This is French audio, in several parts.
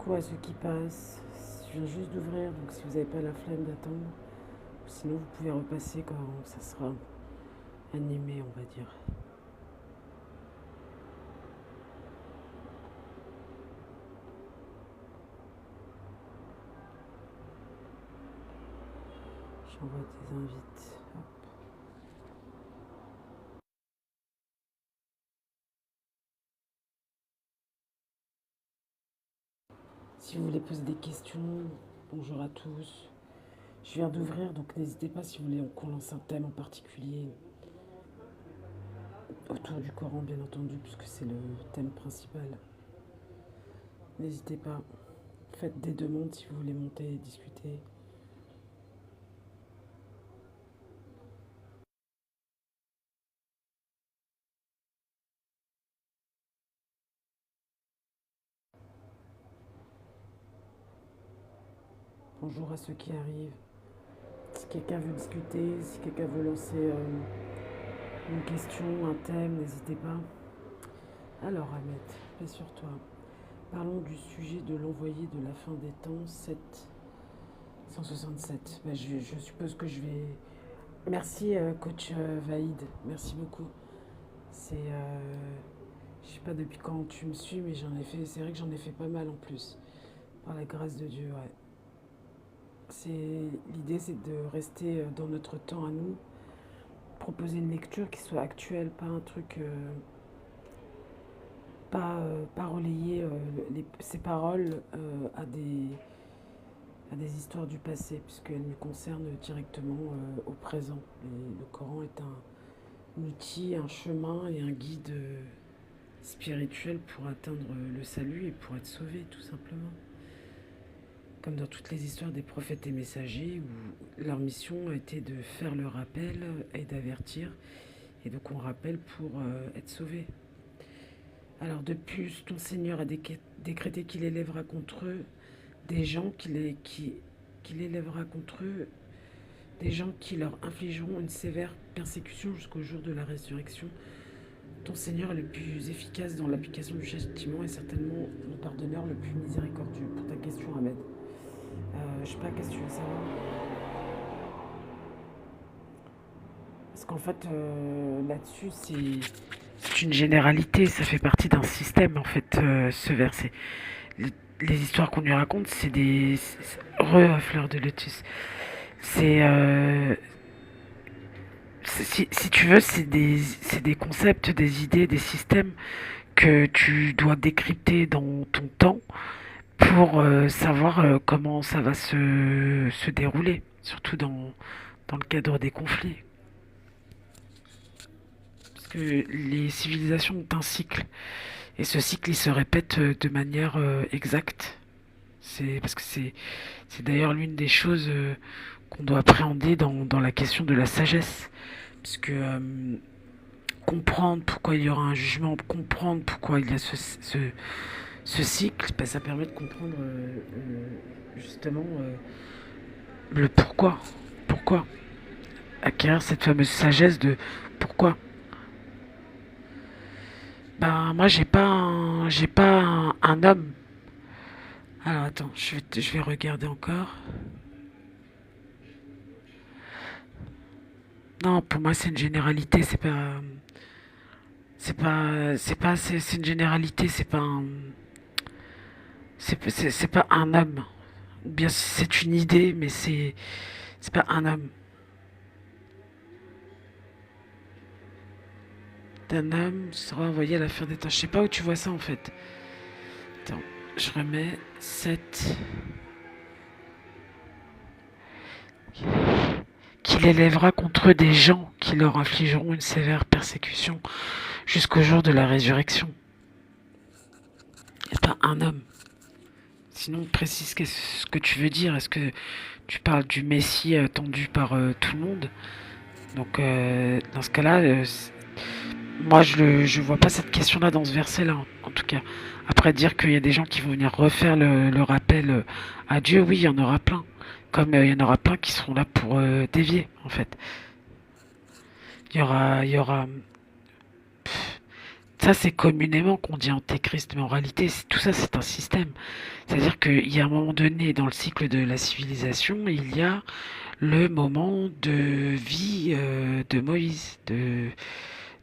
coucou à ceux qui passent. Je viens juste d'ouvrir, donc si vous n'avez pas la flemme d'attendre, sinon vous pouvez repasser quand ça sera animé, on va dire. J'envoie des invites. Hop. Si vous voulez poser des questions, bonjour à tous. Je viens d'ouvrir, donc n'hésitez pas si vous voulez qu'on lance un thème en particulier autour du Coran, bien entendu, puisque c'est le thème principal. N'hésitez pas. Faites des demandes si vous voulez monter et discuter. Bonjour à ceux qui arrivent. Si quelqu'un veut discuter, si quelqu'un veut lancer une question, un thème, n'hésitez pas. Alors Ahmed, paix sur toi. Parlons du sujet de l'envoyé de la fin des temps 767. Je suppose que je vais... Merci coach Vaïd, merci beaucoup. Je sais pas depuis quand tu me suis, mais j'en ai fait... C'est vrai que j'en ai fait pas mal en plus. Par la grâce de Dieu, ouais. L'idée, c'est de rester dans notre temps à nous, proposer une lecture qui soit actuelle, pas un truc... pas relayer ces paroles à des histoires du passé, puisqu'elles nous concernent directement au présent. Le Coran est un outil, un chemin et un guide spirituel pour atteindre le salut et pour être sauvé, tout simplement. Comme dans toutes les histoires des prophètes et messagers, où leur mission a été de faire le rappel et d'avertir, et donc on rappelle pour être sauvé. Alors de plus, ton Seigneur a décrété qu'il élèvera contre eux des gens qu'il élèvera contre eux des gens qui leur infligeront une sévère persécution jusqu'au jour de la résurrection. Ton Seigneur est le plus efficace dans l'application du châtiment et certainement le pardonneur le plus miséricordieux. Pour ta question, Ahmed. Je sais pas, qu'est-ce que tu veux savoir? Parce qu'en fait, là-dessus, c'est une généralité, ça fait partie d'un système, en fait, ce verset. Les histoires qu'on lui raconte, c'est des... Fleur de lotus. C'est... si tu veux, c'est des concepts, des idées, des systèmes que tu dois décrypter dans ton temps pour savoir comment ça va se dérouler, surtout dans le cadre des conflits. Parce que les civilisations ont un cycle, et ce cycle il se répète de manière exacte. C'est parce que c'est d'ailleurs l'une des choses qu'on doit appréhender dans la question de la sagesse. Puisque comprendre pourquoi il y aura un jugement, comprendre pourquoi il y a ce cycle, ben, ça permet de comprendre justement le pourquoi. Pourquoi acquérir cette fameuse sagesse de pourquoi. Ben moi j'ai pas un homme. Alors attends, je vais regarder encore. Non, pour moi c'est une généralité, c'est une généralité, c'est pas un homme. Ou bien c'est une idée, mais c'est pas un homme. D'un homme sera envoyé à la fin des temps. Je sais pas où tu vois ça en fait. Attends, je remets 7. Qu'il élèvera contre eux des gens qui leur infligeront une sévère persécution jusqu'au jour de la résurrection. C'est pas un homme. Sinon, précise ce que tu veux dire. Est-ce que tu parles du Messie attendu par tout le monde? Donc, dans ce cas-là, moi, je vois pas cette question-là dans ce verset-là, en tout cas. Après, dire qu'il y a des gens qui vont venir refaire le rappel à Dieu, oui, il y en aura plein. Comme il y en aura plein qui seront là pour dévier, en fait. Il y aura Ça, c'est communément qu'on dit antéchrist, mais en réalité, tout ça, c'est un système. C'est-à-dire qu'il y a un moment donné dans le cycle de la civilisation, il y a le moment de vie de Moïse, de,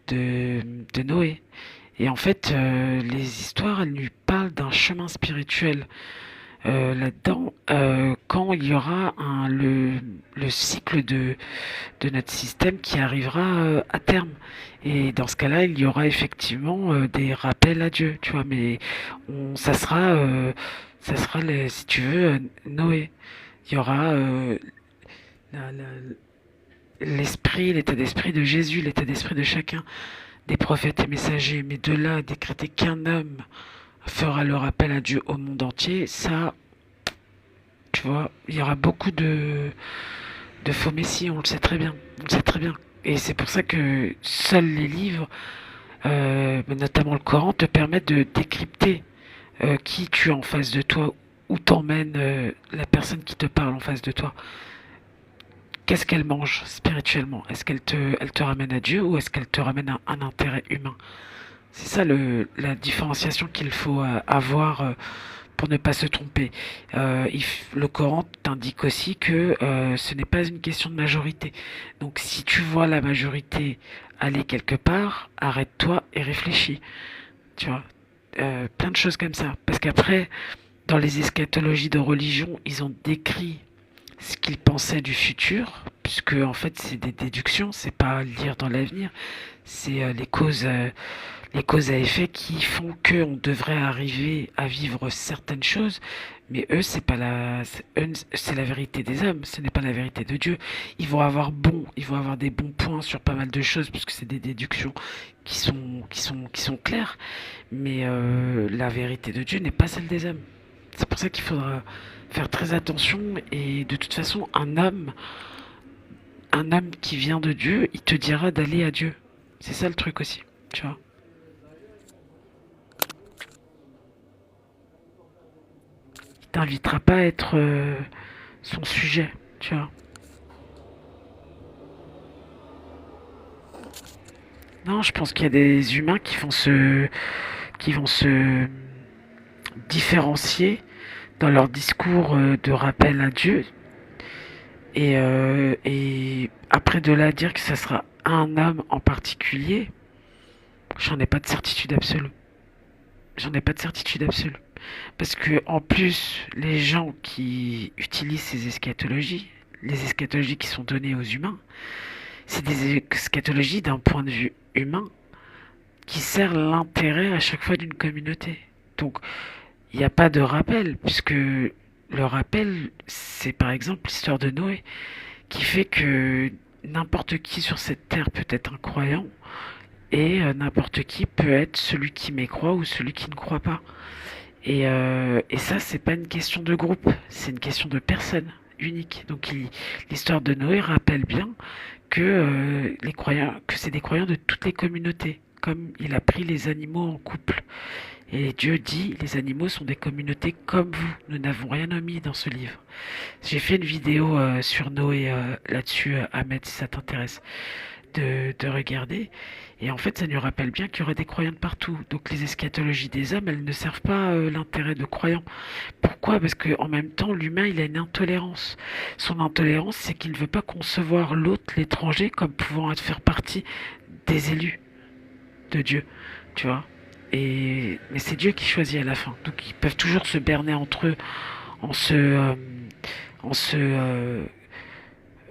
de Noé. Et en fait, les histoires, elles lui parlent d'un chemin spirituel là-dedans, quand il y aura le cycle de notre système qui arrivera à terme. Et dans ce cas-là, il y aura effectivement des rappels à Dieu, tu vois, mais ça sera si tu veux, Noé. Il y aura la- la- l'esprit, l'état d'esprit de Jésus, l'état d'esprit de chacun des prophètes et messagers. Mais de là à décréter qu'un homme fera le rappel à Dieu au monde entier, ça, tu vois, il y aura beaucoup de faux messies, on le sait très bien. On le sait très bien. Et c'est pour ça que seuls les livres, notamment le Coran, te permettent de décrypter qui tu as en face de toi, où t'emmène la personne qui te parle en face de toi. Qu'est-ce qu'elle mange spirituellement? Est-ce elle te ramène à Dieu ou est-ce qu'elle te ramène à un intérêt humain? C'est ça la différenciation qu'il faut avoir pour ne pas se tromper. Le Coran t'indique aussi que ce n'est pas une question de majorité. Donc si tu vois la majorité aller quelque part, arrête-toi et réfléchis. Tu vois, plein de choses comme ça. Parce qu'après, dans les eschatologies de religion, ils ont décrit ce qu'ils pensaient du futur, puisque en fait c'est des déductions, c'est pas lire dans l'avenir, c'est les causes à effet qui font qu'on devrait arriver à vivre certaines choses, mais eux, c'est la vérité des hommes, ce n'est pas la vérité de Dieu. Ils vont avoir des bons points sur pas mal de choses, puisque c'est des déductions qui sont claires, mais la vérité de Dieu n'est pas celle des hommes. C'est pour ça qu'il faudra faire très attention, et de toute façon, un homme qui vient de Dieu, il te dira d'aller à Dieu. C'est ça le truc aussi, tu vois. T'invitera pas à être son sujet, tu vois. Non, je pense qu'il y a des humains qui vont se différencier dans leur discours de rappel à Dieu, et après de là à dire que ça sera un homme en particulier, j'en ai pas de certitude absolue. J'en ai pas de certitude absolue. Parce que en plus, les gens qui utilisent les eschatologies qui sont données aux humains, c'est des eschatologies d'un point de vue humain qui sert l'intérêt à chaque fois d'une communauté. Donc, il n'y a pas de rappel, puisque le rappel, c'est par exemple l'histoire de Noé, qui fait que n'importe qui sur cette terre peut être un croyant, et n'importe qui peut être celui qui mécroit ou celui qui ne croit pas. Et ça, c'est pas une question de groupe, c'est une question de personne unique. Donc, l'histoire de Noé rappelle bien que que c'est des croyants de toutes les communautés, comme il a pris les animaux en couple. Et Dieu dit, les animaux sont des communautés comme vous. Nous n'avons rien omis dans ce livre. J'ai fait une vidéo sur Noé là-dessus, Ahmed, si ça t'intéresse de regarder. Et en fait, ça nous rappelle bien qu'il y aurait des croyants de partout. Donc les eschatologies des hommes, elles ne servent pas l'intérêt de croyants. Pourquoi? Parce qu'en même temps, l'humain, il a une intolérance. Son intolérance, c'est qu'il ne veut pas concevoir l'autre, l'étranger, comme pouvant faire partie des élus de Dieu. Tu vois? Mais c'est Dieu qui choisit à la fin. Donc ils peuvent toujours se berner entre eux en se, en se,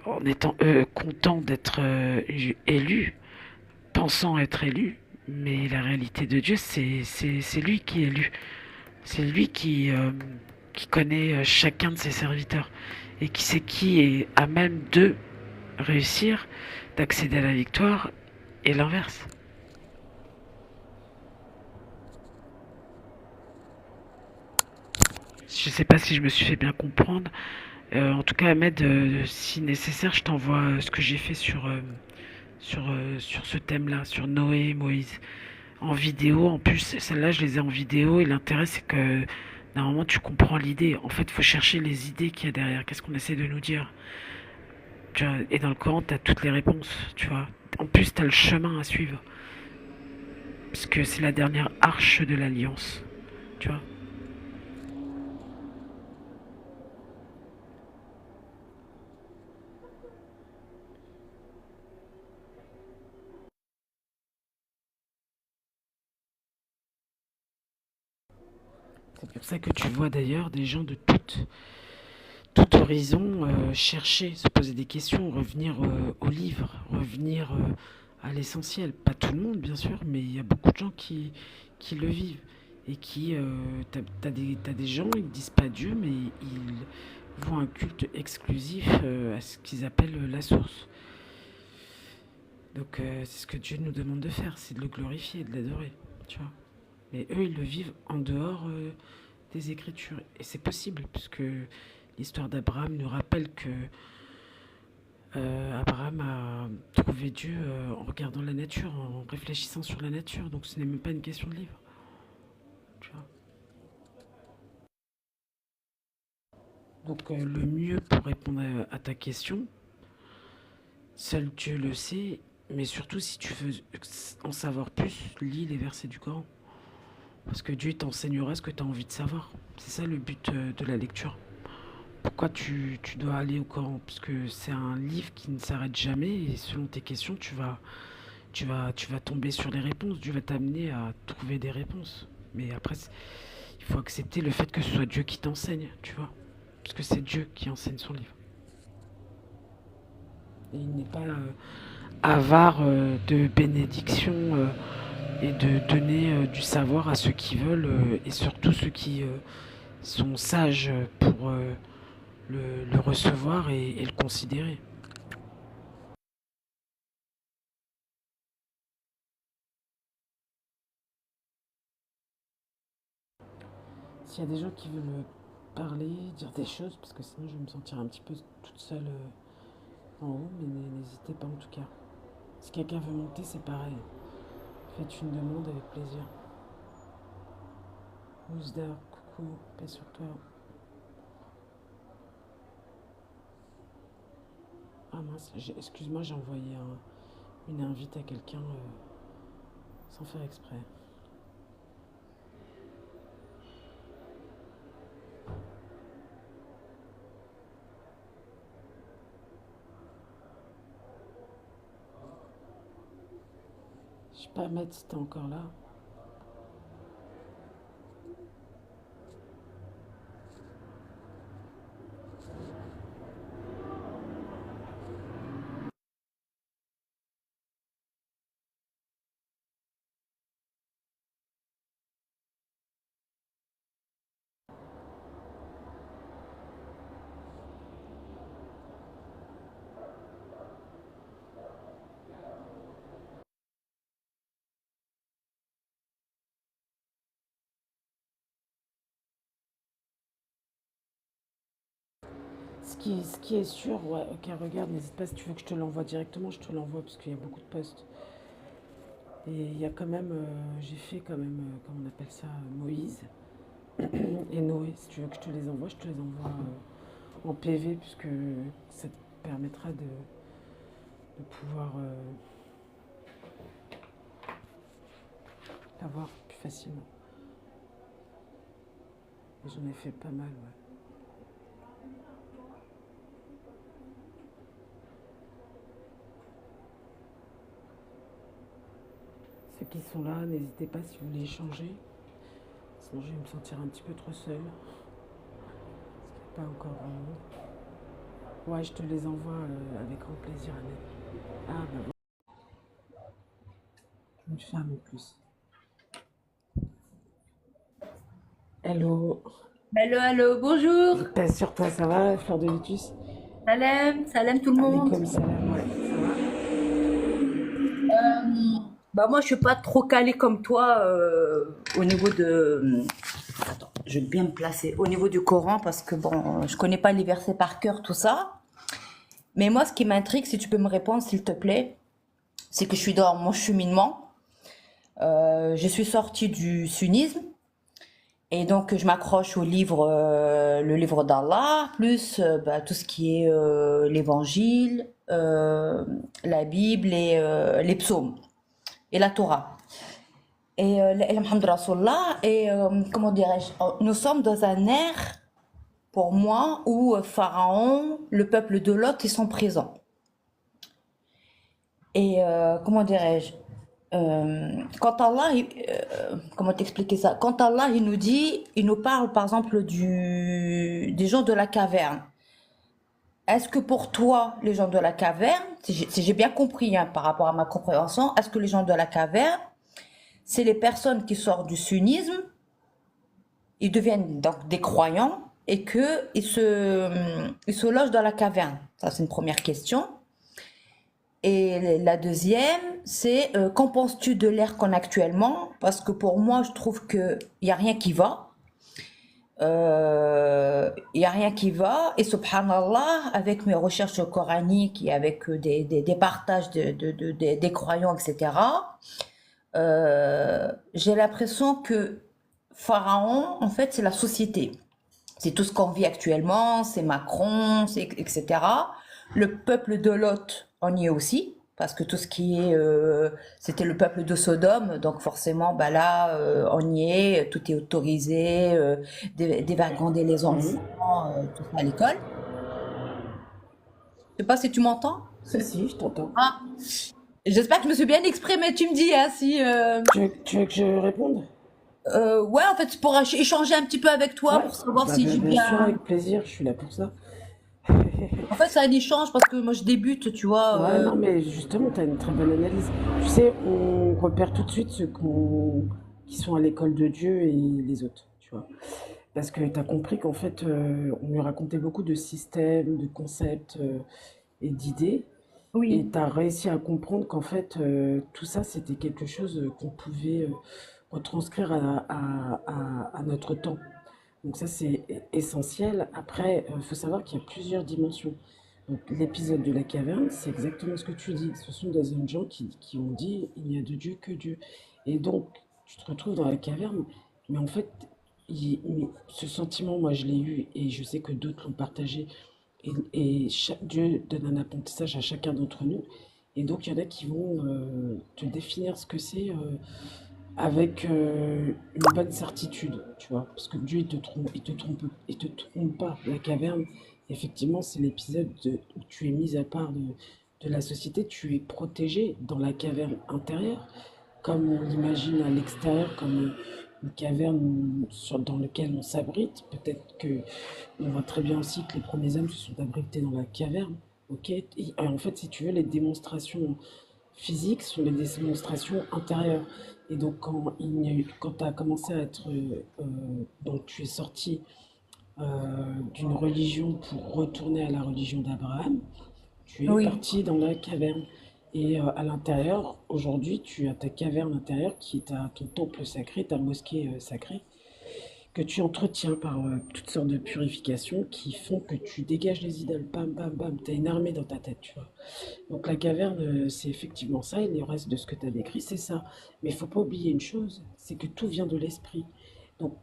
en étant contents d'être élus, pensant être élus. Mais la réalité de Dieu, c'est lui qui est élu. C'est lui qui connaît chacun de ses serviteurs et qui sait qui est à même de réussir, d'accéder à la victoire et l'inverse. Je sais pas si je me suis fait bien comprendre. En tout cas, Ahmed, si nécessaire, je t'envoie ce que j'ai fait sur ce thème-là, sur Noé et Moïse. En vidéo, en plus, celle-là, je les ai en vidéo, et l'intérêt, c'est que normalement, tu comprends l'idée. En fait, il faut chercher les idées qu'il y a derrière. Qu'est-ce qu'on essaie de nous dire? Tu vois, et dans le Coran, tu as toutes les réponses, tu vois. En plus, tu as le chemin à suivre. parce que c'est la dernière arche de l'alliance, tu vois. C'est pour ça que tu vois d'ailleurs des gens de tout horizon chercher, se poser des questions, revenir au livre, revenir à l'essentiel. Pas tout le monde, bien sûr, mais il y a beaucoup de gens qui le vivent. Et qui, t'as des gens, ils disent pas Dieu, mais ils vont un culte exclusif à ce qu'ils appellent la source. Donc c'est ce que Dieu nous demande de faire, c'est de le glorifier, de l'adorer, tu vois. Mais eux, ils le vivent en dehors des Écritures. Et c'est possible, puisque l'histoire d'Abraham nous rappelle que Abraham a trouvé Dieu en regardant la nature, en réfléchissant sur la nature. Donc ce n'est même pas une question de livre, tu vois. Donc le mieux pour répondre à ta question, seul Dieu le sait, mais surtout si tu veux en savoir plus, lis les versets du Coran. Parce que Dieu t'enseignera ce que tu as envie de savoir. C'est ça le but de la lecture. Pourquoi tu dois aller au Coran? Parce que c'est un livre qui ne s'arrête jamais et selon tes questions, tu vas tomber sur les réponses. Dieu va t'amener à trouver des réponses. Mais après, il faut accepter le fait que ce soit Dieu qui t'enseigne, tu vois. Parce que c'est Dieu qui enseigne son livre. Et il n'est pas avare de bénédiction et de donner du savoir à ceux qui veulent et surtout ceux qui sont sages pour le recevoir et le considérer. S'il y a des gens qui veulent me parler, dire des choses, parce que sinon je vais me sentir un petit peu toute seule en haut, mais n'hésitez pas en tout cas. Si quelqu'un veut monter, c'est pareil. Faites une demande avec plaisir. Ouzda, coucou, paix sur toi. Ah mince, excuse-moi, j'ai envoyé une invite à quelqu'un sans faire exprès. Je sais pas, Matt, si t'es encore là. Ce qui est sûr, ouais, ok, regarde, n'hésite pas si tu veux que je te l'envoie directement, je te l'envoie parce qu'il y a beaucoup de posts. Et il y a quand même, j'ai fait quand même, comment on appelle ça, Moïse et Noé. Si tu veux que je te les envoie, je te les envoie en PV puisque ça te permettra de pouvoir l'avoir plus facilement. Et j'en ai fait pas mal, ouais. Ceux qui sont là, n'hésitez pas si vous voulez échanger. Sinon, je vais me sentir un petit peu trop seule. Pas encore. Ouais, je te les envoie avec grand plaisir, Annette. Ah, bah voilà. Une femme en plus. Hello. Hello, hello, bonjour. Paix sur toi, ça va, Fleur de Lotus? Salam, salam tout le monde. Alaikum salam, ouais, ça va. Bah moi je suis pas trop calée comme toi au niveau de. Attends, je vais bien me placer au niveau du Coran parce que bon, je connais pas les versets par cœur tout ça. Mais moi ce qui m'intrigue, si tu peux me répondre s'il te plaît, c'est que je suis dans mon cheminement. Je suis sortie du sunnisme et donc je m'accroche au livre, le livre d'Allah, plus bah, tout ce qui est l'évangile, la Bible et les psaumes et la Torah. Et Alhamdulillah, Rasulullah, et comment dirais-je, nous sommes dans un ère, pour moi, où Pharaon, le peuple de Lot, ils sont présents. Et comment dirais-je, quand Allah, comment t'expliquer ça? Quand Allah, il nous dit, il nous parle par exemple des gens de la caverne. Est-ce que pour toi, les gens de la caverne, si j'ai bien compris hein, par rapport à ma compréhension, est-ce que les gens de la caverne, c'est les personnes qui sortent du sunnisme, ils deviennent donc des croyants et que ils se logent dans la caverne? Ça, c'est une première question. Et la deuxième, c'est qu'en penses-tu de l'ère qu'on a actuellement? Parce que pour moi, je trouve qu'il n'y a rien qui va. Il n'y a rien qui va. Et subhanallah, avec mes recherches coraniques et avec des partages des croyants, etc., j'ai l'impression que Pharaon, en fait, c'est la société. C'est tout ce qu'on vit actuellement, c'est Macron, etc. Le peuple de Lot, on y est aussi, parce que tout ce qui est, c'était le peuple de Sodome, donc forcément, bah là, on y est, tout est autorisé, dévergonder les Mhm. enfants, tout ça à l'école. Je sais pas si tu m'entends. Si, si, je t'entends. Ah, j'espère que je me suis bien exprimée. Tu me dis hein, si. Tu veux que je réponde? Ouais, en fait, c'est pour échanger un petit peu avec toi, Ouais, pour savoir bah, si j'ai bien sûr, bien. avec plaisir, je suis là pour ça. En fait, c'est un échange parce que moi, je débute, tu vois. Ouais, non, mais justement, tu as une très bonne analyse. Tu sais, on repère tout de suite qui sont à l'école de Dieu et les autres, tu vois. Parce que tu as compris qu'en fait, on lui racontait beaucoup de systèmes, de concepts et d'idées. Et Oui, tu as réussi à comprendre qu'en fait, tout ça, c'était quelque chose qu'on pouvait retranscrire à notre temps. Donc ça, c'est essentiel. Après, il faut savoir qu'il y a plusieurs dimensions. Donc l'épisode de la caverne, c'est exactement ce que tu dis. Ce sont des jeunes gens qui ont dit, il n'y a de Dieu que Dieu. Et donc, tu te retrouves dans la caverne, mais en fait, ce sentiment, moi, je l'ai eu et je sais que d'autres l'ont partagé. Dieu donne un apprentissage à chacun d'entre nous. Et donc, il y en a qui vont te définir ce que c'est avec une bonne certitude, tu vois. Parce que Dieu, il te trompe pas. La caverne, effectivement, c'est l'épisode où tu es mis à part de la société, tu es protégé dans la caverne intérieure, comme on l'imagine à l'extérieur, comme une caverne dans laquelle on s'abrite. Peut-être que on voit très bien aussi que les premiers hommes se sont abrités dans la caverne. Ok. Et en fait, si tu veux, les démonstrations physiques sont des démonstrations intérieures. Et donc, quand tu as commencé à être. Donc, tu es sorti d'une religion pour retourner à la religion d'Abraham, tu es oui, parti dans la caverne. Et à l'intérieur, aujourd'hui, tu as ta caverne intérieure qui est ton temple sacré, ta mosquée sacrée, que tu entretiens par toutes sortes de purifications qui font que tu dégages les idoles. Bam, bam, bam. Tu as une armée dans ta tête, tu vois. Donc la caverne, c'est effectivement ça, et le reste de ce que tu as décrit, c'est ça. Mais il faut pas oublier une chose, c'est que tout vient de l'esprit. Donc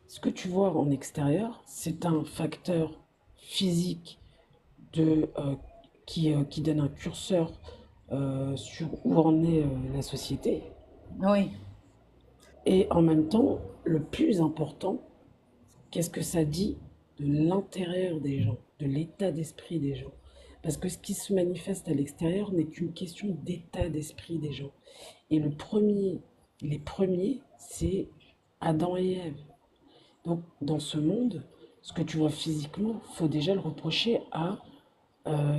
ce que tu vois en extérieur, c'est un facteur physique qui donne un curseur sur où en est la société. oui, Et en même temps, le plus important, qu'est-ce que ça dit de l'intérieur des gens, de l'état d'esprit des gens? Parce que ce qui se manifeste à l'extérieur n'est qu'une question d'état d'esprit des gens. Et les premiers, c'est Adam et Ève. Donc, dans ce monde, ce que tu vois physiquement, faut déjà le reprocher à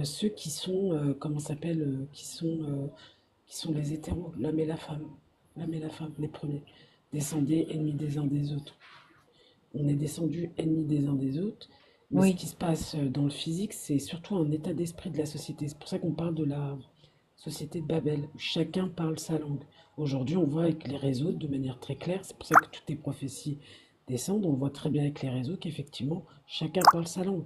ceux qui sont, comment ça s'appelle, qui sont les hétéros, l'homme et la femme. L'homme et la femme, les premiers. Descendés, ennemis des uns des autres. On est descendus ennemis des uns des autres. Mais ce oui. qui se passe dans le physique, c'est surtout un état d'esprit de la société. C'est pour ça qu'on parle de la société de Babel, où chacun parle sa langue. Aujourd'hui, on voit avec les réseaux de manière très claire, c'est pour ça que toutes les prophéties descendent, on voit très bien avec les réseaux qu'effectivement, chacun parle sa langue.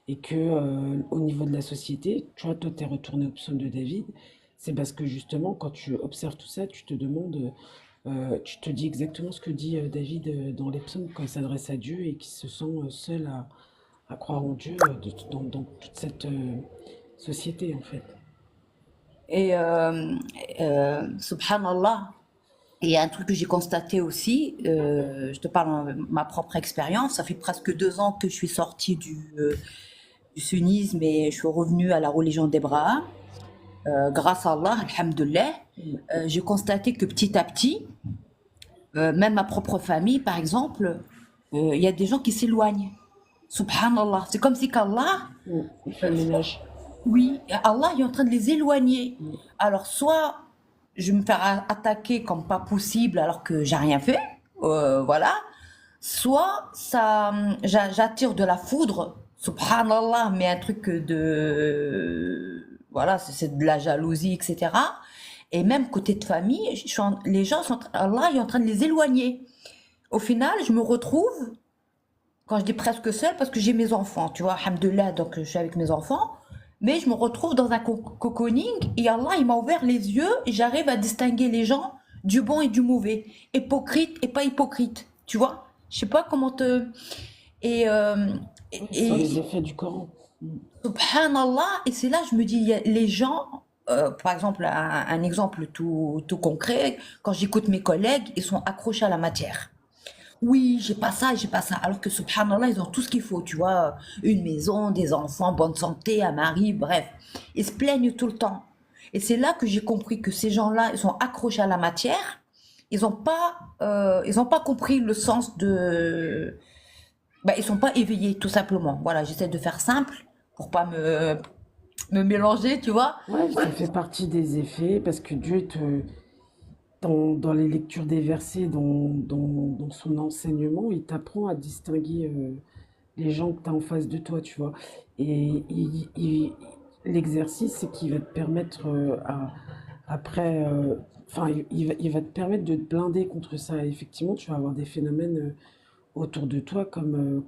Et que au niveau de la société, tu vois, toi, tu es retourné au psaume de David, c'est parce que justement, quand tu observes tout ça, tu te demandes, tu te dis exactement ce que dit David dans les psaumes quand il s'adresse à Dieu et qu'il se sent seul à croire en Dieu dans toute cette société, en fait. Et subhanallah. Et un truc que j'ai constaté aussi, je te parle de ma propre expérience, ça fait presque 2 ans que je suis sortie du sunnisme et je suis revenue à la religion d'Abraham. Grâce à Allah, alhamdoulilah, Mm. j'ai constaté que petit à petit, même ma propre famille, par exemple, il y a des gens qui s'éloignent. Subhanallah. C'est comme si qu'Allah, Mm. Il fait le ménage. oui, Allah est en train de les éloigner. Mm. Alors, soit je vais me faire attaquer comme pas possible alors que j'ai rien fait, voilà. Soit ça, j'attire de la foudre, subhanallah, mais un truc voilà, c'est de la jalousie, etc. Et même côté de famille, les gens sont, Allah est en train de les éloigner. Au final, je me retrouve, quand je dis presque seule, parce que j'ai mes enfants, tu vois, alhamdoulilah, donc je suis avec mes enfants, mais je me retrouve dans un cocooning et Allah, il m'a ouvert les yeux et j'arrive à distinguer les gens du bon et du mauvais, hypocrite et pas hypocrite, tu vois. Je sais pas comment te... Et, Oui, ce sont les et effets du Coran. Mm. subhanallah, et c'est là que je me dis, les gens, par exemple, un exemple tout concret, quand j'écoute mes collègues, ils sont accrochés à la matière. Oui, j'ai pas ça. Alors que subhanallah, ils ont tout ce qu'il faut, tu vois. Une maison, des enfants, bonne santé, un mari, bref. Ils se plaignent tout le temps. Et c'est là que j'ai compris que ces gens-là, ils sont accrochés à la matière. Ils ont pas compris le sens de, bah, ils sont pas éveillés, tout simplement. Voilà, j'essaie de faire simple pour pas me mélanger, tu vois. Ouais, ça fait partie des effets parce que dans les lectures des versets, dans son enseignement, il t'apprend à distinguer les gens que tu as en face de toi, tu vois. Et l'exercice, c'est qu'il va te permettre après, enfin, il va te permettre de te blinder contre ça. Et effectivement, tu vas avoir des phénomènes autour de toi comme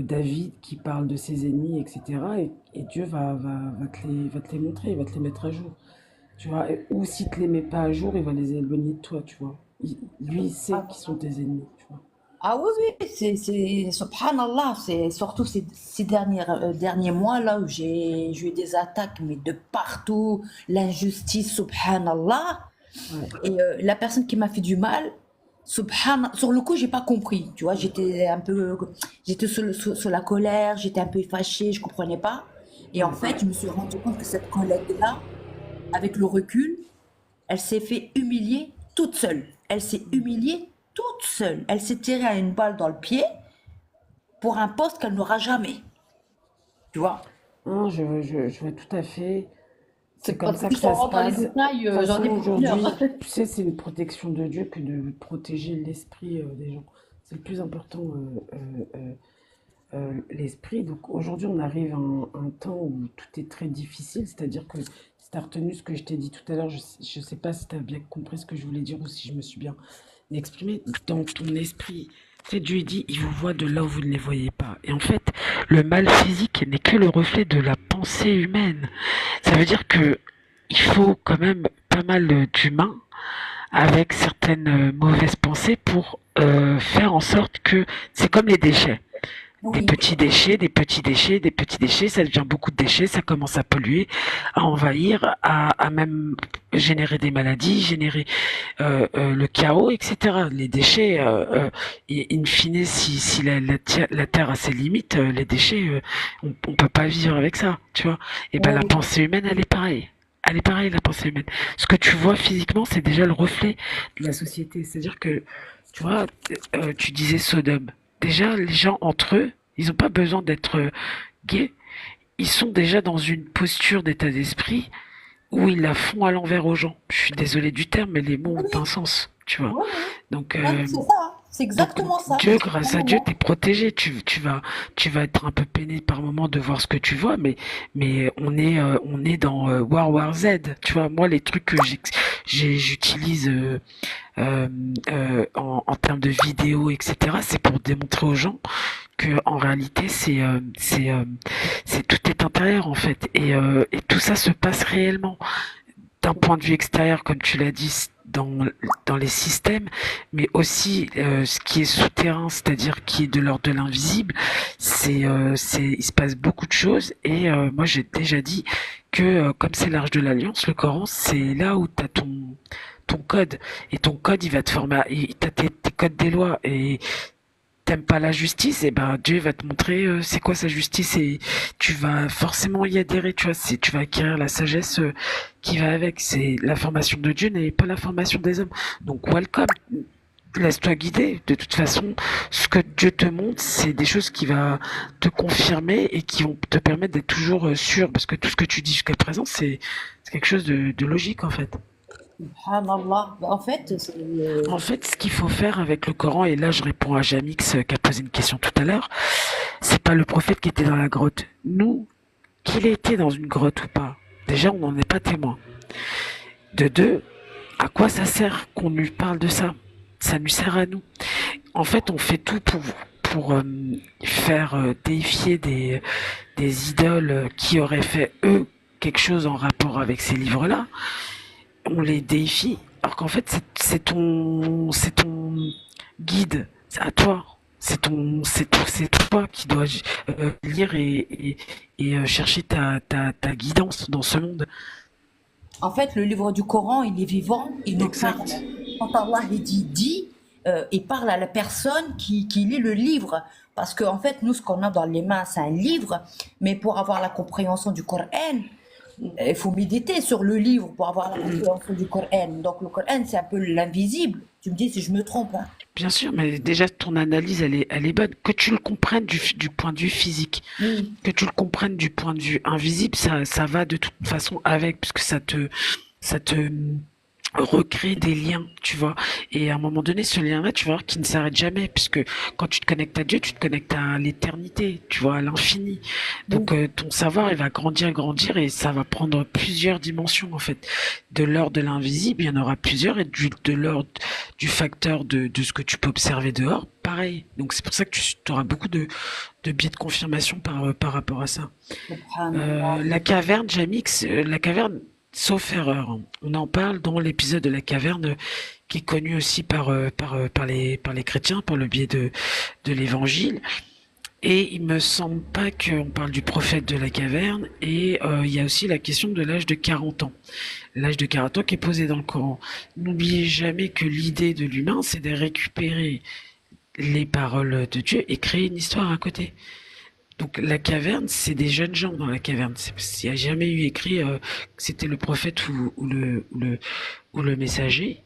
David qui parle de ses ennemis, etc. Et Dieu va te les montrer, il va te les mettre à jour. Tu vois, ou s'il te les met pas à jour, il va les éloigner de toi, tu vois. Lui, il sait qui sont tes ennemis, tu vois. Ah oui, oui, subhanallah, c'est surtout ces derniers mois là où j'ai eu des attaques, mais de partout, l'injustice, subhanallah. Ouais. Et la personne qui m'a fait du mal, sur le coup, j'ai pas compris, tu vois, j'étais sous la colère, j'étais un peu fâchée, je comprenais pas. Et en Ouais. fait, je me suis rendu compte que cette collègue-là, avec le recul, elle s'est fait humilier toute seule. Elle s'est humiliée toute seule. Elle s'est tirée une balle dans le pied pour un poste qu'elle n'aura jamais. Tu vois? Hein, je vois tout à fait. C'est C'est comme pas ça que plus on ça se rentre dans les passe. De toute détails, j'en façon, ai pour une heure. aujourd'hui, tu sais, c'est une protection de Dieu que de protéger l'esprit des gens. C'est le plus important, l'esprit. Donc aujourd'hui, on arrive à un temps où tout est très difficile. C'est-à-dire que si tu as retenu ce que je t'ai dit tout à l'heure, je ne sais pas si tu as bien compris ce que je voulais dire ou si je me suis bien exprimée. Dans ton esprit, tu sais, Dieu dit, il vous voit de là où vous ne les voyez pas. Et en fait, le mal physique n'est que le reflet de la pensée humaine. Ça veut dire que il faut quand même pas mal d'humains avec certaines mauvaises pensées pour faire en sorte que c'est comme les déchets. Des Oui. petits déchets, des petits déchets, des petits déchets, ça devient beaucoup de déchets, ça commence à polluer, à envahir, à même générer des maladies, générer le chaos, etc. Les déchets, in fine, si la Terre a ses limites, les déchets, on peut pas vivre avec ça, tu vois. Et ben la Oui. pensée humaine, elle est pareille. Elle est pareille, la pensée humaine. Ce que tu vois physiquement, c'est déjà le reflet de la société. C'est-à-dire que, tu vois, tu disais Sodome. Déjà, les gens entre eux, ils n'ont pas besoin d'être gays. Ils sont déjà dans une posture d'état d'esprit où ils la font à l'envers aux gens. Je suis désolé du terme, mais les mots Oui, ont un sens, tu vois. oui, oui. Donc, Ouais, c'est ça. C'est donc exactement ça. Dieu, grâce à Dieu, Subhanallah. t'es protégé. Tu vas être un peu peiné par moment de voir ce que tu vois, mais on est dans World War Z. Tu vois, moi, les trucs que j'utilise euh, en termes de vidéos, etc., c'est pour démontrer aux gens que en réalité, c'est tout est intérieur en fait, et tout ça se passe réellement d'un point de vue extérieur, comme tu l'as dit. dans, dans les systèmes, mais aussi ce qui est souterrain, c'est-à-dire qui est de l'ordre de l'invisible. Il se passe beaucoup de choses et moi j'ai déjà dit que comme c'est l'Arche de l'Alliance, le Coran, c'est là où tu as ton code et ton code il va te former, t'as tes codes des lois et t'aimes pas la justice, et ben Dieu va te montrer c'est quoi sa justice et tu vas forcément y adhérer, tu vois, tu vas acquérir la sagesse qui va avec. C'est la formation de Dieu n'est pas la formation des hommes. Donc welcome, laisse-toi guider. De toute façon, ce que Dieu te montre, c'est des choses qui va te confirmer et qui vont te permettre d'être toujours sûr, parce que tout ce que tu dis jusqu'à présent, c'est quelque chose de logique en fait. Subhanallah. En fait, En fait, ce qu'il faut faire avec le Coran, et là je réponds à Jamix qui a posé une question tout à l'heure, c'est pas le prophète qui était dans la grotte. Nous, qu'il ait été dans une grotte ou pas, déjà on n'en est pas témoin. De deux, à quoi ça sert qu'on lui parle de ça? Ça nous sert à nous. En fait, on fait tout pour faire déifier des idoles qui auraient fait eux quelque chose en rapport avec ces livres-là. On les déifie, alors qu'en fait c'est ton guide, c'est à toi. C'est toi qui dois lire et chercher ta guidance dans ce monde. En fait, le livre du Coran, il est vivant, il nous parle. Exact. Quand Allah il dit, il parle à la personne qui lit le livre. Parce qu'en fait, nous, ce qu'on a dans les mains, c'est un livre, mais pour avoir la compréhension du Coran, il faut méditer sur le livre pour avoir la compréhension du Coran. Donc le Coran, c'est un peu l'invisible. Tu me dis si je me trompe, hein. Bien sûr, mais déjà ton analyse elle est bonne. Que tu le comprennes du point de vue physique, Oui. que tu le comprennes du point de vue invisible, ça va de toute façon avec, puisque ça te recréer des liens, tu vois. Et à un moment donné, ce lien-là, tu vas voir qu'il ne s'arrête jamais, puisque quand tu te connectes à Dieu, tu te connectes à l'éternité, tu vois, à l'infini. Donc Oui. ton savoir, il va grandir, grandir, et ça va prendre plusieurs dimensions, en fait. De l'ordre de l'invisible, il y en aura plusieurs, et de l'ordre du facteur de ce que tu peux observer dehors, pareil. Donc c'est pour ça que tu auras beaucoup de biais de confirmation par rapport à ça. Subhanallah. La caverne, Jamix, la caverne, sauf erreur, hein. On en parle dans l'épisode de la caverne qui est connu aussi par les chrétiens, par le biais de l'évangile. Et il me semble pas qu'on parle du prophète de la caverne. Et il y a aussi la question de l'âge de 40 ans. L'âge de 40 ans qui est posé dans le Coran. N'oubliez jamais que l'idée de l'humain, c'est de récupérer les paroles de Dieu et créer une histoire à côté. Donc la caverne, c'est des jeunes gens dans la caverne. Il n'y a jamais eu écrit que c'était le prophète ou le messager.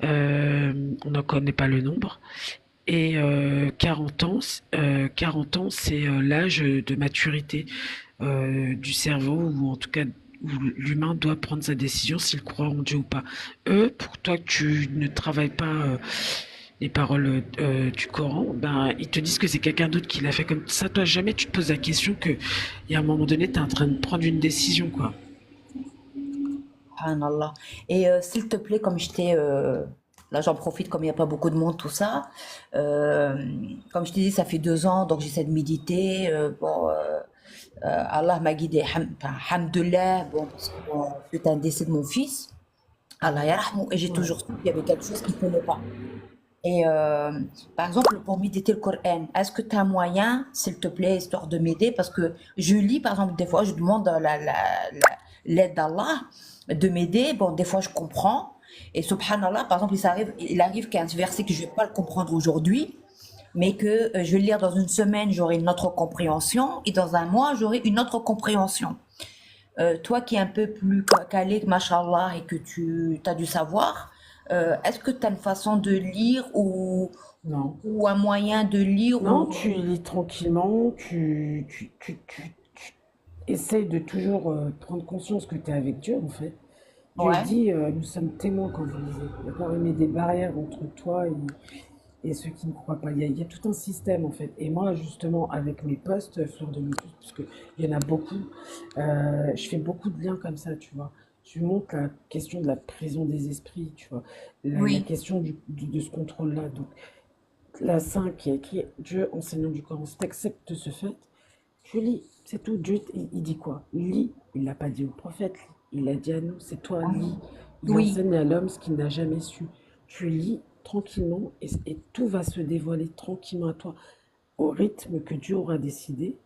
On n'en connaît pas le nombre. Et 40 ans, c'est l'âge de maturité du cerveau, ou en tout cas où l'humain doit prendre sa décision s'il croit en Dieu ou pas. Eux, pour toi que tu ne travailles pas les paroles du Coran, ben ils te disent que c'est quelqu'un d'autre qui l'a fait comme ça. Toi, jamais tu te poses la question que il y a un moment donné, tu es en train de prendre une décision, quoi. Subhanallah. Et s'il te plaît, comme là j'en profite comme il n'y a pas beaucoup de monde, tout ça. euh, Comme je t'ai dit, ça fait 2 ans, donc j'essaie de méditer. Allah m'a guidé, enfin, Alhamdoulilah, bon, parce que bon, suite à un décès de mon fils, Allah yarhamou, et j'ai Ouais. toujours su qu'il y avait quelque chose qu'il ne connaît pas. Et par exemple, pour méditer le Coran, est-ce que tu as un moyen, s'il te plaît, histoire de m'aider? Parce que je lis, par exemple, des fois, je demande l'aide d'Allah de m'aider. Bon, des fois, je comprends. Et subhanallah, par exemple, il arrive qu'il y a un verset que je ne vais pas le comprendre aujourd'hui, mais que je vais le lire dans une semaine, j'aurai une autre compréhension, et dans un mois, j'aurai une autre compréhension. Toi qui es un peu plus calé, machallah, et que tu as du savoir, est-ce que tu as une façon de lire Non. ou un moyen de lire Non, ou... tu lis tranquillement, tu essayes de toujours prendre conscience que tu es avec Dieu, en fait. Dieu Ouais, dit, nous sommes témoins quand vous lisez. D'accord? Il met des barrières entre toi et ceux qui ne croient pas. Il y a tout un système, en fait. Et moi, justement, avec mes posts, Fleur de Lotus, parce qu'il y en a beaucoup, je fais beaucoup de liens comme ça, tu vois. Tu montres la question de la prison des esprits, tu vois. La oui. question de ce contrôle-là. Donc, la 5 qui a écrit Dieu, enseignant du Coran, si tu acceptes ce fait, tu lis, c'est tout. Dieu, il dit quoi? Lis. Il l'a pas dit au prophète, il l'a dit à nous, c'est toi, lis. Il Oui. enseigne à l'homme ce qu'il n'a jamais su. Tu lis tranquillement et tout va se dévoiler tranquillement à toi, au rythme que Dieu aura décidé,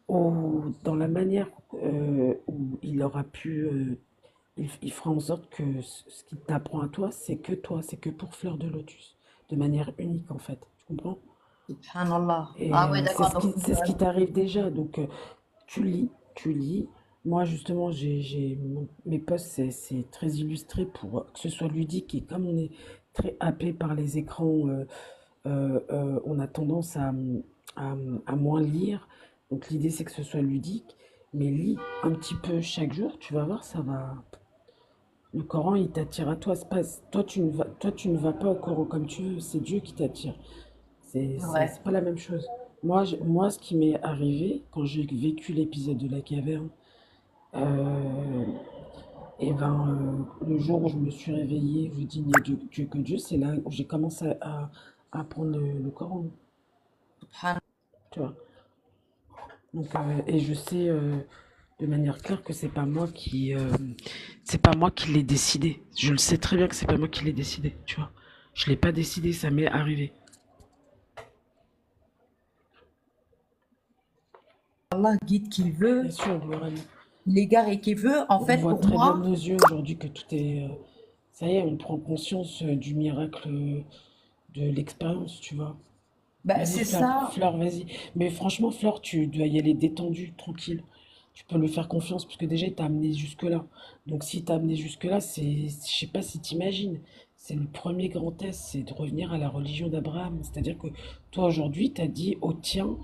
dans la manière où il aura pu, il fera en sorte que ce qu'il t'apprend à toi, c'est que pour Fleur de Lotus, de manière unique en fait. Tu comprends? Subhanallah. Ah Et ouais, d'accord. Donc, c'est ce qui t'arrive déjà. Donc tu lis, tu lis. Moi justement, mes posts, c'est très illustré pour que ce soit ludique. Et comme on est très happé par les écrans, on a tendance à moins lire. Donc l'idée c'est que ce soit ludique. Mais lis un petit peu chaque jour, tu vas voir, ça va. Le Coran, il t'attire à toi. Toi, tu ne vas pas au Coran comme tu veux. C'est Dieu qui t'attire. ouais. C'est pas la même chose. Moi, ce qui m'est arrivé quand j'ai vécu l'épisode de la caverne, euh, et ben, le jour où je me suis réveillée, je dis il n'y a Dieu que Dieu, c'est là où j'ai commencé à apprendre le Coran, Subhanallah. tu vois. Donc, et je sais de manière claire que c'est pas moi qui l'ai décidé. Je le sais très bien que c'est pas moi qui l'ai décidé, tu vois. Je l'ai pas décidé, ça m'est arrivé. Allah guide qui Bien veut, sûr, Laura. il égare qui veut. En On fait, voit pour très bien de moi, nos yeux aujourd'hui que tout est. Ça y est, on prend conscience du miracle de l'expérience, tu vois. bah, Vas-y, c'est Fleur, ça. Fleur, vas-y. Mais franchement, Fleur, tu dois y aller détendu, tranquille. Tu peux lui faire confiance parce que déjà, il t'a amené jusque-là. Donc, s'il t'a amené jusque-là, je sais pas si t'imagines, c'est le premier grand test, c'est de revenir à la religion d'Abraham. C'est-à-dire que toi, aujourd'hui, t'as dit au tien,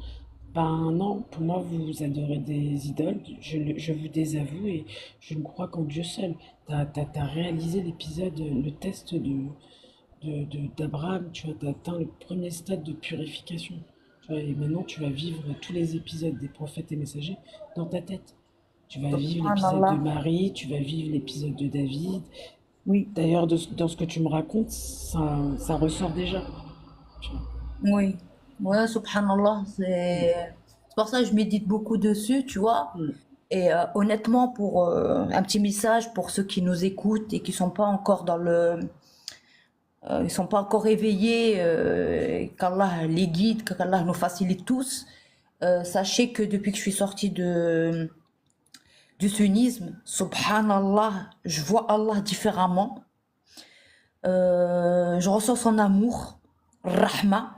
ben non, pour moi, vous adorez des idoles, je vous désavoue et je ne crois qu'en Dieu seul. T'as réalisé l'épisode, le test d'Abraham, tu vois, t'as atteint le premier stade de purification. Tu vois, et maintenant, tu vas vivre tous les épisodes des prophètes et messagers dans ta tête. Tu vas vivre l'épisode de Subhanallah. Marie, tu vas vivre l'épisode de David. Oui, D'ailleurs, dans ce que tu me racontes, ça ressort déjà. Tu vois. oui. Ouais, subhanallah. C'est pour ça que je médite beaucoup dessus, tu vois. Mm. Et honnêtement, pour un petit message pour ceux qui nous écoutent et qui sont pas encore ils sont pas encore éveillés, qu'Allah les guide, qu'Allah nous facilite tous. Sachez que depuis que je suis sortie du sunnisme, subhanallah, je vois Allah différemment. Je ressens son amour, rahma.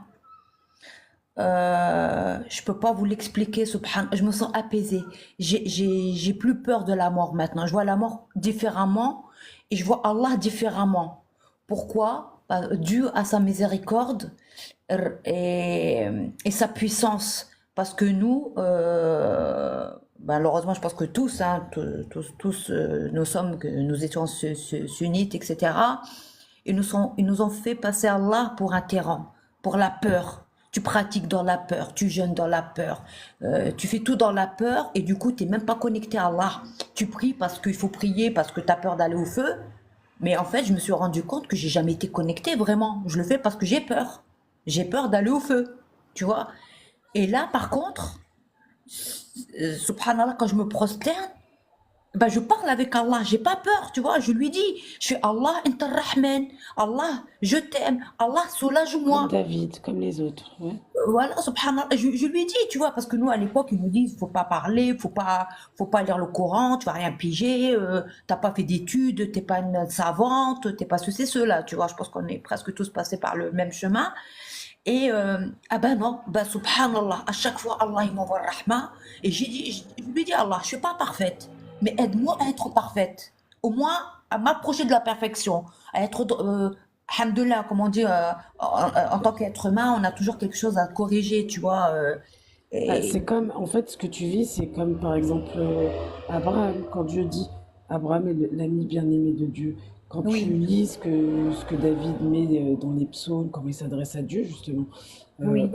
Je peux pas vous l'expliquer, je me sens apaisée. J'ai plus peur de la mort maintenant. Je vois la mort différemment et je vois Allah différemment. Pourquoi? Dû à sa miséricorde et sa puissance. Parce que nous, malheureusement, je pense que tous, hein, tous nous sommes, que nous étions sunnites, etc. Ils nous ont fait passer Allah pour un tyran, pour la peur. Tu pratiques dans la peur, tu jeûnes dans la peur, tu fais tout dans la peur et du coup, tu n'es même pas connecté à Allah. Tu pries parce qu'il faut prier, parce que tu as peur d'aller au feu. Mais en fait, je me suis rendu compte que j'ai jamais été connectée vraiment. Je le fais parce que j'ai peur. J'ai peur d'aller au feu, tu vois. Et là, par contre, subhanallah, quand je me prosterne, ben, je parle avec Allah, j'ai pas peur, tu vois. Je lui dis, je suis Allah, Inter Rahman, Allah, je t'aime, Allah, Comme soulage-moi. David, comme les autres. Ouais. Voilà, subhanallah, je lui dis, tu vois, parce que nous, à l'époque, ils nous disent, faut pas parler, faut pas lire le Coran, tu vas rien piger, t'as pas fait d'études, t'es pas une savante, t'es pas ceci, cela, tu vois. Je pense qu'on est presque tous passés par le même chemin. Et, ah ben non, ben subhanallah, à chaque fois, Allah, il m'envoie le rahma. Et je lui dis, Allah, je suis pas parfaite, mais aide-moi à être parfaite. Au moins, à m'approcher de la perfection, à être, alhamdoulilah, comme on dit, en tant qu'être humain, on a toujours quelque chose à corriger, tu vois. Bah, Et c'est comme, en fait, ce que tu vis, c'est comme par exemple Abraham, quand Dieu dit Abraham est l'ami bien-aimé de Dieu. Quand tu oui, lis ce que David met dans les psaumes, comment il s'adresse à Dieu, justement, oui,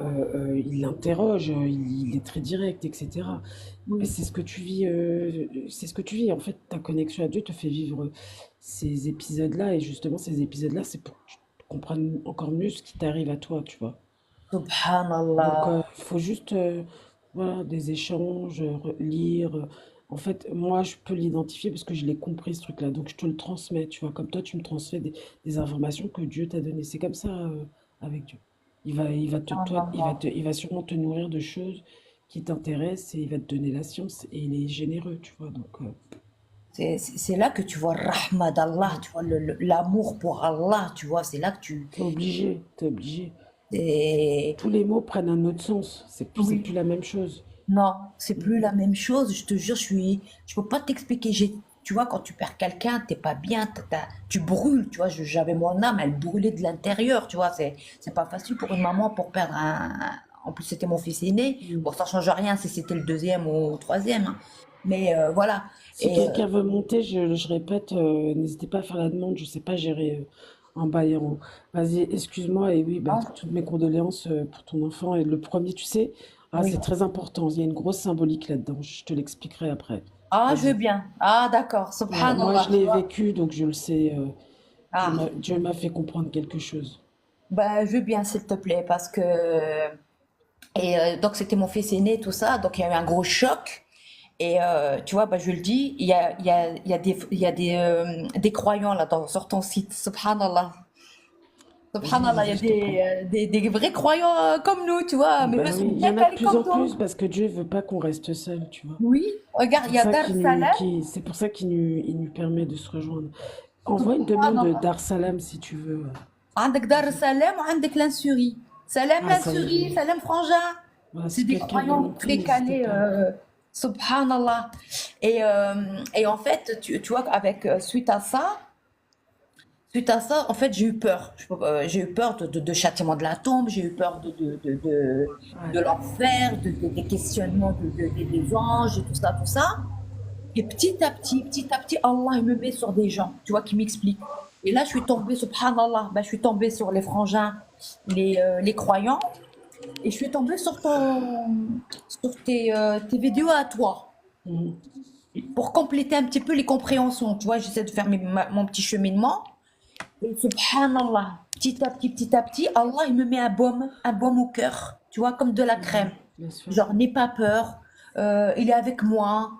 il l'interroge, il est très direct, etc. Et oui. c'est ce que tu vis, c'est ce que tu vis. En fait, ta connexion à Dieu te fait vivre ces épisodes-là, et justement, ces épisodes-là, c'est pour que tu comprennes encore mieux ce qui t'arrive à toi, tu vois. Donc, Subhanallah. il faut juste voilà, des échanges, lire. En fait, moi, je peux l'identifier parce que je l'ai compris, ce truc-là. Donc, je te le transmets, tu vois. Comme toi, tu me transmets des informations que Dieu t'a données. C'est comme ça, avec Dieu. Il va sûrement te nourrir de choses qui t'intéressent et il va te donner la science et il est généreux, tu vois. Donc, C'est là que tu vois le rahma d'Allah, ouais. tu vois l'amour pour Allah, tu vois, c'est là que tu... T'es obligé. c'est- Tous les mots prennent un autre sens. C'est Oui, plus la même chose. non, c'est Mm. plus la même chose, je te jure, je peux pas t'expliquer. Tu vois, quand tu perds quelqu'un, t'es pas bien, tu brûles, tu vois, j'avais mon âme, elle brûlait de l'intérieur, tu vois, c'est pas facile pour une maman pour perdre en plus c'était mon fils aîné, Mm. bon, ça change rien si c'était le deuxième ou le troisième, hein. Mais voilà, Si et quelqu'un veut monter, je répète, n'hésitez pas à faire la demande. Je sais pas gérer en bas et en haut. Vas-y, excuse-moi. Et oui, bah, ah, toutes mes condoléances pour ton enfant. Et le premier, tu sais, ah, oui, c'est très important. Il y a une grosse symbolique là-dedans. Je te l'expliquerai après. ah, je veux Vas-y. bien, ah, d'accord, Ouais, moi, subhanallah, je tu l'ai vois, vécu, donc je le sais. ah, Dieu m'a fait comprendre quelque chose. bah, je veux bien, s'il te plaît, parce que donc c'était mon fils aîné, tout ça, donc il y a eu un gros choc. Et tu vois, bah, je le dis, il y a des croyants là sur ton site, subhanallah. Vas-y, Subhanallah, il y vas-y, a je te prends. des vrais croyants comme nous, tu vois, mais eux Bah sont oui, il y bien en a de calés plus comme en toi. plus parce que Dieu veut pas qu'on reste seul, tu vois. Oui, regarde, il y a Dar Salam, C'est pour ça il nous permet de se rejoindre. Envoie une demande subhanallah. Dar Salam si tu veux. عندك Dar Salam ou عندك l'Insurie. Salam Ah, ça y est, je l'Insurie, l'ai. Salam Frangin. Voilà, C'est si des quelqu'un veut croyants monter, très n'hésitez calés, pas. subhanallah. Et en fait, tu vois, avec, suite à ça, en fait, j'ai eu peur. J'ai eu peur de châtiment de la tombe, j'ai eu peur de Ouais. l'enfer, des questionnements des anges, et tout ça, tout ça. Et petit à petit, Allah il me met sur des gens, tu vois, qui m'expliquent. Et là, je suis tombée, subhanallah, ben, je suis tombée sur les frangins, les croyants, et je suis tombée sur tes vidéos à toi, Mhm. pour compléter un petit peu les compréhensions. Tu vois, j'essaie de faire mon petit cheminement. Et subhanallah, petit à petit, Allah, il me met un baume au cœur, tu vois, comme de la crème. Mhm. Bien sûr. Genre, n'aie pas peur, il est avec moi.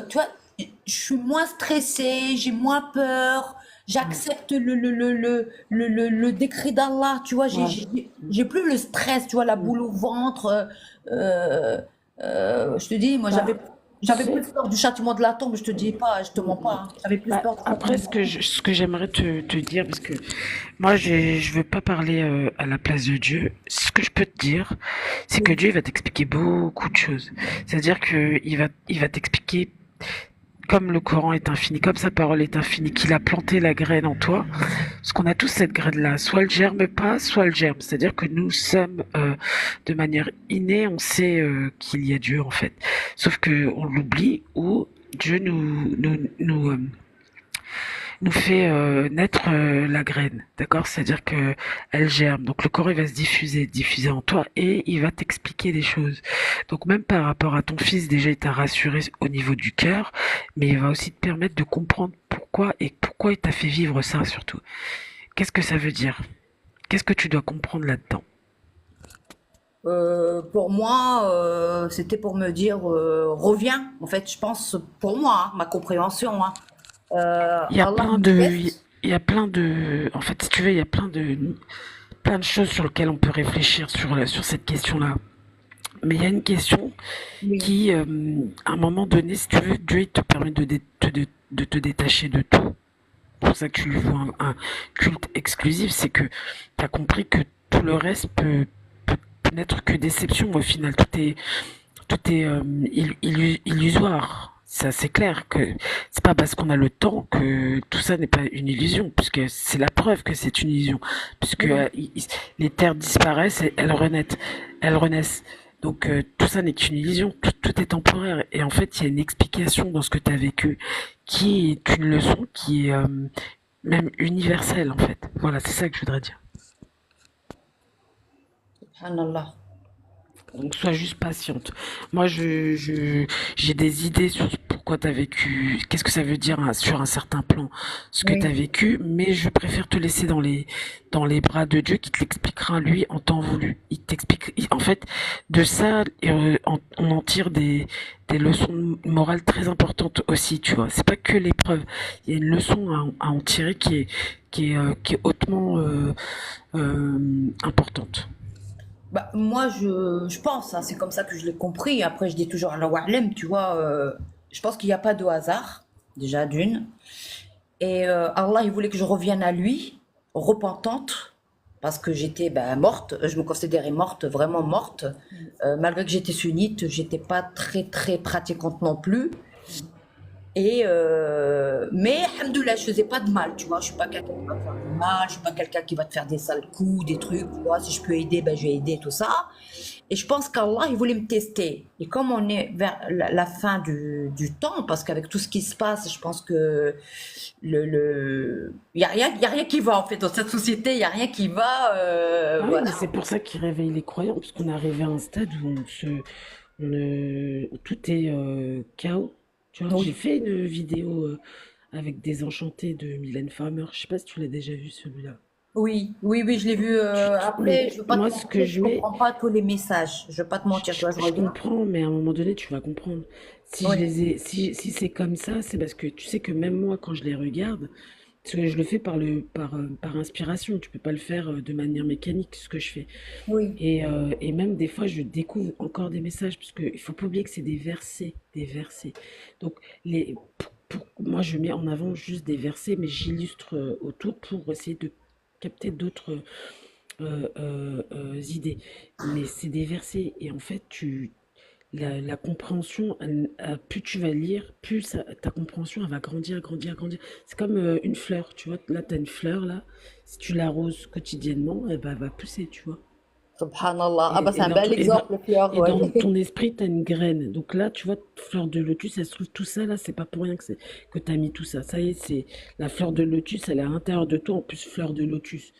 Tu vois, je suis moins stressée, j'ai moins peur, Ouais. j'accepte le décret d'Allah, tu vois, Ouais. j'ai plus le stress, tu vois, la Mhm. boule au ventre. Euh, je te dis, moi, Bah, tu j'avais plus sais, peur du châtiment de la tombe, je te dis pas, je te mens pas, hein. J'avais plus bah, peur du après, châtiment de la tombe. ce que j'aimerais te dire, parce que moi, je veux pas parler à la place de Dieu. Ce que je peux te dire, c'est que Oui. Dieu il va t'expliquer beaucoup de choses. C'est-à-dire que il va t'expliquer comme le Coran est infini, comme sa parole est infinie, qu'il a planté la graine en toi, parce qu'on a tous cette graine-là. Soit elle germe pas, soit elle germe. C'est-à-dire que nous sommes, de manière innée, on sait qu'il y a Dieu en fait. Sauf que on l'oublie ou Dieu nous fait naître la graine, d'accord? C'est-à-dire que elle germe. Donc le corps il va se diffuser en toi et il va t'expliquer des choses. Donc même par rapport à ton fils, déjà il t'a rassuré au niveau du cœur, mais il va aussi te permettre de comprendre pourquoi il t'a fait vivre ça surtout. Qu'est-ce que ça veut dire? Qu'est-ce que tu dois comprendre là-dedans? Pour moi, c'était pour me dire reviens. En fait, je pense pour moi, hein, ma compréhension, hein. Il y a Allah plein me de, teste. il y a plein de, en fait, si tu veux, il y a plein de choses sur lesquelles on peut réfléchir sur cette question-là. Mais il y a une question Oui, qui, à un moment donné, si tu veux, Dieu il te permet de te détacher de tout. C'est pour ça que tu lui vois un culte exclusif, c'est que tu as compris que tout le reste peut n'être que déception au final. Tout est illusoire. Ça, c'est clair que c'est pas parce qu'on a le temps que tout ça n'est pas une illusion, puisque c'est la preuve que c'est une illusion, puisque oui. les terres disparaissent et elles renaissent. Donc tout ça n'est qu'une illusion, tout est temporaire. Et en fait, il y a une explication dans ce que tu as vécu, qui est une leçon qui est même universelle en fait. Voilà, c'est ça que je voudrais dire. Subhanallah. Donc sois juste patiente. Moi, j'ai des idées sur pourquoi tu as vécu, qu'est-ce que ça veut dire hein, sur un certain plan, ce que tu as Oui. vécu, mais je préfère te laisser dans les bras de Dieu qui te l'expliquera lui en temps voulu. Il t'explique, en fait, de ça, on en tire des leçons morales très importantes aussi, tu vois. C'est pas que l'épreuve. Il y a une leçon à en tirer qui est hautement importante. Bah, moi, je pense, hein, c'est comme ça que je l'ai compris. Après, je dis toujours Allah Wa'alem, tu vois. Je pense qu'il n'y a pas de hasard, déjà d'une. Et Allah, il voulait que je revienne à lui, repentante, parce que j'étais ben, morte. Je me considérais morte, vraiment morte. Malgré que j'étais sunnite, j'étais pas très très pratiquante non plus. Et mais alhamdoulilah, je faisais pas de mal, tu vois. Je suis pas quelqu'un qui va te faire du mal, je suis pas quelqu'un qui va te faire des sales coups, des trucs, tu vois. Si je peux aider, ben je vais aider, tout ça. Et je pense qu'Allah, il voulait me tester. Et comme on est vers la fin du temps, parce qu'avec tout ce qui se passe, je pense que il y a rien qui va en fait dans cette société, il y a rien qui va, Ah oui, voilà. mais c'est pour ça qu'il réveille les croyants, parce qu'on est arrivé à un stade où où tout est chaos. Tu vois, j'ai Oui, fait une vidéo avec Désenchanté de Mylène Farmer. Je sais pas si tu l'as déjà vu celui-là. oui, oui, oui, je l'ai vu. Mais Après, je veux pas te moi, ce que mentir, je je mets, comprends pas tous les messages. Je veux pas te mentir, tu vois, je je regarde. comprends, mais à un moment donné, tu vas comprendre. Si je Oui, les ai, si c'est comme ça, c'est parce que tu sais que même moi, quand je les regarde, parce que je le fais par inspiration, tu peux pas le faire de manière mécanique, ce que je fais. oui, Et même des fois, je découvre encore des messages, parce qu'il faut pas oublier que c'est des versets, des versets. Donc, moi, je mets en avant juste des versets, mais j'illustre autour pour essayer de capter d'autres idées. Mais c'est des versets, et en fait, la compréhension, plus tu vas lire, plus ta compréhension, elle va grandir, grandir, grandir. C'est comme une fleur, tu vois. Là, tu as une fleur, là. Si tu l'arroses quotidiennement, elle va pousser, tu vois. subhanallah. Ah bah c'est Et un bel exemple, Fleur, et ouais. dans ton esprit, tu as une graine. Donc là, tu vois, fleur de lotus, ça se trouve, tout ça, là, c'est pas pour rien que tu as mis tout ça. Ça y est, c'est la fleur de lotus, elle est à l'intérieur de toi, en plus, fleur de lotus.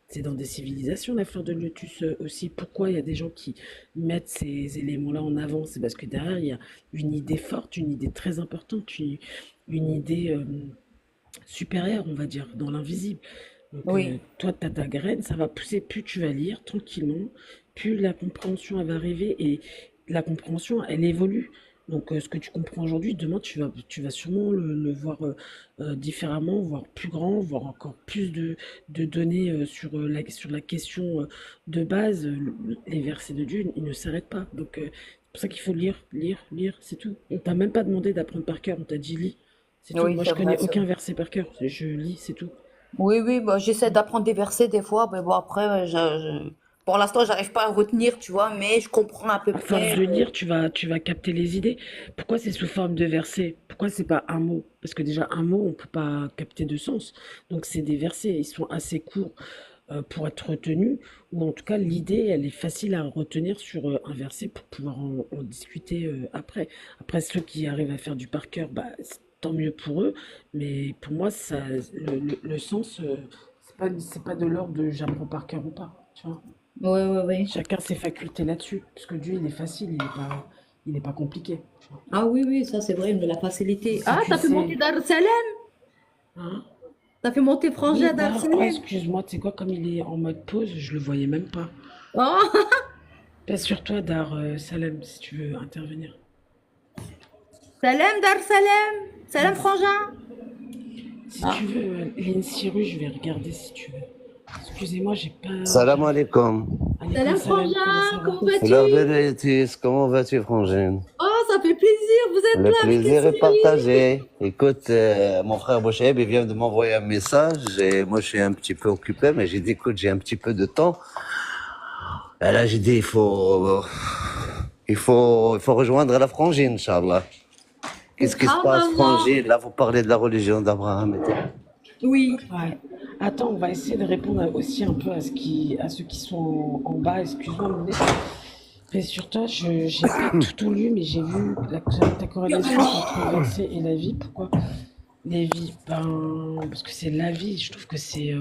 C'est dans des civilisations, la fleur de lotus aussi. Pourquoi il y a des gens qui mettent ces éléments-là en avant? C'est parce que derrière, il y a une idée forte, une idée très importante, une idée supérieure, on va dire, dans l'invisible. Donc, Oui, toi, tu as ta graine, ça va pousser, plus tu vas lire tranquillement, plus la compréhension elle va arriver et la compréhension, elle évolue. Donc, ce que tu comprends aujourd'hui, demain, tu vas sûrement le voir différemment, voir plus grand, voir encore plus de données sur la question de base. Les versets de Dieu, ils ne s'arrêtent pas. Donc, c'est pour ça qu'il faut lire, lire, lire, c'est tout. On t'a même pas demandé d'apprendre par cœur, on t'a dit lis, c'est tout. oui, Moi, c'est je vrai, connais c'est aucun vrai. verset par cœur, je lis, c'est tout. Oui, oui, bah, j'essaie d'apprendre des versets des fois, mais bon après, pour l'instant, j'arrive pas à retenir, tu vois, mais je comprends à peu À force près. de lire, tu vas capter les idées. Pourquoi c'est sous forme de versets? Pourquoi c'est pas un mot? Parce que déjà, un mot, on peut pas capter de sens. Donc, c'est des versets. Ils sont assez courts pour être retenus. Ou en tout cas, l'idée, elle est facile à retenir sur un verset pour pouvoir en discuter après. Après, ceux qui arrivent à faire du par cœur, bah, tant mieux pour eux. Mais pour moi, le sens, c'est pas de l'ordre de j'apprends par cœur ou pas. Tu vois? Oui, oui, oui. Chacun ses facultés là-dessus. Parce que Dieu, il est facile, il est pas compliqué. Tu vois. Ah oui, oui, ça c'est vrai, de la facilité. Si Ah, tu t'as fait monter sais. Dar es Salaam? Hein? T'as fait monter Frangin Oui, à Dar es d'ailleurs, oh, Salaam? excuse-moi, tu sais quoi, comme il est en mode pause, je le voyais même pas. Oh, Passe sur toi, Dar Salem, si tu veux intervenir. Salam Dar es Salaam. Salam Frangin. Si tu Ah, veux, Lindsay Rue, je vais regarder si tu veux. Excusez-moi, j'ai pas. Salam J'arrive. alaikum. Alaykoum Salam salam, comment ça Frangin, va? comment vas-tu? Alors, Bérétis, comment vas-tu, frangine? Oh, ça fait plaisir, vous êtes Le là avec les plaisir est souris. partagé. Écoute, mon frère Bouchaïb, il vient de m'envoyer un message et moi, je suis un petit peu occupé, mais j'ai dit, écoute, j'ai un petit peu de temps. Et là, j'ai dit, il faut rejoindre la frangine, Inch'Allah. Qu'est-ce qui se passe, Subhanallah. frangine? Là, vous parlez de la religion d'Abraham et tout. Oui. Ouais. Attends, on va essayer de répondre aussi un peu à ceux qui sont en bas. Excuse-moi, mais sur toi, je j'ai pas tout lu, mais j'ai vu ta corrélation entre le verset et la vie. Pourquoi les vies? Ben, parce que c'est la vie. Je trouve que c'est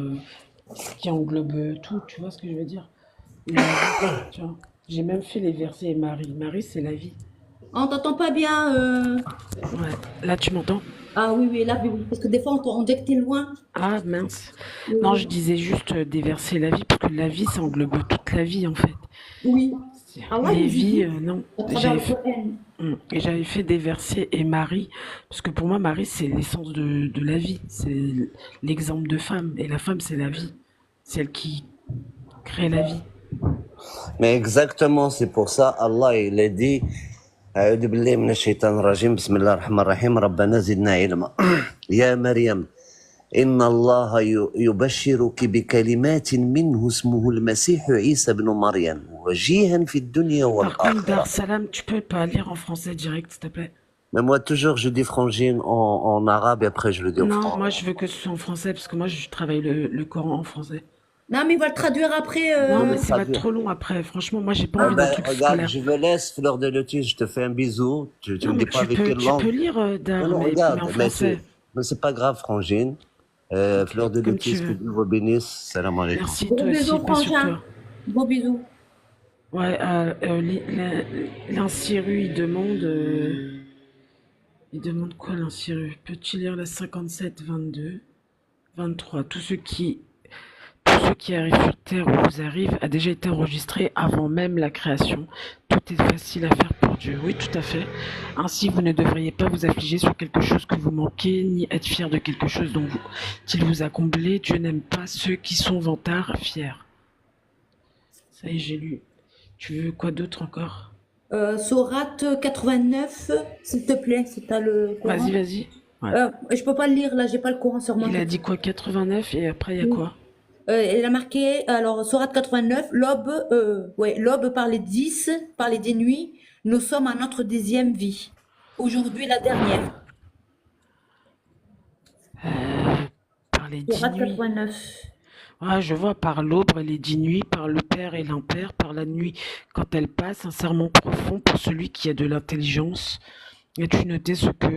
ce qui englobe tout. Tu vois ce que je veux dire? La vie, tu vois. J'ai même fait les versets Marie. Marie, c'est la vie. On t'entend pas bien. Ouais. Là, tu m'entends? Ah oui, oui, là, oui, oui, parce que des fois, on dirait que t'es loin. Ah, mince. Oui, Non, je oui. disais juste déverser la vie, parce que la vie, ça englobe toute la vie, en fait. Oui. Allah, Les il nous vies, dit non. à travers le Coran. Et j'avais fait des versets et Marie, parce que pour moi, Marie, c'est l'essence de la vie. C'est l'exemple de femme. Et la femme, c'est la vie. C'est elle qui crée la vie. Mais exactement, c'est pour ça, Allah, il a dit, أعوذ بالله من الشيطان الرجيم بسم الله الرحمن الرحيم ربنا زدنا علما يا مريم إن الله يبشرك بكلمات منه اسمه المسيح عيسى بن مريم وجيها في الدنيا Par contre, Dar والآخرة. Salam, tu peux pas lire en français direct, s'il te plaît? Mais moi, toujours, je dis frangine en arabe et après, je le dis en Non, moi, français. je veux que ce soit en français, parce que moi, je travaille le Coran en français. Non, mais il va le traduire après. Non, mais ça va être Traduire. trop long après. Franchement, moi, j'ai pas Eh envie d'un ben, truc regarde, scolaire. je me laisse, Fleur de Lotus, je te fais un bisou. Tu Non, me mais dis pas avec quelle tu peux langue. lire, Non, Dar, non, mais en regarde, français. mais c'est pas grave, frangine. Ok, Fleur de comme tu Lotus, que veux. Dieu vous bénisse. Salam alaikum. Merci, Gros toi aussi, bisous, paix sur frangin. toi. Gros bisous. Ouais, l'insiru, il demande quoi, l'insiru? Peux-tu lire la 57, 22, 23? Tout ce qui arrive sur Terre ou vous arrive a déjà été enregistré avant même la création. Tout est facile à faire pour Dieu. Oui, tout à fait. Ainsi, vous ne devriez pas vous affliger sur quelque chose que vous manquez, ni être fier de quelque chose dont qu'il vous a comblé. Dieu n'aime pas ceux qui sont vantards, fiers. Ça y est, j'ai lu. Tu veux quoi d'autre encore? Sourate 89, s'il te plaît, si t'as le Vas-y, Coran. vas-y. Ouais. Je peux pas le lire là, j'ai pas le Coran sur moi. Il a dit quoi, 89, et après il y a quoi? Elle a marqué, alors, Sourate 89, l'aube par les 10, par les 10 nuits, nous sommes à notre 10e vie. Aujourd'hui, la dernière. Par les 10 Sourate nuits. 89. Ah, je vois, par l'aube et les 10 nuits, par le père et l'impère, par la nuit quand elle passe, un serment profond pour celui qui a de l'intelligence. As-tu noté ce que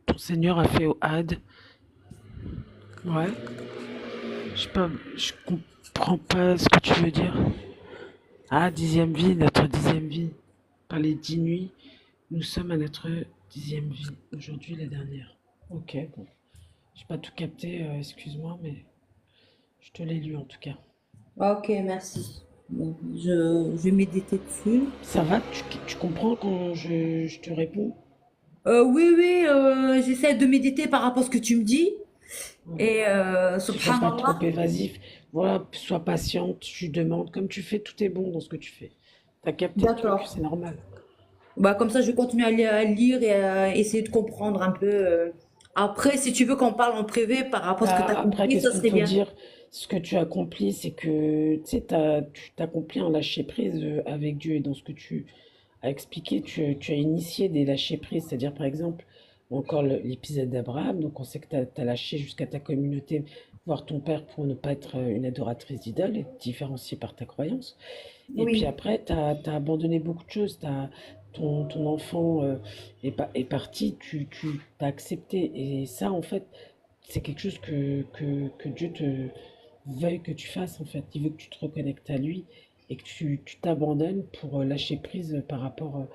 ton Seigneur a fait au Had? Ouais. Je sais pas, je comprends pas ce que tu veux dire. Ah, 10e vie, notre 10e vie. Par les 10 nuits, nous sommes à notre 10e vie. Aujourd'hui, la dernière. Ok, bon. J'ai pas tout capté, excuse-moi, mais je te l'ai lu en tout cas. Ok, merci. Bon, je vais méditer dessus. Ça va? Tu comprends quand je te réponds? Oui, oui, j'essaie de méditer par rapport à ce que tu me dis. Et Sois pas trop subhanallah. évasif. Voilà, sois patiente, tu demandes. Comme tu fais, tout est bon dans ce que tu fais. T'as capté le truc, D'accord. c'est normal. Bah, comme ça, je vais continuer à lire et à essayer de comprendre un peu. Après, si tu veux qu'on parle en privé par rapport à ce que tu as Après, compris, qu'est-ce ça qu'on serait peut bien. dire? Ce que tu accomplis, c'est que tu sais, tu t'accomplis un lâcher-prise avec Dieu. Et dans ce que tu as expliqué, tu as initié des lâcher-prises. C'est-à-dire, par exemple, encore l'épisode d'Abraham. Donc, on sait que tu as lâché jusqu'à ta communauté, voir ton père pour ne pas être une adoratrice d'idole et te différencier par ta croyance. Et puis Oui, après, tu as abandonné beaucoup de choses. Ton enfant est parti, tu t'as accepté. Et ça, en fait, c'est quelque chose que Dieu te veuille que tu fasses, en fait. Il veut que tu te reconnectes à lui et que tu t'abandonnes pour lâcher prise par rapport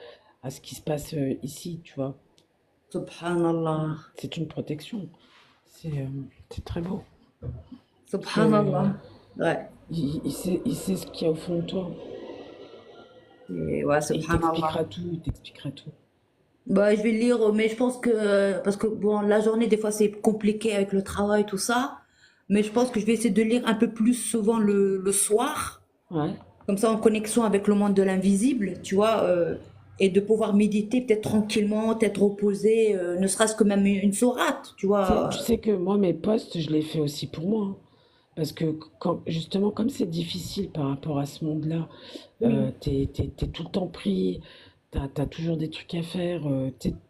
à ce qui se passe ici, tu vois. subhanallah. C'est une protection. C'est très beau. Parce que Subhanallah. Ouais. il sait ce qu'il y a au fond de toi. Et ouais, Et subhanallah. il t'expliquera tout. Bah, je vais lire, mais je pense que, parce que bon, la journée, des fois, c'est compliqué avec le travail, tout ça. Mais je pense que je vais essayer de lire un peu plus souvent le soir. Ouais. Comme ça, en connexion avec le monde de l'invisible, tu vois, et de pouvoir méditer peut-être tranquillement, être reposé, ne serait-ce que même une sourate, tu Tu vois. sais que moi, mes posts, je les fais aussi pour moi, hein. Parce que justement, comme c'est difficile par rapport à ce monde-là, Oui, t'es tout le temps pris, t'as toujours des trucs à faire,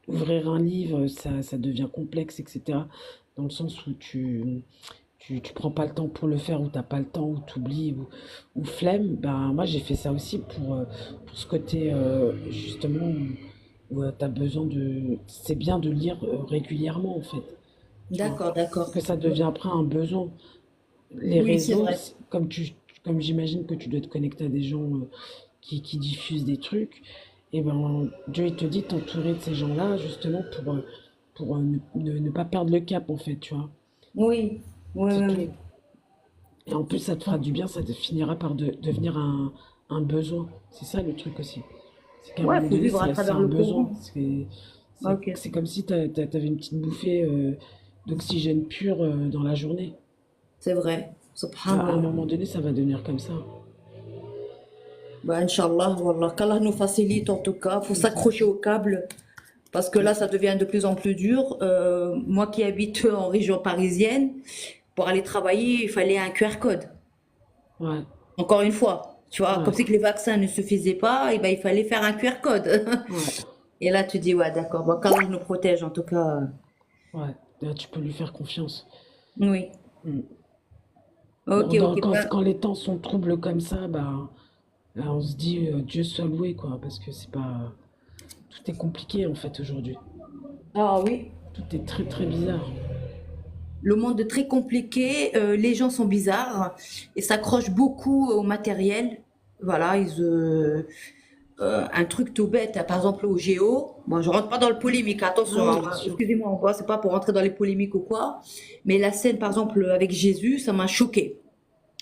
ouvrir un livre, ça devient complexe, etc. Dans le sens où tu prends pas le temps pour le faire, ou t'as pas le temps, ou t'oublies, ou flemme. Ben, moi, j'ai fait ça aussi pour ce côté, justement, où t'as besoin de... C'est bien de lire régulièrement, en fait. Tu vois. d'accord, Parce d'accord. que ça devient après un besoin. Les Oui, c'est réseaux, vrai. comme j'imagine que tu dois te connecter à des gens qui diffusent des trucs, et ben Dieu il te dit t'entourer de ces gens-là justement pour ne pas perdre le cap en fait, tu vois. Oui, oui, C'est oui, tout. oui. Et en plus, ça te fera du bien, ça te finira par devenir un besoin. C'est ça le truc aussi. C'est qu'à un Ouais, moment faut donné, vivre à c'est travers un le besoin. Coran. Ok, C'est comme si t'avais une petite bouffée d'oxygène pur dans la journée. c'est vrai. À un Subhanallah. moment donné, ça va devenir comme ça. Bah, Inch'Allah, Wallah, qu'Allah nous facilite en tout cas. Faut s'accrocher au câble parce que là, ça devient de plus en plus dur. Moi qui habite en région parisienne, pour aller travailler, il fallait un QR code. Ouais, Encore une fois, tu vois, comme ouais, si que les vaccins ne suffisaient pas, et ben, il fallait faire un QR code. ouais, Et là, tu dis, ouais, d'accord, bon, qu'Allah nous protège en tout cas. ouais. Là, tu peux lui faire confiance. Oui. Mm. Ok, ok. Quand les temps sont troubles comme ça, bah, là, on se dit Dieu soit loué, quoi, parce que c'est pas. Tout est compliqué en fait aujourd'hui. Ah oui. Tout est très très bizarre. Le monde est très compliqué, les gens sont bizarres et s'accrochent beaucoup au matériel. Voilà, un truc tout bête, hein, par exemple au géo. Bon, je rentre pas dans le polémique, attention, Ouais, hein, bien sûr. excusez-moi, on voit, c'est pas pour rentrer dans les polémiques ou quoi. Mais la scène, par exemple, avec Jésus, ça m'a choqué.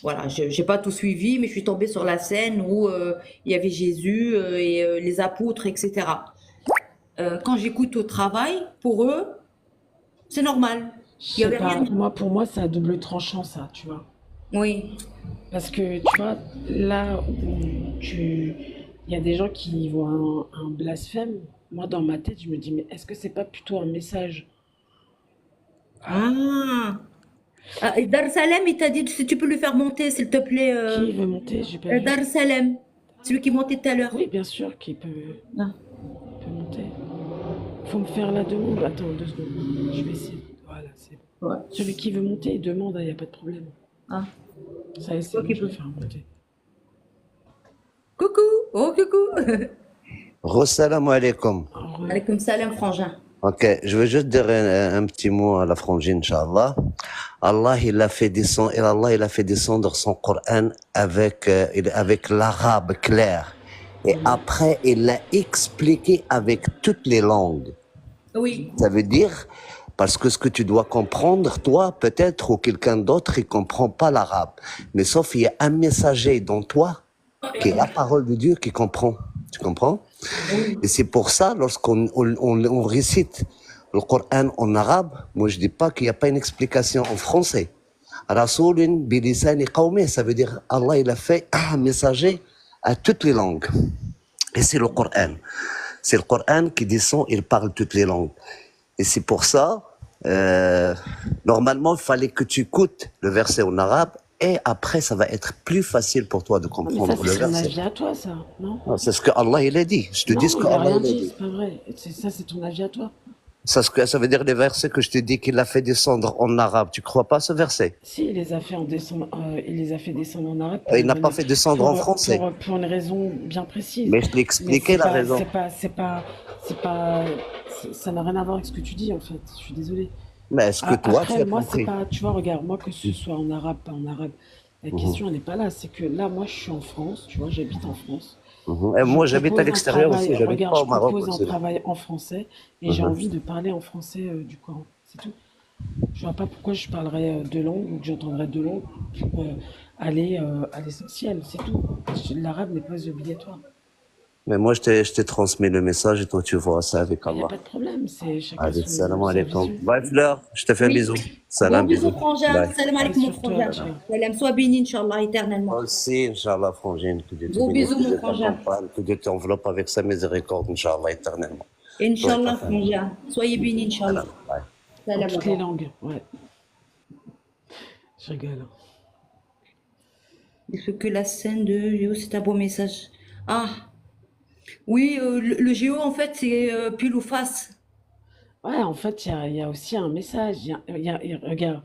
Voilà, j'ai pas tout suivi, mais je suis tombée sur la scène où il y avait Jésus et les apôtres, etc. Quand j'écoute au travail, pour eux, c'est normal. Je Il y sais avait rien pas, de... moi pour moi c'est à double tranchant ça, tu vois. Oui. Parce que tu vois, là où il y a des gens qui voient un blasphème, moi dans ma tête je me dis mais est-ce que c'est pas plutôt un message? Ah. Ah, et Dar Salem, il t'a dit si tu peux lui faire monter, s'il te plaît. Qui veut monter? J'ai pas vu. Dar Salem, celui qui montait tout à l'heure. Oui, bien sûr Ah. peut monter. Faut me faire la demande. Attends 2 secondes. Je vais essayer. Voilà, c'est bon. Ouais. Celui qui veut monter, il demande, il n'y a pas de problème. Ah. Ça y est, c'est Toi bon, qui je vais peux. faire monter. Coucou. Oh, coucou. Salam alaikum. Alors, Alaykoum salam, frangin. Ok, je veux juste dire un petit mot à la frangine, Inch'Allah. Allah, il a fait descendre son Coran avec l'arabe clair. Et après, il l'a expliqué avec toutes les langues. Oui. Ça veut dire, parce que ce que tu dois comprendre, toi, peut-être, ou quelqu'un d'autre, il comprend pas l'arabe. Mais sauf, il y a un messager dans toi, qui est la parole de Dieu, qui comprend. Tu comprends? Et c'est pour ça, lorsqu'on récite le Coran en arabe, moi je dis pas qu'il n'y a pas une explication en français. Rasoulun bilisani qawmi, ça veut dire Allah il a fait un messager à toutes les langues. Et c'est le Coran. C'est le Coran qui descend, il parle toutes les langues. Et c'est pour ça, normalement, il fallait que tu écoutes le verset en arabe et après, ça va être plus facile pour toi de mais ça, comprendre le c'est ton verset. avis à toi, ça, non? Non, c'est ce que Allah il a dit. Je te dis ce Non, que il a Allah rien il a dit, dit. c'est pas vrai. Ça, c'est ton avis à toi. Ça veut dire les versets que je te dis qu'il a fait descendre en arabe. Tu crois pas ce verset? Si, il les a fait il les a fait descendre en arabe Il n'a pas fait descendre en français. pour une raison bien précise. Mais je t'ai Mais expliqué la raison. c'est pas, ça n'a rien à voir avec ce que tu dis, en fait. Je suis désolée. Mais est-ce que toi, tu Après, as moi, c'est compris? pas, tu vois, regarde, moi, que ce soit en arabe, pas en arabe, la question, elle n'est pas là. C'est que là, moi, je suis en France, tu vois, j'habite en France. Et Je moi, j'habite à propose un l'extérieur travail, aussi. J'habite regarde, pas je au Maroc propose un aussi. travail en français et j'ai envie de parler en français du Coran. C'est tout. Je vois pas pourquoi je parlerais deux langues ou que j'entendrais deux langues pour aller à l'essentiel, c'est tout. L'arabe n'est pas obligatoire. Mais moi, je t'ai transmis le message et toi, tu vois ça avec Il n'y a Allah. pas de problème, c'est chacun Allez, salam sa alaikum. vision. Bye, Fleur. Je te fais un Oui. bisou. Gros Salam, bisous, bisous. frangin. Bye. Salam Paix alaikum, mon sur toi, frangin. ciao. Salam, sois béni, Inch'Allah, éternellement. Toi aussi, Inch'Allah, frangine, que Dieu te Gros bénisse, bisous, que mon Dieu frangin. t'accompagne, que Dieu t'enveloppe avec sa miséricorde, Inch'Allah, éternellement. Toi et ta Inch'Allah, famille. frangin. Soyez bénis, Inch'Allah. Salam. Bye. En Salam, toutes les baba. langues, ouais. Je rigole. Il faut que la scène de Géo, c'est un beau message. Ah, oui, le Géo, en fait, c'est pile ou face. Ouais, en fait, il y a aussi un message. Regarde,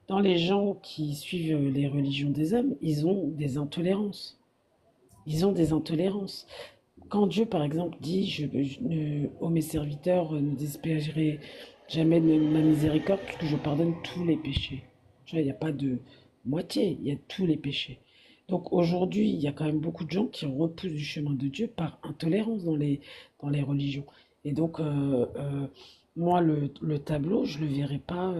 dans les gens qui suivent les religions des hommes, ils ont des intolérances. Ils ont des intolérances. Quand Dieu, par exemple, dit ô mes serviteurs, ne désespérez jamais de ma miséricorde, puisque je pardonne tous les péchés. Tu vois, il n'y a pas de moitié, il y a tous les péchés. Donc aujourd'hui, il y a quand même beaucoup de gens qui repoussent du chemin de Dieu par intolérance dans les religions. Et donc, moi, le tableau, je le verrai pas,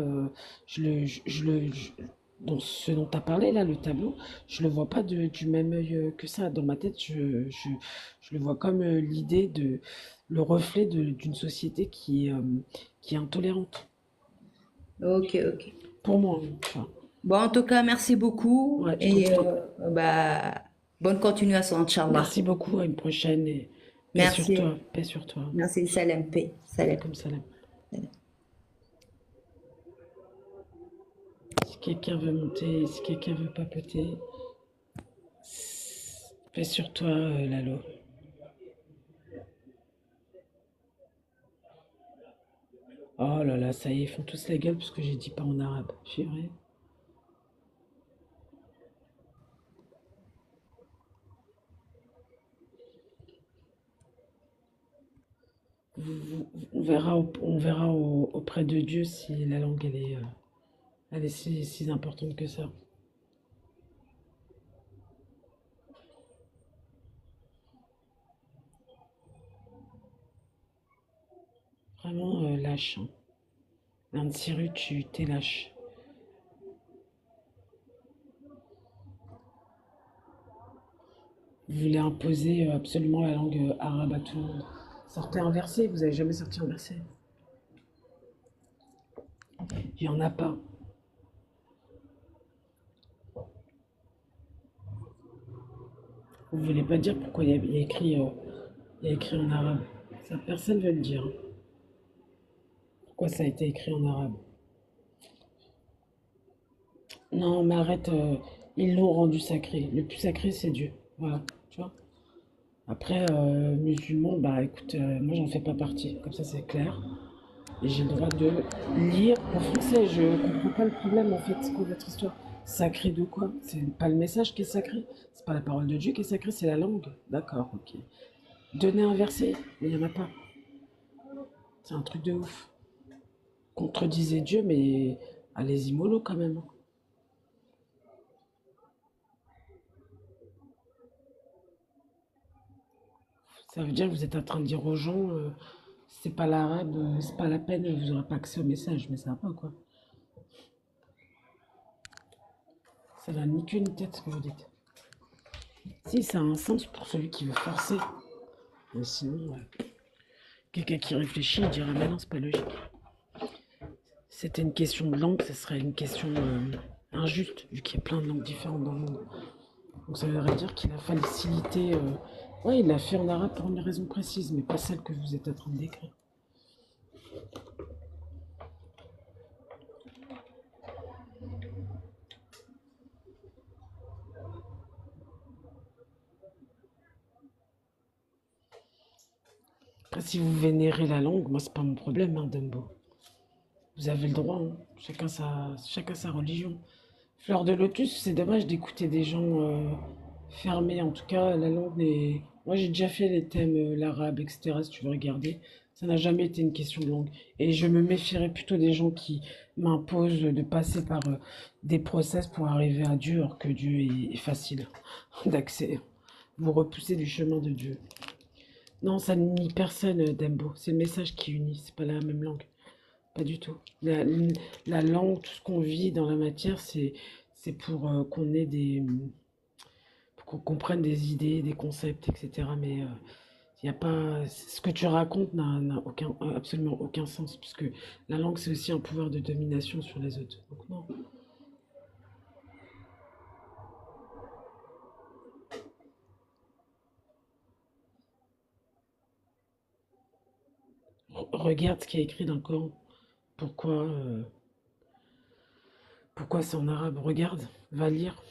dans ce dont tu as parlé là, le tableau, je le vois pas du même œil que ça. Dans ma tête, je le vois comme l'idée le reflet d'une société qui est intolérante. Ok, ok. Pour moi, hein, enfin, Bon, en tout cas, merci beaucoup ouais, et je t'en prie. bah, bonne continuation, Inch'Allah. Merci beaucoup, à une prochaine et Merci. paix sur toi. Merci, salam, paix. Salam. Alaikum salam. Si quelqu'un veut monter, si quelqu'un veut papoter, paix sur toi, Lalo. Oh là là, ça y est, ils font tous la gueule parce que j'ai dit pas en arabe. C'est vrai. On verra auprès de Dieu si la langue elle est si importante que ça. Vraiment lâche, hein. L'un de Cyrus, tu t'es lâche. Vous voulez imposer absolument la langue arabe à tout le monde. Sortez un verset, vous avez jamais sorti un verset. Il y en a pas. Vous voulez pas dire pourquoi il y a écrit en arabe. Ça, personne veut le dire, hein. Pourquoi ça a été écrit en arabe? Non, mais arrête, ils l'ont rendu sacré. Le plus sacré, c'est Dieu. Voilà, tu vois. Après, musulman, bah écoute, moi j'en fais pas partie. Comme ça, c'est clair. Et j'ai le droit de lire en français. Je comprends pas le problème en fait. C'est quoi votre histoire? Sacré de quoi? C'est pas le message qui est sacré. C'est pas la parole de Dieu qui est sacrée, c'est la langue. D'accord, ok. Donnez un verset, mais il n'y en a pas. C'est un truc de ouf. Contredisez Dieu, mais allez-y mollo quand même, hein. Ça veut dire que vous êtes en train de dire aux gens, c'est pas l'arabe, c'est pas la peine, vous n'aurez pas accès au message, mais ça va pas quoi. Ça n'a ni queue ni tête ce que vous dites. Si, ça a un sens pour celui qui veut forcer. Mais sinon, quelqu'un qui réfléchit, il dira, mais non, c'est pas logique. Si c'était une question de langue, ce serait une question injuste, vu qu'il y a plein de langues différentes dans le monde. Donc ça voudrait dire qu'il a facilité. Ouais, il l'a fait en arabe pour une raison précise, mais pas celle que vous êtes en train de décrire. Après, si vous vénérez la langue, moi, c'est pas mon problème, hein, Dumbo. Vous avez le droit, hein. Chacun sa religion. Fleur de Lotus, c'est dommage d'écouter des gens fermés. En tout cas, la langue est. Moi, j'ai déjà fait les thèmes, l'arabe, etc. Si tu veux regarder, ça n'a jamais été une question de langue. Et je me méfierais plutôt des gens qui m'imposent de passer par des process pour arriver à Dieu, alors que Dieu est facile d'accès. Vous repoussez du chemin de Dieu. Non, ça n'unit personne, Dembo. C'est le message qui unit, c'est pas la même langue. Pas du tout. La langue, tout ce qu'on vit dans la matière, c'est pour qu'on ait pour qu'on comprenne des idées, des concepts, etc. Mais il y a pas, ce que tu racontes n'a absolument aucun sens, puisque la langue, c'est aussi un pouvoir de domination sur les autres. Donc non. Regarde ce qui est écrit dans le Coran. Pourquoi, pourquoi c'est en arabe? Regarde, va lire.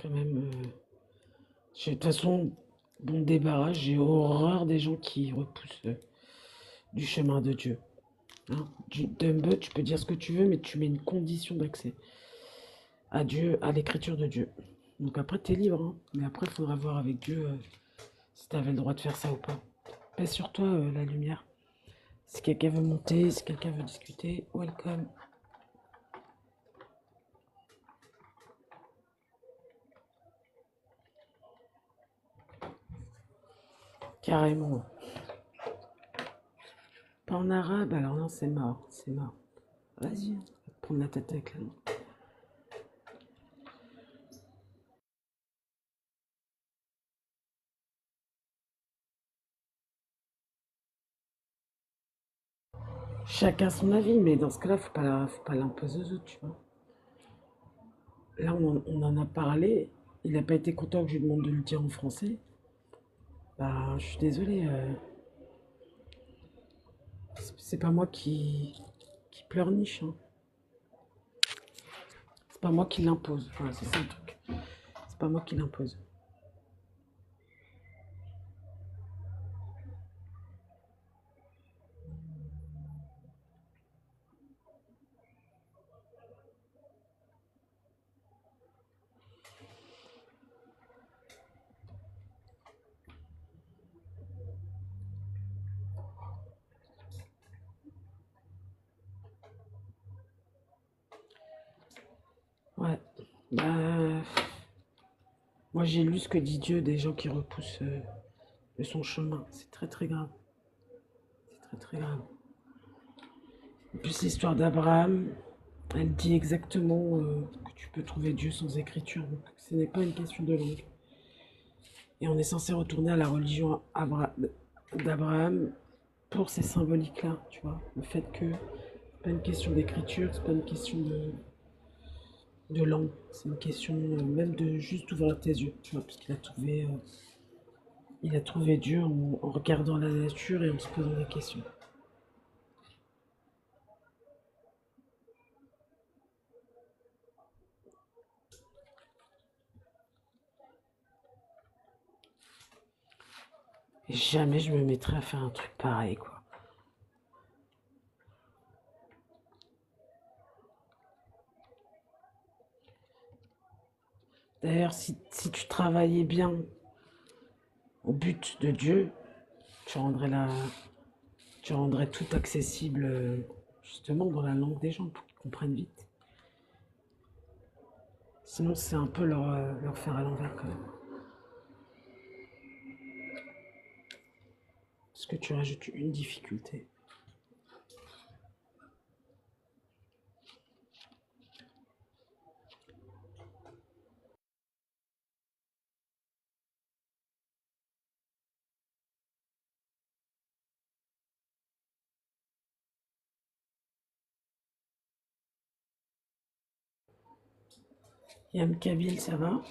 Quand même. De toute façon, bon débarras, j'ai horreur des gens qui repoussent du chemin de Dieu. Hein. Dumbo, tu peux dire ce que tu veux, mais tu mets une condition d'accès à Dieu, à l'écriture de Dieu. Donc après, t'es libre, hein. Mais après, il faudra voir avec Dieu si t'avais le droit de faire ça ou pas. Paix sur toi, la lumière. Si quelqu'un veut monter, si quelqu'un veut discuter, welcome. Carrément. Pas en arabe, alors non, c'est mort, c'est mort. Vas-y, va te prendre la tête avec la langue. Chacun son avis, mais dans ce cas-là, faut pas l'imposer aux autres, tu vois. Là, on en a parlé. Il n'a pas été content que je lui demande de le dire en français. Bah, je suis désolé. C'est pas moi qui pleurniche, hein. C'est pas moi qui l'impose. Voilà, c'est ça le truc. C'est pas moi qui l'impose. Ouais. Bah, moi, j'ai lu ce que dit Dieu des gens qui repoussent de son chemin. C'est très très grave. C'est très très grave. En plus, l'histoire d'Abraham, elle dit exactement que tu peux trouver Dieu sans écriture. Donc, ce n'est pas une question de langue. Et on est censé retourner à la religion d'Abraham pour ces symboliques-là, tu vois. Le fait que c'est pas une question d'écriture, c'est pas une question de langue, c'est une question même de juste ouvrir tes yeux, tu vois, parce il a trouvé Dieu en regardant la nature et en se posant des questions. Et jamais je me mettrais à faire un truc pareil, quoi. D'ailleurs, si tu travaillais bien au but de Dieu, tu rendrais la, tu rendrais tout accessible justement dans la langue des gens pour qu'ils comprennent vite. Sinon, c'est un peu leur faire à l'envers quand même. Parce que tu rajoutes une difficulté. Yam Kabil, ça va?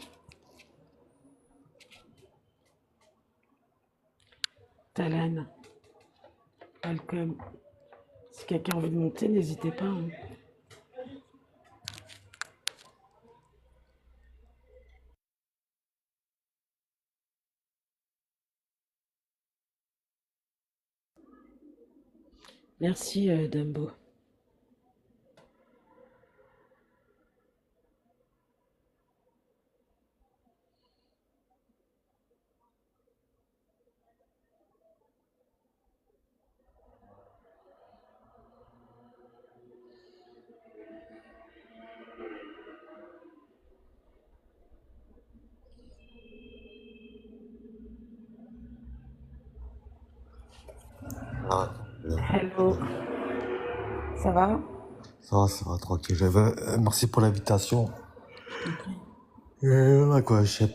Talan, welcome. Si quelqu'un a envie de monter, n'hésitez pas, hein. Merci, Dumbo. Ah, Hello, ça va? ça va, tranquille. Merci pour l'invitation. Je t'en prie. Là, quoi, je sais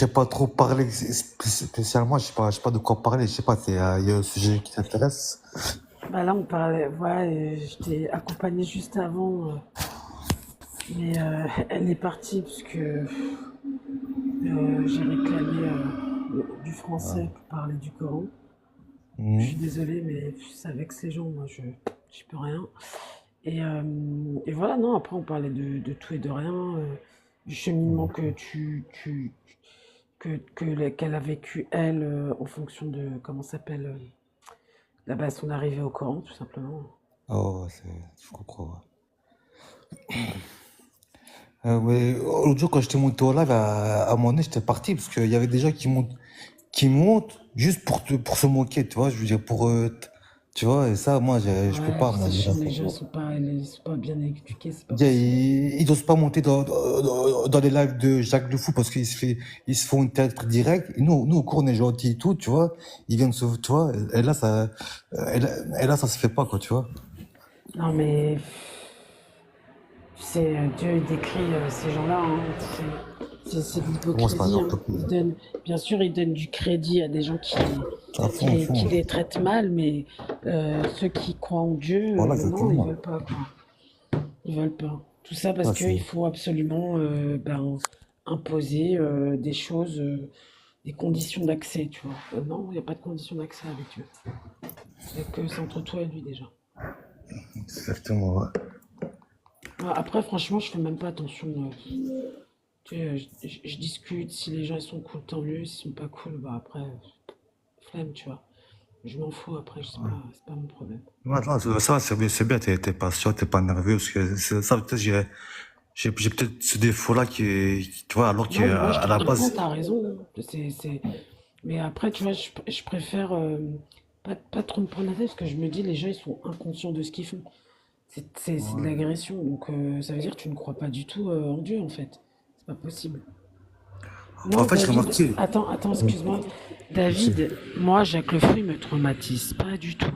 pas trop parler spécialement, je sais pas de quoi parler, je sais pas, il y a un sujet qui t'intéresse. Bah là, on parlait, ouais, je t'ai accompagné juste avant, mais elle est partie parce que j'ai réclamé du français pour parler du Coran. Je suis Mhm. désolée, mais ça vexe les gens, moi, je peux rien. Et voilà, non, après, on parlait de tout et de rien, du cheminement qu'elle a vécu, elle, en fonction de, comment ça s'appelle, là-bas, son arrivée au Coran, tout simplement. Oh, je comprends, ouais. Ouais, l'autre jour, quand j'étais monté au live, à un moment donné, j'étais parti parce qu'il y avait des gens qui montent juste pour se moquer, tu vois, je veux dire, tu vois, et ça, moi, je peux Ouais, pas, moi, c'est déjà, chiant, les gens franchement. ils sont pas bien éduqués, c'est pas Dire, possible. ils osent pas monter dans les lives de Jacques Le Fou parce ils se font une tête direct. Et nous, au cours, on est gentils et tout, tu vois. Ils viennent se, tu vois, et là, ça se fait pas, quoi, tu vois. Non, mais tu sais, Dieu il décrit ces gens-là, hein, c'est de Pour moi, c'est pas l'hypocrisie. Hein. n'importe quoi. Bien sûr, il donne du crédit à des gens À qui fond. les traitent mal, mais ceux qui croient en Dieu, Voilà, non, ils exactement. veulent pas, quoi. Ils veulent pas. Tout ça parce Ah, qu'il faut absolument imposer des choses, des conditions d'accès, tu vois. Non, il n'y a pas de conditions d'accès avec Dieu. C'est entre toi et lui déjà. exactement, ouais. Après, franchement, je fais même pas attention. Tu sais, je discute, si les gens ils sont cool, tant mieux. S'ils sont pas cool, bah après, flemme, tu vois. Je m'en fous après, c'est pas mon problème. Ouais, non, ça, c'est bien, t'es patient, t'es pas nerveux, parce que ça, peut-être, j'ai peut-être ce défaut-là tu vois, alors Non, mais moi je qu'à te la comprends, base, t'as raison. Mais après, tu vois, je préfère pas trop me prendre la tête parce que je me dis, les gens ils sont inconscients de ce qu'ils font. C'est de l'agression, donc ça veut dire que tu ne crois pas du tout en Dieu en fait. C'est pas possible. en Moi, fait, j'ai David, remarqué, attends, oui, excuse-moi. merci. David, moi, Jacques Le Fou, il me traumatise pas du tout.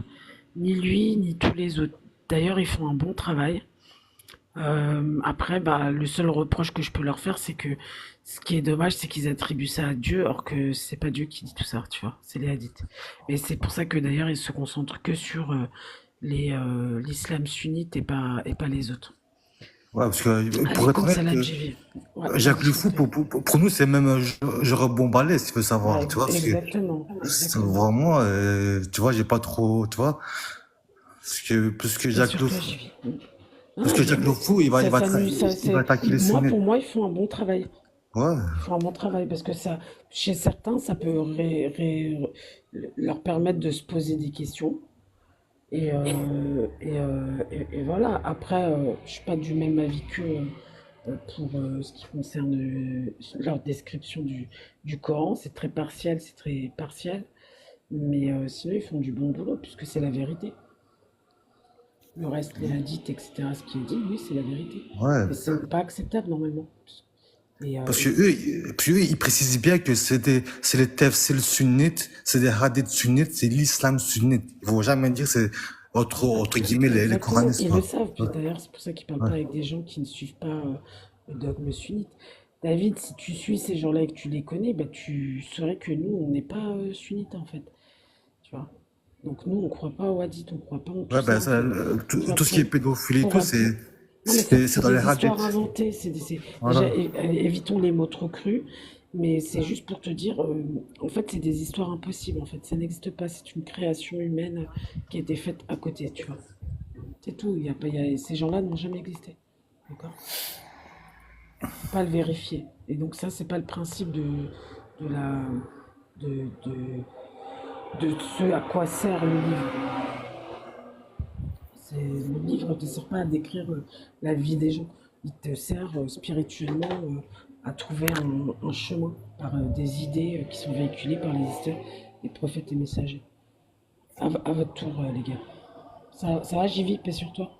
Ni lui, ni tous les autres. D'ailleurs, ils font un bon travail. Après, bah, le seul reproche que je peux leur faire, c'est que ce qui est dommage, c'est qu'ils attribuent ça à Dieu, or que c'est pas Dieu qui dit tout ça, tu vois. C'est les hadiths. Et c'est pour ça que d'ailleurs, ils se concentrent que sur l'islam sunnite et pas les autres. Ouais, parce que, Allez, pour être comme honnête, salam, j'y vais. Ouais, Jacques vas-y, Le je t'en Fou, prie. pour nous, c'est même, genre, bon balai, si tu veux Ouais, savoir, tu vois, parce que, exactement, c'est exactement. vraiment, tu vois, j'ai pas trop, tu vois, C'est sur toi, j'y vais. Parce Non, que Jacques Le Fou, il va attaquer les moi, sunnites. pour moi, ils font un bon travail. Ouais, Ils font un bon travail parce que ça, chez certains, ça peut leur permettre de se poser des questions. Et voilà. Après, je suis pas du même avis qu'eux pour ce qui concerne leur description du Coran. C'est très partiel, c'est très partiel. Mais sinon, ils font du bon boulot puisque c'est la vérité. Le reste, les hadiths, etc., ce qui est dit, oui, c'est la vérité. ouais. Et c'est pas acceptable normalement. Parce Et que puis eux, ils précisent bien que c'est les tafsirs sunnites, c'est des hadiths sunnites, c'est l'islam sunnite. Ils vont jamais dire c'est entre guillemets les exactement, coranistes, ils le quoi. savent. Ouais, Puis d'ailleurs, c'est pour ça qu'ils parlent ouais. pas avec des gens qui ne suivent pas le dogme sunnite. David, si tu suis ces gens-là et que tu les connais, bah, tu saurais que nous, on n'est pas sunnites en fait. Tu vois. Donc nous, on croit pas aux hadiths, on croit pas en tout Ouais, ça ben en ça, fait. Tu vois, tout ce qui est pédophilie et pour, tout, non mais c'est c'est dans les des histoires hadiths. inventées. Déjà, Voilà. évitons les mots trop crus, mais c'est juste pour te dire, en fait, c'est des histoires impossibles. En fait, ça n'existe pas. C'est une création humaine qui a été faite à côté, tu vois. C'est tout. Il y a pas, il y a- Ces gens-là n'ont jamais existé. D'accord? Faut pas le vérifier. Et donc ça, c'est pas le principe de la de, de, de ce à quoi sert le livre. Le livre ne te sert pas à décrire la vie des gens. Il te sert spirituellement à trouver un chemin par des idées qui sont véhiculées par les histoires des prophètes et messagers. À votre tour, les gars. Ça va, j'y vis, paix sur toi.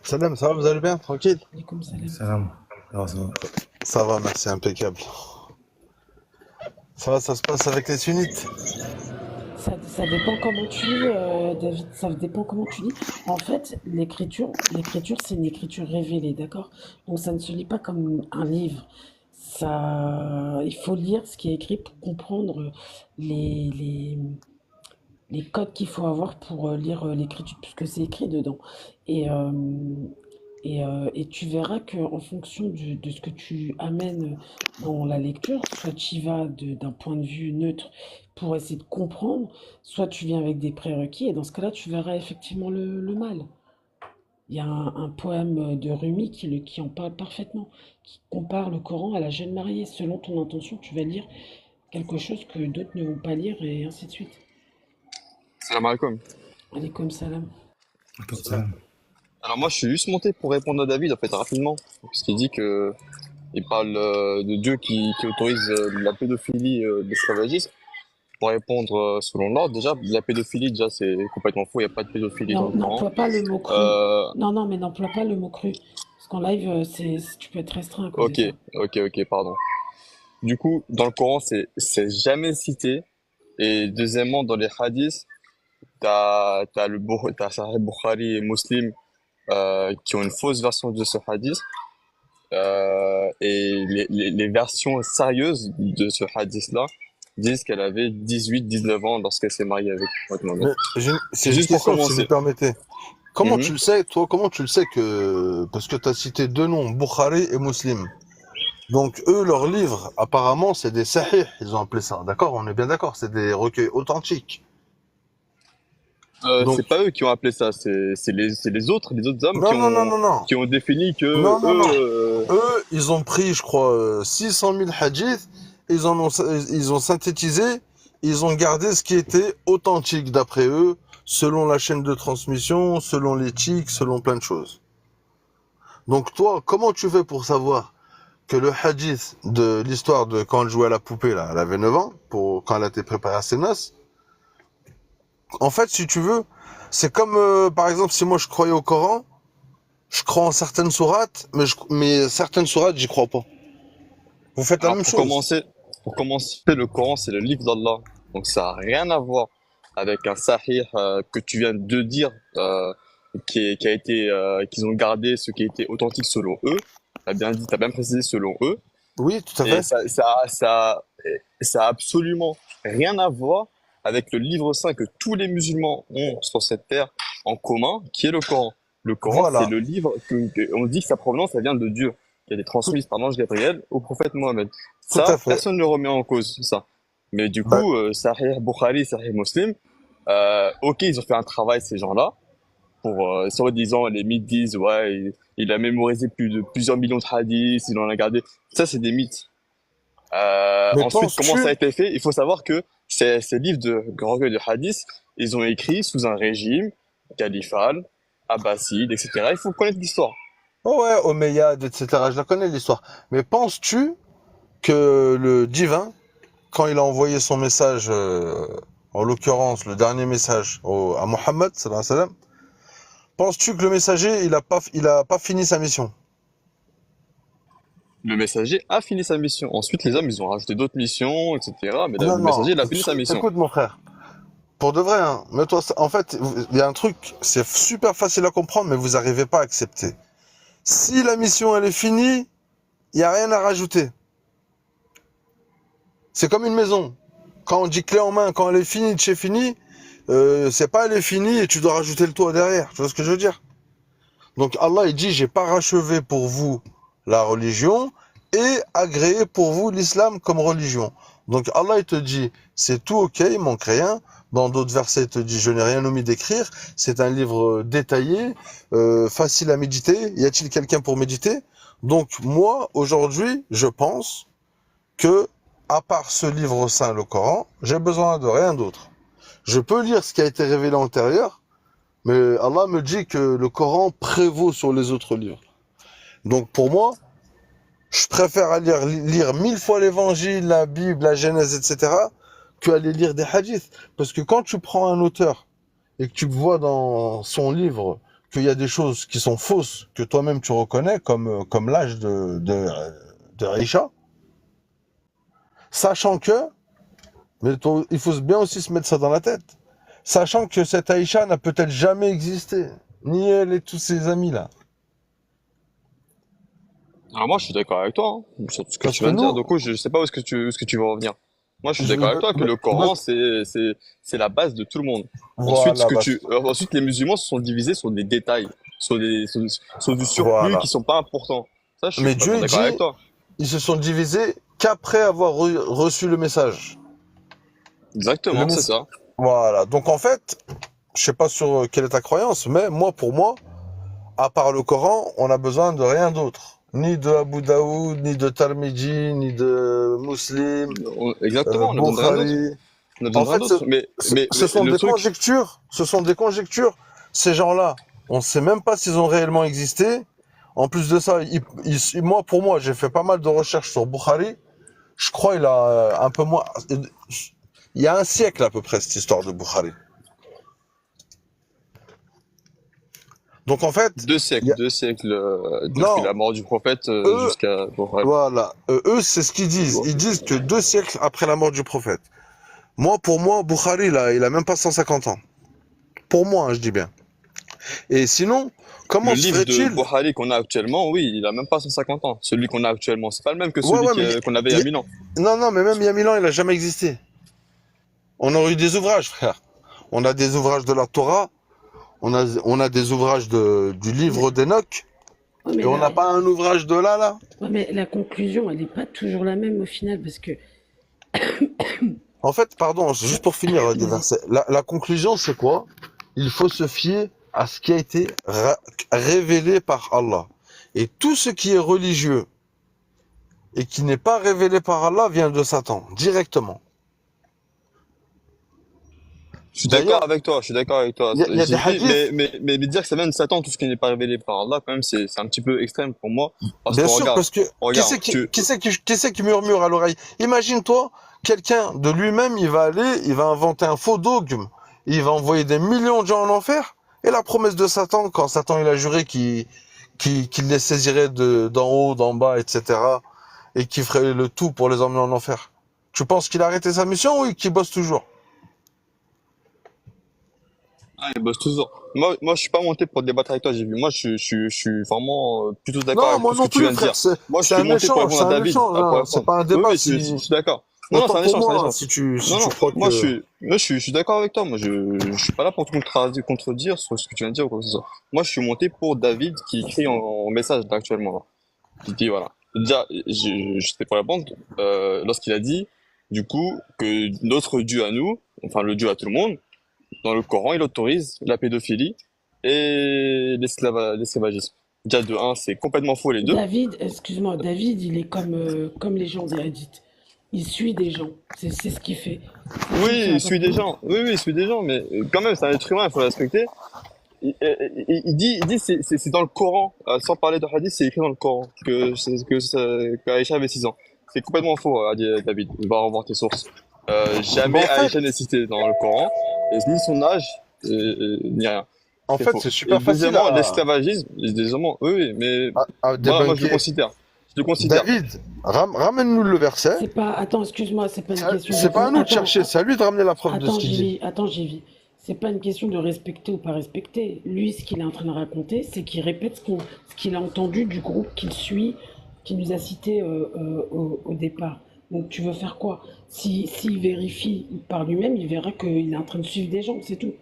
Salam, ça va, vous allez bien? Tranquille? Alaikum salam. Salam. Alors, ça va. Ça va, merci, impeccable. Ça va, ça se passe avec les sunnites? Ça dépend comment tu lis, David. Ça dépend comment tu lis. En fait, l'écriture, c'est une écriture révélée, d'accord? Donc ça ne se lit pas comme un livre. Il faut lire ce qui est écrit pour comprendre les, les, les codes qu'il faut avoir pour lire l'écriture, puisque c'est écrit dedans. Et, euh, et tu verras qu'en fonction de ce que tu amènes dans la lecture, soit tu y vas d'un point de vue neutre pour essayer de comprendre, soit tu viens avec des prérequis, et dans ce cas-là, tu verras effectivement le mal. Il y a un poème de Rumi qui en parle parfaitement, qui compare le Coran à la jeune mariée. Selon ton intention, tu vas lire quelque chose que d'autres ne vont pas lire, et ainsi de suite. Salam alaikum. Alaykoum salam. Salam. Alors moi je suis juste monté pour répondre à David en fait rapidement. Parce qu'il dit que il parle de Dieu qui autorise la pédophilie, l'esclavagisme. Pour répondre selon l'ordre, déjà, la pédophilie, déjà, c'est complètement faux. Il n'y a pas de pédophilie dans Non, le Coran. n'emploie pas le mot cru. Euh, Non, non, mais n'emploie pas le mot cru. Parce qu'en live, tu peux être restreint à cause de ok, ça. ok, pardon. Du coup, dans le Coran, c'est jamais cité. Et deuxièmement, dans les hadiths, t'as Sahih Bukhari et Muslim qui ont une fausse version de ce hadith. Et les versions sérieuses de ce hadith-là disent qu'elle avait 18-19 ans lorsqu'elle s'est mariée avec Mohammed. Mais c'est C'est une juste pour question, si vous commencer. permettez. Comment tu Mhm. le sais, toi, comment tu le sais que, parce que tu as cité deux noms, Bukhari et Muslim. Donc, eux, leurs livres, apparemment, c'est des sahih, ils ont appelé ça. D'accord? On est bien d'accord, c'est des recueils authentiques. Donc, C'est pas eux qui ont appelé ça, c'est les autres hommes non, non, non, non, non. qui ont défini que Non, non, non. eux, Eux, ils ont pris, je crois, 600 000 hadiths, ils ont synthétisé, ils ont gardé ce qui était authentique d'après eux, selon la chaîne de transmission, selon l'éthique, selon plein de choses. Donc toi, comment tu fais pour savoir que le hadith de l'histoire de quand elle jouait à la poupée, là, elle avait 9 ans, quand elle a été préparée à ses noces, en fait, si tu veux, c'est comme, par exemple, si moi je croyais au Coran, je crois en certaines sourates, mais certaines sourates, j'y crois pas. Vous faites la alors même chose. pour commencer, le Coran c'est le livre d'Allah, donc ça a rien à voir avec un sahih que tu viens de dire, qui a été, qu'ils ont gardé ce qui était authentique selon eux. T'as bien dit, t'as bien précisé selon eux, Oui, tout à et fait. ça a absolument rien à voir avec le livre saint que tous les musulmans ont sur cette terre en commun, qui est le Coran. Le Coran, c'est Voilà. le livre on dit que sa provenance, ça vient de Dieu, qui a été Tout, transmise par l'ange Gabriel au prophète Mohammed. tout à Ça, fait. personne ne le remet en cause, ça. Mais du Bah, coup, Sahih Bukhari, Sahih Muslim, ok, ils ont fait un travail, ces gens-là, pour, soi-disant, les mythes disent, ouais, il a mémorisé plusieurs millions de hadiths, il en a gardé. Ça, c'est des mythes. mais Ensuite, comment ça a penses-tu, été fait? Il faut savoir que ces livres de recueil de hadiths, ils ont écrit sous un régime califal, abbasside, etc. Il faut connaître l'histoire. oh ouais, Omeyyade, etc., je la connais l'histoire. Mais penses-tu que le divin, quand il a envoyé son message, en l'occurrence, le dernier message à Mohammed, sallallahu alayhi wa sallam, penses-tu que le messager, il a pas fini sa mission? Le messager a fini sa mission. Ensuite, les hommes, ils ont rajouté d'autres missions, etc. Mais Non, le non. messager, il a fini sa mission. Écoute, mon frère. Pour de vrai, hein. Mais toi, en fait, il y a un truc, c'est super facile à comprendre, mais vous arrivez pas à accepter. Si la mission, elle est finie, il y a rien à rajouter. C'est comme une maison. Quand on dit clé en main, quand elle est finie, c'est fini, c'est pas elle est finie et tu dois rajouter le toit derrière. Tu vois ce que je veux dire? Donc Allah, il dit, j'ai parachevé pour vous la religion et agréé pour vous l'islam comme religion. Donc Allah, il te dit, c'est tout ok, il manque rien. Dans d'autres versets, il te dit, je n'ai rien omis d'écrire. C'est un livre détaillé, facile à méditer. Y a-t-il quelqu'un pour méditer? Donc moi, aujourd'hui, je pense que, à part ce livre saint, le Coran, j'ai besoin de rien d'autre. Je peux lire ce qui a été révélé antérieur, mais Allah me dit que le Coran prévaut sur les autres livres. Donc pour moi, je préfère lire 1000 fois l'évangile, la Bible, la Genèse, etc., que aller lire des hadiths. Parce que quand tu prends un auteur et que tu vois dans son livre qu'il y a des choses qui sont fausses, que toi-même tu reconnais, comme l'âge de Aïcha, sachant que, il faut bien aussi se mettre ça dans la tête, sachant que cette Aïcha n'a peut-être jamais existé, ni elle et tous ses amis-là. Alors moi, je suis d'accord avec toi, hein, sur ce que Parce tu que viens de dire. nous, Donc, je sais pas où est-ce que tu veux revenir. Moi, je suis d'accord avec toi que le Coran, c'est la base de tout le monde. Ensuite, voilà, ensuite, les musulmans se sont divisés sur des détails, sur du surplus voilà. qui sont pas importants. Ça, je suis Mais complètement Dieu d'accord avec dit, toi. ils se sont divisés qu'après avoir reçu le message. Le Exactement, c'est mess- ça. Voilà. Donc en fait, je sais pas sur quelle est ta croyance, mais pour moi, à part le Coran, on a besoin de rien d'autre. Ni de Abu Daoud, ni de Tirmidhi, ni de Muslim, Exactement, on a besoin de rien d'autre. Bukhari. On a besoin En de rien fait, d'autre. ce sont Le des truc, conjectures. Ce sont des conjectures. Ces gens-là, on ne sait même pas s'ils ont réellement existé. En plus de ça, moi, pour moi, j'ai fait pas mal de recherches sur Bukhari. Je crois il a un peu moins. Il y a un siècle à peu près cette histoire de Bukhari. Donc en fait, il y a... Deux siècles depuis non, la mort du prophète eux, jusqu'à... Bon, ouais. voilà, eux, c'est ce qu'ils disent. Bon. Ils disent que 2 siècles après la mort du prophète. Moi, pour moi, Bukhari, il a même pas 150 ans. Pour moi, hein, je dis bien. Et sinon, Le comment se livre de ferait-il? Bukhari qu'on a actuellement, oui, il a même pas 150 ans. Celui qu'on a actuellement, c'est pas le même que Ouais, celui ouais, mais qu'on avait il y a 1000 ans. non, non, mais même il y a 1000 ans, il a jamais existé. On aurait eu des ouvrages, frère. On a des ouvrages de la Torah, on a des ouvrages du livre Mais, d'Enoch, ouais, et mais on là, n'a pas un ouvrage de là. ouais, mais la conclusion, elle n'est pas toujours la même au final, parce que... En fait, pardon, c'est ça- juste pour finir des Vas-y. versets. La conclusion, c'est quoi? Il faut se fier à ce qui a été révélé par Allah. Et tout ce qui est religieux et qui n'est pas révélé par Allah vient de Satan, directement. Je suis d'accord D'ailleurs, avec toi, je suis d'accord avec toi. il y a des J'ai dit, hadiths, mais dire que ça vient de Satan, tout ce qui n'est pas révélé par Allah, quand même, c'est un petit peu extrême pour moi. Parce que bien sûr, parce que regarde, tu, qui c'est qui murmure à l'oreille? Imagine-toi, quelqu'un de lui-même, il va inventer un faux dogme, il va envoyer des millions de gens en enfer. Et la promesse de Satan, quand Satan il a juré qu'il les saisirait d'en haut, d'en bas, etc., et qu'il ferait le tout pour les emmener en enfer. Tu penses qu'il a arrêté sa mission ou qu'il bosse toujours? ah, il bosse toujours. Moi, je suis pas monté pour débattre avec toi, j'ai vu. Moi, je suis vraiment plutôt d'accord Non, avec moi tout ce que non tu plus, viens de frère. dire. Moi, je C'est suis un monté pour échange, répondre c'est à un David, échange, pour hein. C'est répondre. pas un Oui, débat oui, je si, suis d'accord. Non, non, autant c'est un pour échange, c'est un moi, hein, échange. si Non, tu non, crois que, je suis d'accord avec toi. Je suis pas là pour te contredire sur ce que tu viens de dire ou quoi que ce soit. Moi, je suis monté pour David qui écrit en message là, actuellement, là. Qui dit, voilà. Déjà, je sais pour répondre, lorsqu'il a dit, du coup, que notre Dieu à nous, enfin, le Dieu à tout le monde, dans le Coran, il autorise la pédophilie et l'esclavagisme. Déjà, de un, c'est complètement faux les deux. David, excuse-moi, David, il est comme les gens des Hadiths. Il suit des gens. C'est ce qu'il fait. C'est tout, ça Oui, va il pas suit plus des loin. gens. Oui, oui, il suit des gens, mais quand même, c'est un être humain, il faut le respecter. Il dit c'est dans le Coran, sans parler de hadith, c'est écrit dans le Coran que Aïcha avait 6 ans. C'est complètement faux, a dit David. Va revoir tes sources. bah, Jamais Aïcha n'est citée dans le Coran, et ni son âge, ni rien. en C'est fait, faux. c'est Et super facile deuxièmement, l'esclavagisme, deuxièmement, oui, oui, mais à voilà, moi je le débunker. considère. Je le considère. David, ramène-nous le verset. C'est pas. Attends, excuse-moi, c'est pas une question de. C'est pas à nous de Attends, chercher, c'est à lui de ramener la preuve de ce attends, qu'il j'y dit. vais. Attends, j'y vais. C'est pas une question de respecter ou pas respecter. Lui, ce qu'il est en train de raconter, c'est qu'il répète ce qu'il a entendu du groupe qu'il suit, qui nous a cité au départ. Donc, tu veux faire quoi? S'il vérifie par lui-même, il verra qu'il est en train de suivre des gens, c'est tout.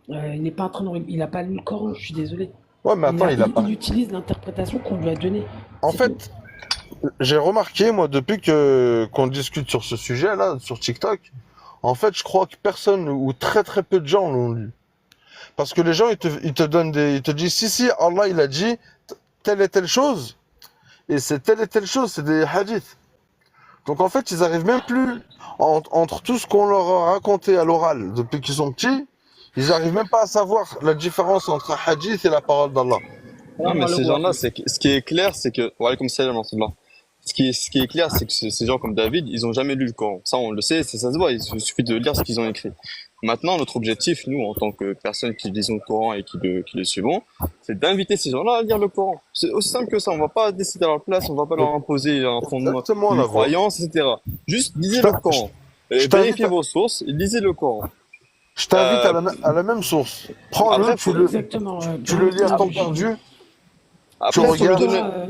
Il n'est pas en train de. Il n'a pas lu le Coran, je suis désolé. Ouais, mais attends, il a Il pas. utilise l'interprétation qu'on lui a donnée. En C'est tout. fait, j'ai remarqué, moi, depuis que qu'on discute sur ce sujet-là, sur TikTok, en fait, je crois que personne ou très très peu de gens l'ont lu. Parce que les gens, ils te donnent ils te disent, si, Allah, il a dit telle et telle chose, et c'est telle et telle chose, c'est des hadiths. Donc en fait, ils arrivent même plus, entre tout ce qu'on leur a raconté à l'oral depuis qu'ils sont petits, ils arrivent même pas à savoir la différence entre un hadith et la parole d'Allah. Non, mais ces gens-là, ce qui est clair, c'est que, wa alaykoum salam wa rahmatullah. Ce qui est clair, c'est que ces gens comme David, ils ont jamais lu le Coran. Ça, on le sait, ça se voit. Il suffit de lire ce qu'ils ont écrit. Maintenant, notre objectif, nous, en tant que personnes qui lisons le Coran et qui le suivons, c'est d'inviter ces gens-là à lire le Coran. C'est aussi simple que ça. On va pas décider à leur place, on va pas leur imposer un fondement, Exactement une la voix. croyance, etc. Juste Je lisez le t'in- je- Coran. je t'invite Vérifiez vos sources, et lisez le Coran. je t'invite Euh, à la même source. Prends-le, après, faut, Exactement. tu le lis à temps J'ai perdu, tu après, Paix faut lui sur regardes. donner. toi,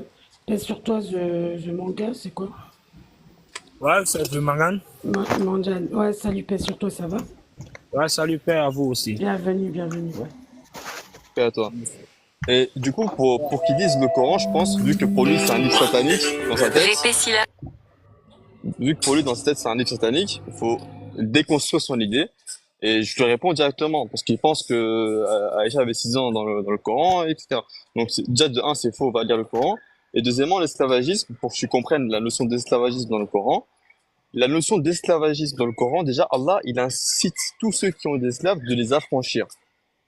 paix sur toi, The Manga, c'est quoi? Ouais, c'est du Mangan. Manjan. Ouais, salut, paix sur toi, ça va? Ouais, salut père à vous aussi. Bienvenue, bienvenue, ouais. Paix à toi. Et du coup, pour qu'ils lisent le Coran, je pense, vu que pour lui c'est un livre satanique dans sa tête, vu que pour lui dans sa tête c'est un livre satanique, il faut déconstruire son idée. Et je lui réponds directement, parce qu'il pense que Aïcha avait 6 ans dans le Coran, etc. Donc déjà de un, c'est faux, on va lire le Coran. Et deuxièmement, l'esclavagisme, pour que tu comprennes la notion d'esclavagisme dans le Coran. La notion d'esclavagisme dans le Coran, déjà Allah, il incite tous ceux qui ont des esclaves de les affranchir.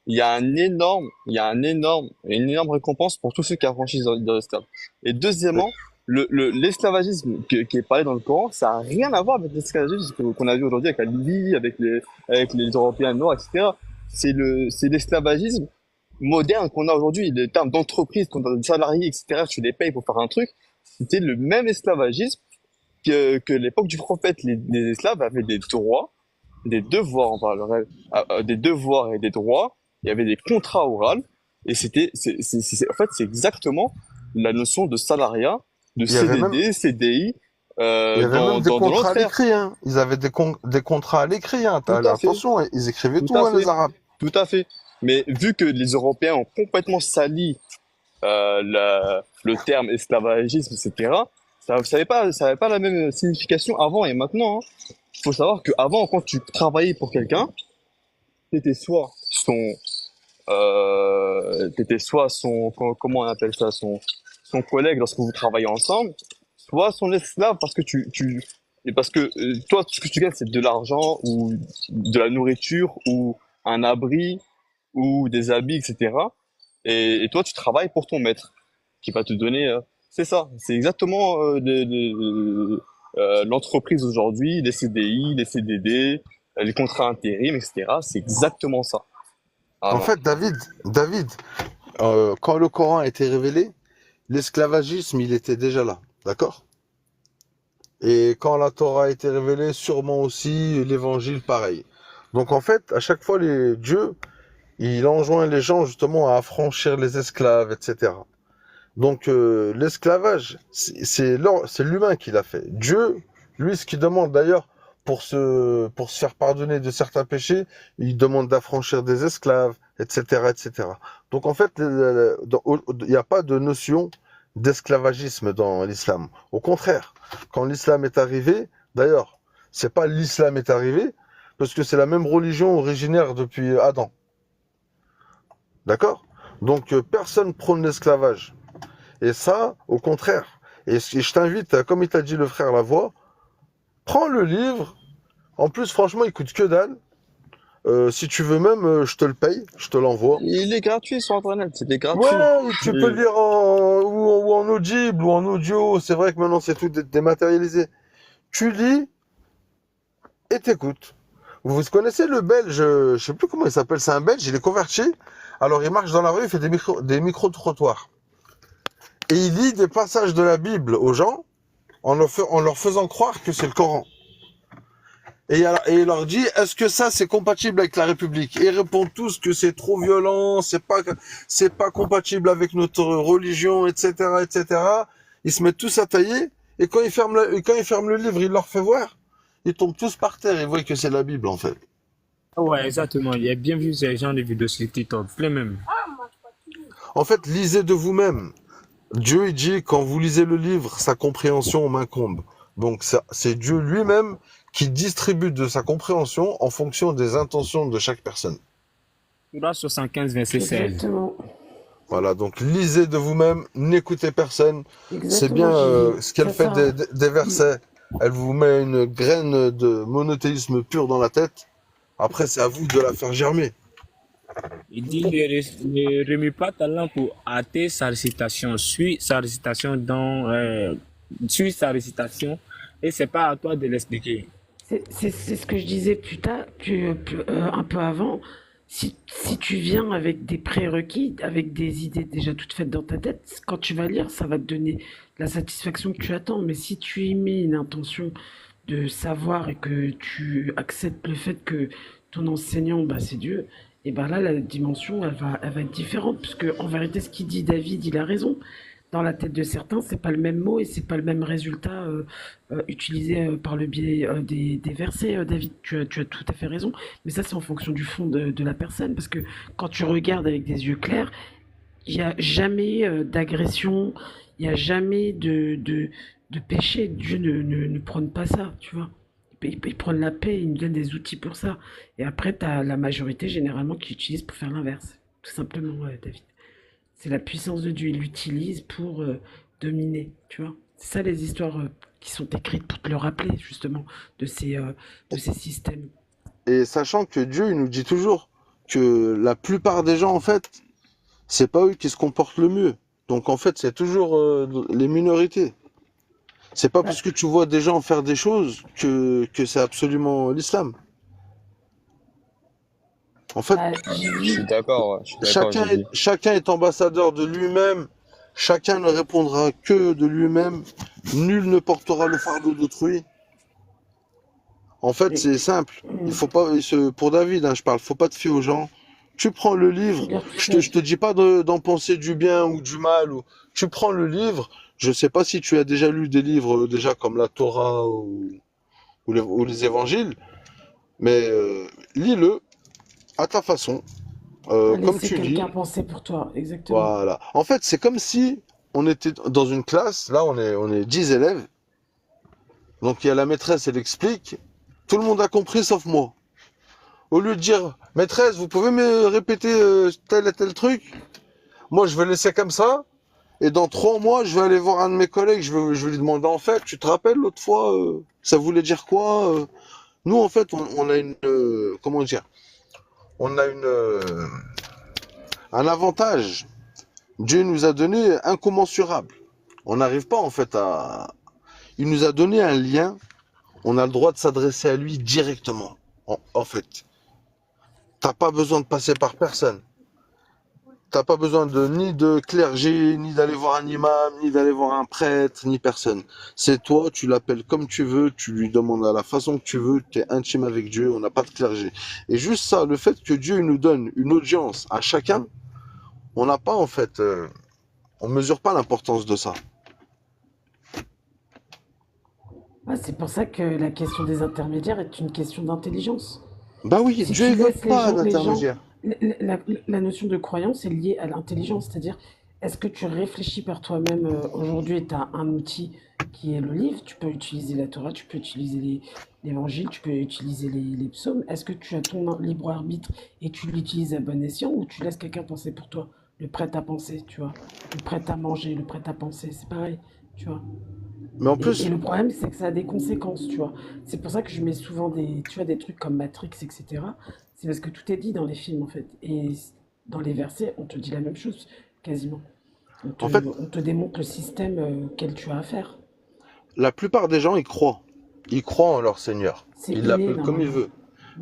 une énorme récompense pour tous ceux qui affranchissent dans l'esclave. Et deuxièmement, l'esclavagisme qui est parlé dans le Coran, ça a rien à voir avec l'esclavagisme qu'on a vu aujourd'hui avec la Libye, avec les Européens noirs, etc. C'est l'esclavagisme moderne qu'on a aujourd'hui, les termes d'entreprise, qu'on a des salariés, etc. Tu les payes pour faire un truc. C'était le même esclavagisme que l'époque du prophète. Les esclaves avaient des droits, des devoirs, on parlerait, des devoirs et des droits. Il y avait des contrats oraux. Et en fait, c'est exactement la notion de salariat, de Il y avait même, CDD, CDI, il y avait même des dans contrats à notre ère. l'écrit, hein. Ils avaient des contrats à l'écrit, hein. Tout à fait, Attention, hein, ils écrivaient tout tout, à hein, les fait, Arabes. tout à fait. Mais vu que les Européens ont complètement sali le terme esclavagisme, etc., ça avait pas la même signification avant et maintenant. Il faut savoir qu'avant, quand tu travaillais pour quelqu'un, t'étais soit comment on appelle ça, son collègue lorsque vous travaillez ensemble, soit son esclave parce que toi, ce que tu gagnes, c'est de l'argent ou de la nourriture ou un abri ou des habits, etc. Et toi, tu travailles pour ton maître qui va te donner. C'est ça, c'est exactement l'entreprise aujourd'hui, les CDI, les CDD, les contrats intérim, etc. C'est exactement ça. En Voilà. fait, David, quand le Coran a été révélé, l'esclavagisme, il était déjà là, d'accord? Et quand la Torah a été révélée, sûrement aussi l'évangile, pareil. Donc en fait, à chaque fois, Dieu, il enjoint les gens justement à affranchir les esclaves, etc. Donc l'esclavage, c'est l'humain qui l'a fait. Dieu, lui, ce qu'il demande d'ailleurs pour se faire pardonner de certains péchés, il demande d'affranchir des esclaves, etc., etc. Donc en fait, il n'y a pas de notion d'esclavagisme dans l'islam. Au contraire, quand l'islam est arrivé, d'ailleurs, c'est pas l'islam est arrivé, parce que c'est la même religion originaire depuis Adam. D'accord? Donc personne prône l'esclavage. Et ça, au contraire. Et je t'invite, comme il t'a dit le frère Lavoie, prends le livre. En plus, franchement, il coûte que dalle. Si tu veux même, je te le paye, je te l'envoie. Il est gratuit sur Internet, c'était gratuit. Ouais, tu peux Et- le lire ou en audible ou en audio. C'est vrai que maintenant, c'est tout dématérialisé. Tu lis et t'écoutes. Vous connaissez le Belge, je sais plus comment il s'appelle, c'est un Belge, il est converti. Alors, il marche dans la rue, il fait des micro-trottoirs. Et il lit des passages de la Bible aux gens en leur faisant croire que c'est le Coran. Et il leur dit, est-ce que ça c'est compatible avec la République? Et ils répondent tous que c'est trop violent, c'est pas compatible avec notre religion, etc., etc. Ils se mettent tous à tailler. Et quand ils ferment le livre, il leur fait voir. Ils tombent tous par terre et voient que c'est la Bible en fait. Ouais, exactement. Il a bien vu ces gens de vidéos sur TikTok. Plein même. En fait, lisez de vous-même. Dieu il dit, quand vous lisez le livre, sa compréhension m'incombe. Donc c'est Dieu lui-même qui distribue de sa compréhension en fonction des intentions de chaque personne. Surah 75, verset 16. Exactement. Voilà, donc lisez de vous-même, n'écoutez personne. C'est bien Exactement, Gigi. ce qu'elle C'est fait ça. des versets. Elle vous met une graine de monothéisme pur dans la tête. Après, c'est à vous de la faire germer. Il dit ne remue pas ta langue pour hâter sa récitation. Suis sa récitation suis sa récitation et c'est pas à toi de l'expliquer. C'est ce que je disais un peu avant. Si tu viens avec des prérequis, avec des idées déjà toutes faites dans ta tête, quand tu vas lire, ça va te donner la satisfaction que tu attends. Mais si tu y mets une intention de savoir et que tu acceptes le fait que ton enseignant, bah, c'est Dieu, et ben là, la dimension, elle va être différente. Puisque en vérité, ce qu'il dit David, il a raison. Dans la tête de certains, c'est pas le même mot et c'est pas le même résultat utilisé par le biais des versets, David. Tu as tout à fait raison. Mais ça, c'est en fonction du fond de la personne. Parce que quand tu regardes avec des yeux clairs, il n'y a jamais d'agression, il n'y a jamais de péché. Dieu ne prône pas ça, tu vois. Il prône la paix, il nous donne des outils pour ça. Et après, tu as la majorité généralement qui utilise pour faire l'inverse. Tout simplement, David. C'est la puissance de Dieu. Il l'utilise pour dominer, tu vois. C'est ça les histoires qui sont écrites pour te le rappeler, justement, de ces systèmes. Et sachant que Dieu, il nous dit toujours, que la plupart des gens, en fait, c'est pas eux qui se comportent le mieux. Donc en fait, c'est toujours les minorités. C'est pas Ouais. parce que tu vois des gens faire des choses que c'est absolument l'islam. En fait, Bah, Je suis JB, d'accord, ouais, je suis d'accord, j'ai dit. chacun est ambassadeur de lui-même. Chacun ne répondra que de lui-même. Nul ne portera le fardeau d'autrui. En fait, et- c'est simple. Il hum, faut pas, pour David, hein, je parle, faut pas te fier aux gens. Tu prends le faut livre, lire tout je seul. te dis pas d'en penser du bien ou du mal. Tu prends le livre. Je sais pas si tu as déjà lu des livres déjà comme la Torah ou les évangiles, mais lis-le à ta façon, À comme laisser tu lis. quelqu'un penser pour toi, exactement. Voilà. En fait, c'est comme si on était dans une classe. Là, on est 10 élèves. Donc, il y a la maîtresse, elle explique. Tout le monde a compris sauf moi. Au lieu de dire, maîtresse, vous pouvez me répéter tel et tel truc, moi je vais laisser comme ça, et dans 3 mois, je vais aller voir un de mes collègues, je vais lui demander, en fait, tu te rappelles l'autre fois, ça voulait dire quoi Nous, en fait, on a une, comment dire, on a un avantage. Dieu nous a donné incommensurable. On n'arrive pas, en fait, à... Il nous a donné un lien, on a le droit de s'adresser à lui directement, en fait. T'as pas besoin de passer par personne. T'as pas besoin ni de clergé, ni d'aller voir un imam, ni d'aller voir un prêtre, ni personne. C'est toi, tu l'appelles comme tu veux, tu lui demandes à la façon que tu veux, tu es intime avec Dieu, on n'a pas de clergé. Et juste ça, le fait que Dieu nous donne une audience à chacun, on n'a pas en fait, on mesure pas l'importance de ça. Ouais, c'est pour ça que la question des intermédiaires est une question d'intelligence. Bah oui, Si Dieu tu évoque laisses pas les gens, d'intermédiaire. la notion de croyance est liée à l'intelligence, c'est-à-dire, est-ce que tu réfléchis par toi-même aujourd'hui, tu as un outil qui est le livre, tu peux utiliser la Torah, tu peux utiliser l'évangile, tu peux utiliser les psaumes. Est-ce que tu as ton libre arbitre et tu l'utilises à bon escient ou tu laisses quelqu'un penser pour toi, le prêt à penser, tu vois, le prêt à manger, le prêt à penser, c'est pareil, tu vois. Mais en Et plus, le problème, c'est que ça a des conséquences, tu vois. C'est pour ça que je mets souvent tu vois, des trucs comme Matrix, etc. C'est parce que tout est dit dans les films, en fait. Et dans les versets, on te dit la même chose, quasiment. en fait, On te démontre le système auquel tu as affaire. la plupart des gens y croient. Ils croient en leur Seigneur. C'est Ils inné, l'appellent comme ils normalement. veulent.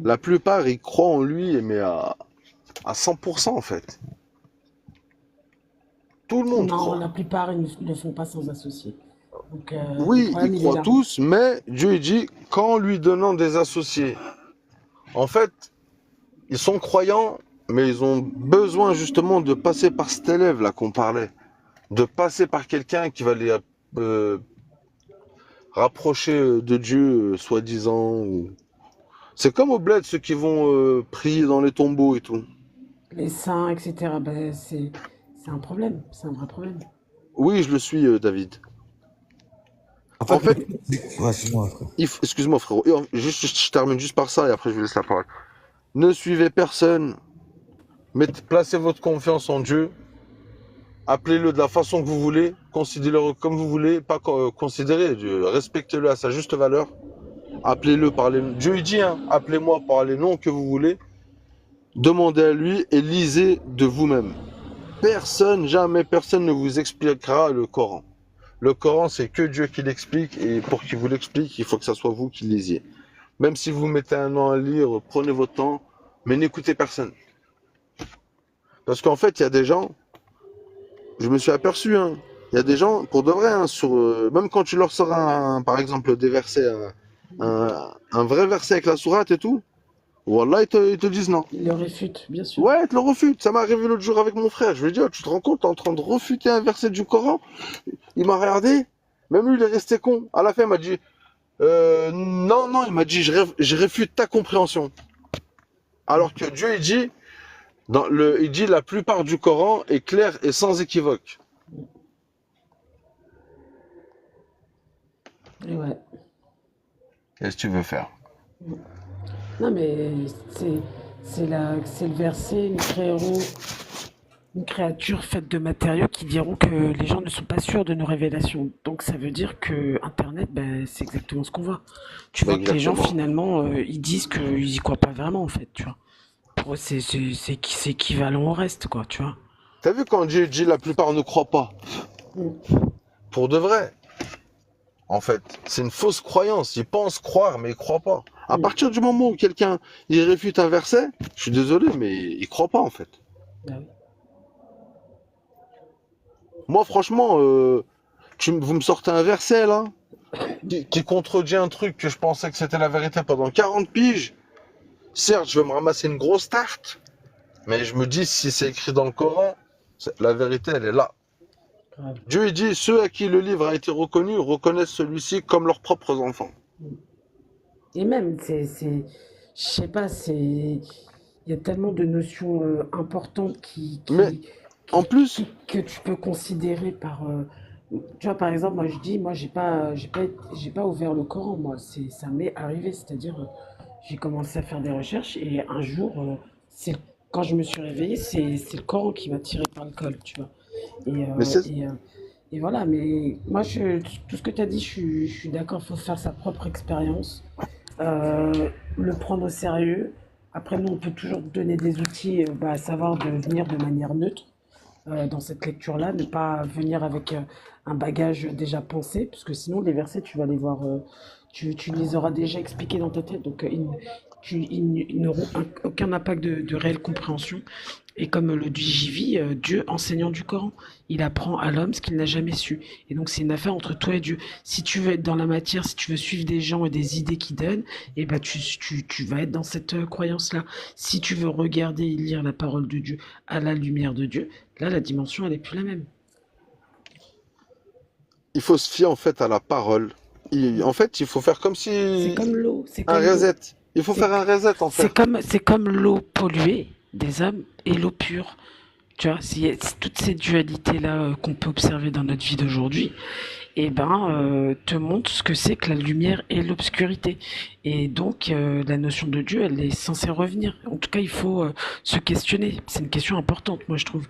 La plupart, ils croient en lui, mais à 100% en fait. Tout le monde Non, croit. la plupart, ils ne le font pas sans associer. Donc, le Oui, ils problème, il est croient là. tous, mais Dieu il dit qu'en lui donnant des associés. En fait, ils sont croyants, mais ils ont besoin justement de passer par cet élève là qu'on parlait, de passer par quelqu'un qui va les euh, rapprocher de Dieu, soi-disant. C'est comme au bled ceux qui vont prier dans les tombeaux et tout. Les saints, etc. Ben, c'est un problème. C'est un vrai problème. Oui, je le suis, David. En En fait, fait, ouais, excuse-moi, frère. excuse-moi frérot, juste, je termine juste par ça et après je vous laisse la parole. Ne suivez personne, placez votre confiance en Dieu, appelez-le de la façon que vous voulez, considérez-le comme vous voulez, pas considérez, respectez-le à sa juste valeur, appelez-le par les... Dieu il dit, hein, appelez-moi par les noms que vous voulez, demandez à lui et lisez de vous-même. Personne, jamais personne ne vous expliquera le Coran. Le Coran, c'est que Dieu qui l'explique et pour qu'il vous l'explique, il faut que ça soit vous qui lisiez. Même si vous mettez un an à lire, prenez votre temps, mais n'écoutez personne. Parce qu'en fait, il y a des gens, je me suis aperçu, hein, il y a des gens, pour de vrai, hein, même quand tu leur sors, par exemple, des versets, un vrai verset avec la sourate et tout, Wallah, ils te disent non. Ils le réfutent, bien sûr. Ouais, ils te le refutent. Ça m'est arrivé l'autre jour avec mon frère. Je lui ai dit, oh, tu te rends compte, t'es en train de refuter un verset du Coran. Il m'a regardé, même lui, il est resté con. À la fin, il m'a dit, non, non, il m'a dit, je réfute ta compréhension. Alors que Dieu, il dit, il dit la plupart du Coran est clair et sans équivoque. Et ouais. Qu'est-ce que tu veux faire? Non, mais c'est c'est le verset, nous créerons une créature faite de matériaux qui diront que les gens ne sont pas sûrs de nos révélations. Donc ça veut dire que Internet, ben, c'est exactement ce qu'on voit. Tu vois que les gens Exactement. finalement, ils disent qu'ils y croient pas vraiment en fait, tu vois. c'est équivalent au reste, quoi, tu vois. T'as vu quand Dieu dit la plupart ne croient pas? Mm. Pour de vrai. En fait, c'est une fausse croyance. Ils pensent croire, mais ils croient pas. À Mm. partir du moment où quelqu'un il réfute un verset, je suis désolé, mais il croit pas en fait. Bah oui. Moi, franchement, vous me sortez un verset là qui contredit un truc que je pensais que c'était la vérité pendant 40 piges. Certes, je vais me ramasser une grosse tarte, mais je me dis si c'est écrit dans le Coran, la vérité elle est là. Grave. Dieu il dit ceux à qui le livre a été reconnu reconnaissent celui-ci comme leurs propres enfants. Et même, je sais pas, il y a tellement de notions importantes Mais en plus, que tu peux considérer tu vois, par exemple, moi je dis, moi j'ai pas ouvert le Coran, moi, ça m'est arrivé, c'est-à-dire, j'ai commencé à faire des recherches et un jour, quand je me suis réveillé, c'est le Coran qui m'a tiré par le col, tu vois. Et, mais euh, c'est et, euh, et voilà, mais moi, tout ce que tu as dit, je suis d'accord, il faut faire sa propre expérience, le prendre au sérieux. Après, nous, on peut toujours donner des outils, à savoir de venir de manière neutre dans cette lecture-là, ne pas venir avec un bagage déjà pensé, parce que sinon, les versets, tu vas les voir, tu les auras déjà expliqués dans ta tête, donc ils n'auront aucun impact de réelle compréhension. Et comme le dit JV, Dieu, enseignant du Coran, il apprend à l'homme ce qu'il n'a jamais su. Et donc c'est une affaire entre toi et Dieu. Si tu veux être dans la matière, si tu veux suivre des gens et des idées qu'ils donnent, et ben tu vas être dans cette croyance-là. Si tu veux regarder et lire la parole de Dieu à la lumière de Dieu, là la dimension elle est plus la même. il faut se fier en fait à la parole. En fait, il faut faire comme C'est si comme l'eau, un reset. Il faut c'est faire un reset en fait. c'est comme l'eau polluée des hommes et l'eau pure. Tu vois, c'est toutes ces dualités-là qu'on peut observer dans notre vie d'aujourd'hui, et ben, te montre ce que c'est que la lumière et l'obscurité. Et donc, la notion de Dieu, elle est censée revenir. En tout cas, il faut se questionner. C'est une question importante, moi, je trouve.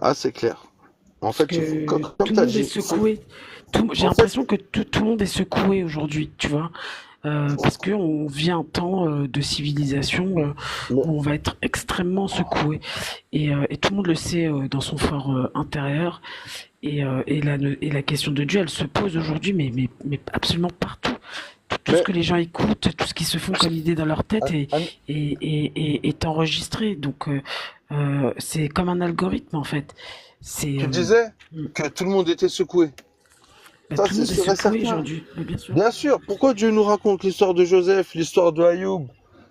Ah, c'est clair. En Parce fait, il faut, que comme tout tu le as monde est dit, secoué. J'ai en fait, l'impression que tout le monde est secoué aujourd'hui, tu vois. Parce qu'on vit un temps de civilisation mais, où on va être extrêmement secoué. Et tout le monde le sait dans son fort intérieur. Et la question de Dieu, elle se pose aujourd'hui, mais absolument partout. Tout ce mais que les gens écoutent, tout ce qui se font comme idée dans leur tête est enregistré. Donc, c'est comme un algorithme, en fait. C'est, tu disais mm, que tout le monde était secoué. Ça, tout le c'est monde est sûr et secoué certain. aujourd'hui, mais bien sûr. Bien sûr, pourquoi Dieu nous raconte l'histoire de Joseph, l'histoire de Ayoub,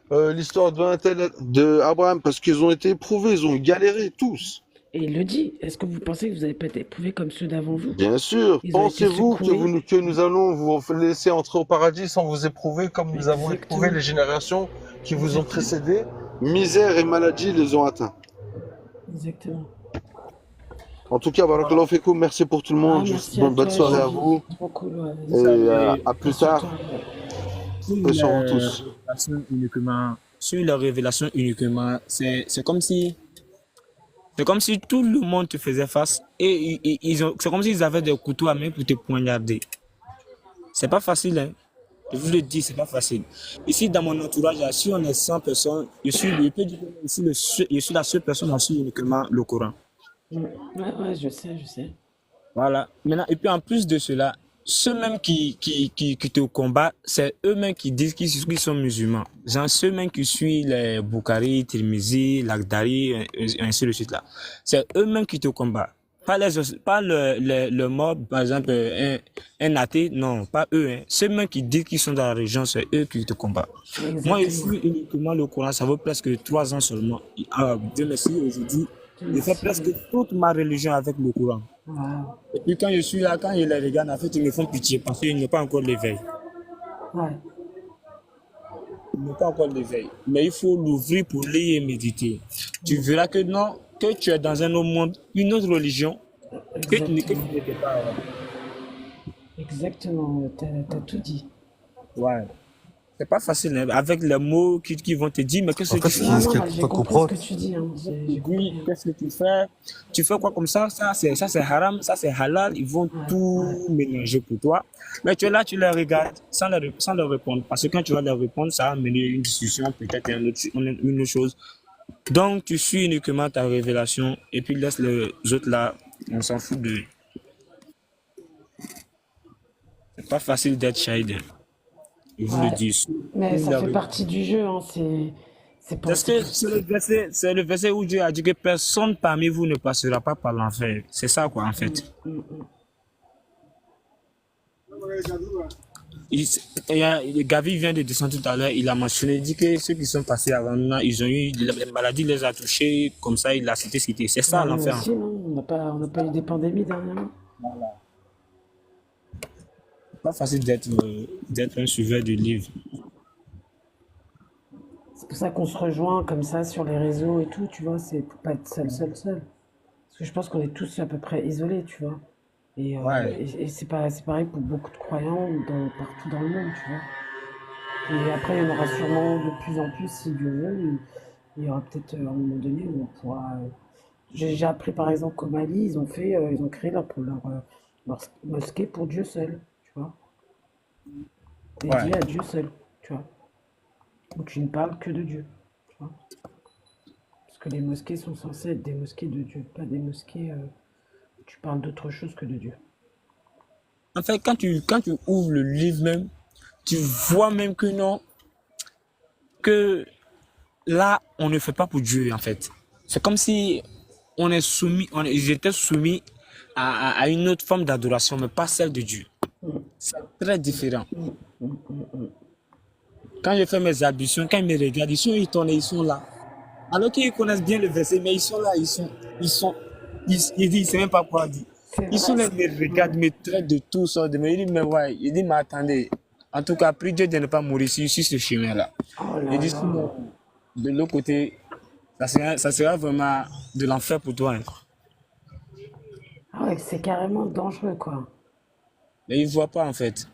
l'histoire de Abraham? Parce qu'ils ont été éprouvés, ils ont galéré tous. Et il le dit. Est-ce que vous pensez que vous n'avez pas été éprouvés comme ceux d'avant vous? Bien sûr, Ils ont été pensez-vous secoués. que nous allons vous laisser entrer au paradis sans vous éprouver comme nous avons éprouvé Exactement. les générations qui vous ont Exactement. précédés? Misère et maladie les ont atteints. Exactement. En tout cas, barakallahu fikoum, merci pour tout le Ah, monde. merci à Bonne toi, soirée à Jivi. vous Trop cool, ouais, et vas-y. Vous savez, à Prends plus sur toi. tard. Ouais. sur Paix sur vous les tous. révélations uniquement, sur les révélations uniquement, c'est comme si tout le monde te faisait face et c'est comme s'ils avaient des couteaux à main pour te poignarder. C'est pas facile, hein. Je vous le dis, c'est pas facile. Ici, dans mon entourage, là, si on est 100 personnes, je peux dire que je suis la seule personne à suivre uniquement le Coran. Mm. Ouais, ouais, je sais, je sais. Voilà. Maintenant, et puis en plus de cela, ceux-mêmes qui te combattent, c'est eux-mêmes qui disent qu'ils sont musulmans. Genre ceux-mêmes qui suivent les Bukhari, Tirmizi, Lagdari, et ainsi de suite là. C'est eux-mêmes qui te combattent. Pas le mob, par exemple, un athée, non, pas eux, hein. Ceux-mêmes qui disent qu'ils sont dans la région, c'est eux qui te combattent. Moi, je Exactement. suis uniquement le Coran, ça vaut presque 3 ans seulement. Ah, Dieu merci, aujourd'hui, je fais Merci. presque toute ma religion avec le Coran. Wow. Et puis quand je suis là, quand je les regarde, en fait, ils me font pitié parce qu'ils n'ont pas encore l'éveil. Ouais. Ils n'ont pas encore l'éveil. Mais il faut l'ouvrir pour lire et méditer. Tu verras que non, que tu es dans un autre monde, une autre religion, que tu Exactement. n'étais pas avant. Exactement. T'as tout dit. Ouais. C'est pas facile, hein, avec les mots qui vont te dire, mais qu'est-ce En que fait, tu ce fais? qui, Non, ce non, qui est bah, j'ai pas compris ce comprendre, que tu dis, hein. J'ai compris, Oui, hein. qu'est-ce que tu fais? Tu fais quoi comme ça c'est ça c'est halal, ils vont Ouais, ouais. tout mélanger pour toi. Mais tu es là, tu les regardes sans leur répondre. Parce que quand tu vas leur répondre, ça va mener une discussion, peut-être une autre chose. Donc, tu suis uniquement ta révélation et puis laisse les autres là, on s'en fout de. C'est pas facile d'être shahid, hein. Ils vous le Ouais. disent. Mais ça fait partie du jeu, hein. C'est pas, Parce que c'est le verset où Dieu a dit que personne parmi vous ne passera pas par l'enfer. C'est ça, quoi, en fait. Il, Gavi vient de descendre tout à l'heure, il a mentionné, il dit que ceux qui sont passés avant nous, là, ils ont eu, la maladie les a touchés, comme ça, il a cité ce qui était. C'est ça, bah, nous l'enfer, en aussi, fait. non? On n'a pas eu des pandémies dernièrement. C'est pas facile d'être un suiveur du livre. C'est pour ça qu'on se rejoint comme ça sur les réseaux et tout, tu vois, c'est pour pas être seul. Parce que je pense qu'on est tous à peu près isolés, tu vois. Ouais, Et c'est pareil pour beaucoup de croyants partout dans le monde, tu vois. Et après, il y en aura sûrement de plus en plus, si Dieu veut. Il y aura peut-être un moment donné où on pourra. J'ai appris par exemple qu'au Mali, ils ont créé leur mosquée pour Dieu seul, tu vois. ouais. Dédiée à Dieu seul, tu vois. Où tu ne parles que de Dieu, tu vois. Parce que les mosquées sont censées être des mosquées de Dieu, pas des mosquées où tu parles d'autre chose que de Dieu. En fait, quand tu ouvres le livre même, tu vois même que non, que là, on ne fait pas pour Dieu, en fait. C'est comme si j'étais soumis à une autre forme d'adoration, mais pas celle de Dieu. C'est très différent. Quand je fais mes ablutions, quand ils me regardent, ils sont étonnés, ils sont là. Alors qu'ils connaissent bien le verset, mais ils sont là, ils disent, ils savent même pas quoi dire. C'est Ils sont vrai. là, ils me regardent, ils me traitent de tout ça. Ils me disent, mais ouais, ils disent, mais attendez. En tout cas, prie Dieu de ne pas mourir sur ce chemin-là. Oh Ils là disent, là. sinon, de l'autre côté, ça sera vraiment de l'enfer pour toi, hein. Ah ouais, c'est carrément dangereux, quoi. Mais ils ne voient pas, en fait.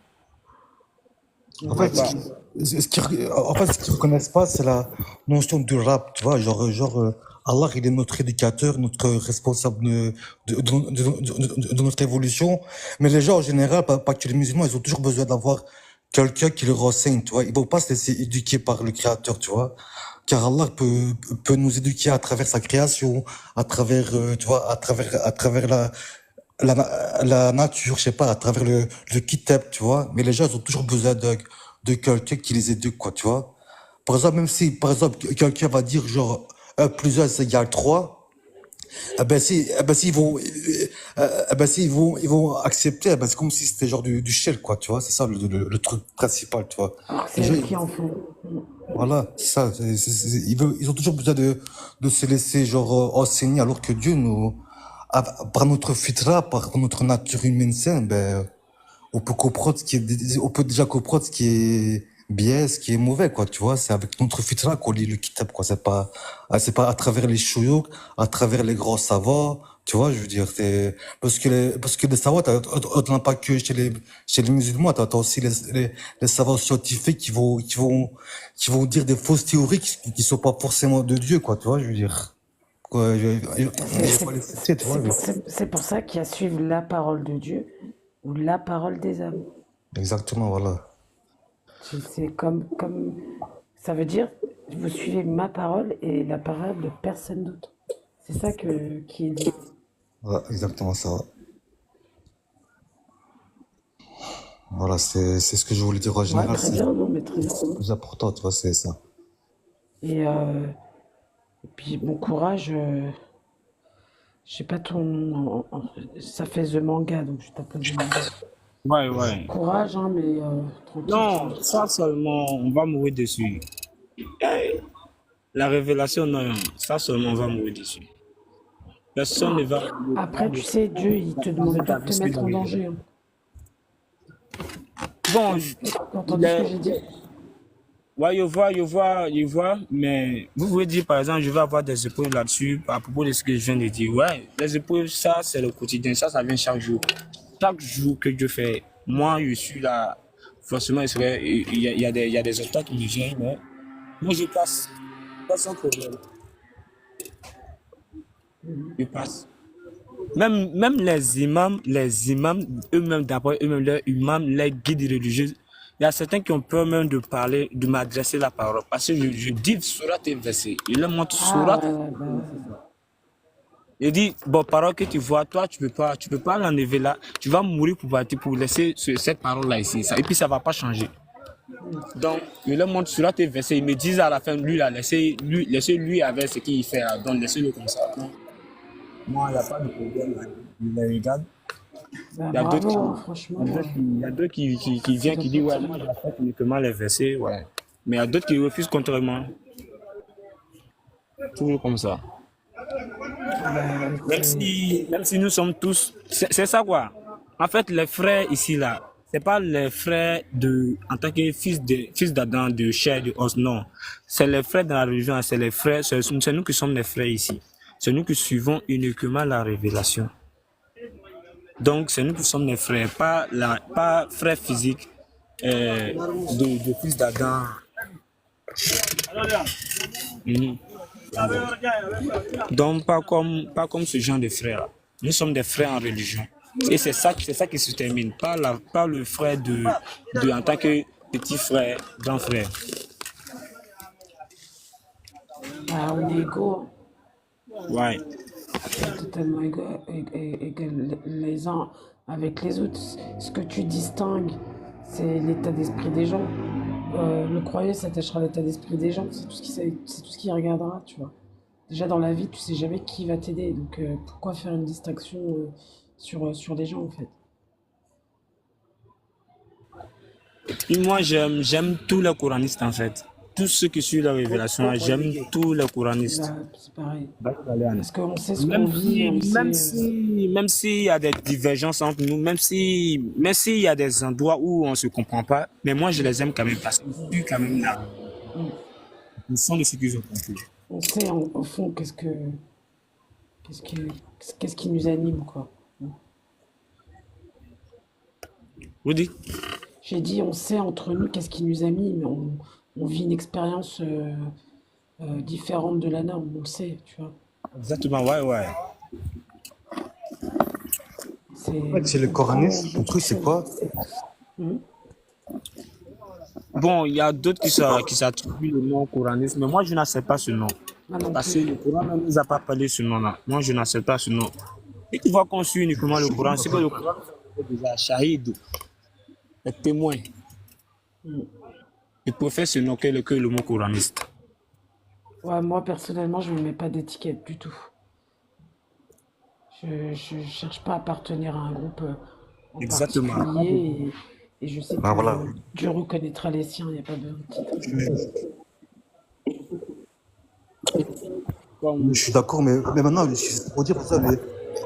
Ils ne en voient fait, pas. ce qu'ils reconnaissent pas, c'est la notion du rap, tu vois, Allah, il est notre éducateur, notre responsable de notre évolution. Mais les gens, en général, pas que les musulmans, ils ont toujours besoin d'avoir quelqu'un qui leur enseigne, tu vois. Ils vont pas se laisser éduquer par le créateur, tu vois. Car Allah peut nous éduquer à travers sa création, à travers, tu vois, à travers la nature, je sais pas, à travers le kitab, tu vois. Mais les gens, ils ont toujours besoin de quelqu'un qui les éduque, quoi, tu vois. Par exemple, même si, par exemple, quelqu'un va dire, genre, 1 plus 1 c'est égal 3, ils vont accepter, c'est comme si c'était genre du shell, quoi, tu vois. C'est ça le truc principal, tu vois. Alors que Les c'est gens, eux qui en font. voilà, c'est ça. Ils ont toujours besoin de se laisser, genre, enseigner, alors que Dieu par notre fitra, par notre nature humaine saine, on peut comprendre on peut déjà comprendre ce qui est bien, ce qui est mauvais, quoi, tu vois. C'est avec notre fitra qu'on lit le kitab, quoi. C'est pas à travers les chouyouk, à travers les grands savants, tu vois, je veux dire, parce que les savants, t'en as pas que chez les musulmans, t'as aussi les savants scientifiques qui vont dire des fausses théories qui sont pas forcément de Dieu, quoi, tu vois, je veux dire. Quoi, Mais je vais pas les citer, tu vois. c'est pour ça qu'il y a suivre la parole de Dieu ou la parole des hommes. Exactement, voilà. C'est ça veut dire, vous suivez ma parole et la parole de personne d'autre. C'est ça qui est dit. Voilà, exactement ça. Voilà, c'est ce que je voulais dire en Ouais, général, très c'est bien, non, mais très bien. le plus important, tu vois, c'est ça. Et, euh, et puis, bon courage. Je sais pas ça fait The Manga, donc je t'appelle The Manga. Ouais, ouais. Courage, hein, mais tranquille, tu vois. Non, ça seulement, on va mourir dessus. La révélation, non, ça seulement, on va mourir dessus. Personne ne va. Après, tu sais, Dieu, il te demande pas de te mettre en danger, hein. Bon, T'as entendu ce que j'ai dit? ouais, je vois, mais vous pouvez dire, par exemple, je vais avoir des épreuves là-dessus, à propos de ce que je viens de dire. Ouais, les épreuves, ça, c'est le quotidien, ça vient chaque jour. Chaque jour que Dieu fait, moi, je suis là, forcément, il y a des obstacles qui me gênent, mais moi, je passe. Pas sans problème. Je passe. Même les imams, eux-mêmes, d'après eux-mêmes, leurs imams, les guides religieux, il y a certains qui ont peur même de parler, de m'adresser la parole. Parce que je dis surat et verset. Je leur montre Ah surat. ouais, ouais, bah ouais, c'est ça. Je dis, bon, parole que tu vois, toi, tu peux pas l'enlever là. Tu vas mourir pour partir, pour laisser cette parole-là ici. Ça, et puis, ça va pas changer. Donc, je leur montre surat et verset. Ils me disent à la fin, lui, là, laissez lui avec ce qu'il fait là. Donc, laissez-le comme ça. Donc, moi, il n'y a pas de problème. Je les regarde. Bah, Il y a d'autres bravo, hein, qui, franchement, il y a d'autres qui ça viennent, doit qui pas disent, être ouais, simple. moi, je respecte uniquement les versets, ouais. Mais il y a d'autres qui refusent contrairement. Toujours comme ça. Bah, c'est... Même si nous sommes tous, c'est ça quoi. En fait, les frères ici là, c'est pas les frères de, en tant que fils d'Adam, de chair, de os, non. C'est les frères dans la religion, c'est les frères, c'est nous qui sommes les frères ici. C'est nous qui suivons uniquement la révélation. Donc, c'est nous qui sommes les frères, pas frères physiques de fils d'Adam. Mhm. Donc, pas comme ce genre de frères. Nous sommes des frères en religion. Et c'est ça qui se termine. Pas le frère en tant que petit frère, grand frère. Bah, on est égaux, Ouais. on est totalement égaux les uns avec les autres. Ce que tu distingues, c'est l'état d'esprit des gens. Le croyant s'attachera à l'état d'esprit des gens, c'est tout ce qu'il regardera, tu vois. Déjà dans la vie, tu sais jamais qui va t'aider, donc pourquoi faire une distinction sur des gens en fait? Et moi, j'aime tous les coranistes en fait. Tous ceux qui suivent la révélation, j'aime tous les coranistes. Bah, c'est pareil. Parce qu'on sait ce qu'on Même vit, si, on même sait. si, même s'il y a des divergences entre nous, même s'il y a des endroits où on se comprend pas, mais moi je les aime quand même parce qu'ils sont quand même là. Mm. Ils sont de ce qu'ils ont compris. On sait au fond qu'est-ce que, qu'est-ce qui nous anime, quoi. Vous dites? J'ai dit, on sait entre nous qu'est-ce qui nous anime, on vit une expérience différente de la norme, on le sait, tu vois. Exactement, ouais. C'est, En fait, c'est le on prend coranisme. Le beaucoup de truc, c'est choses. quoi? Mhm. Bon, il y a d'autres qui s'attribuent le nom coraniste, mais moi je n'accepte pas ce nom. Moi non Parce que plus. le Coran ne nous a pas parlé ce nom-là. Moi je n'accepte pas ce nom. Et tu vois qu'on suit uniquement le Coran, c'est que le Coran nous a déjà shahid, les témoins. Mm. Il préfère ce nom que le mot coraniste. Ouais, moi personnellement, je ne mets pas d'étiquette du tout. Je cherche pas à appartenir à un groupe en Exactement. particulier et je sais Bah voilà. que Dieu reconnaîtra les siens, il n'y a pas besoin de titre. Comme, Je suis d'accord, mais maintenant, pour dire ça,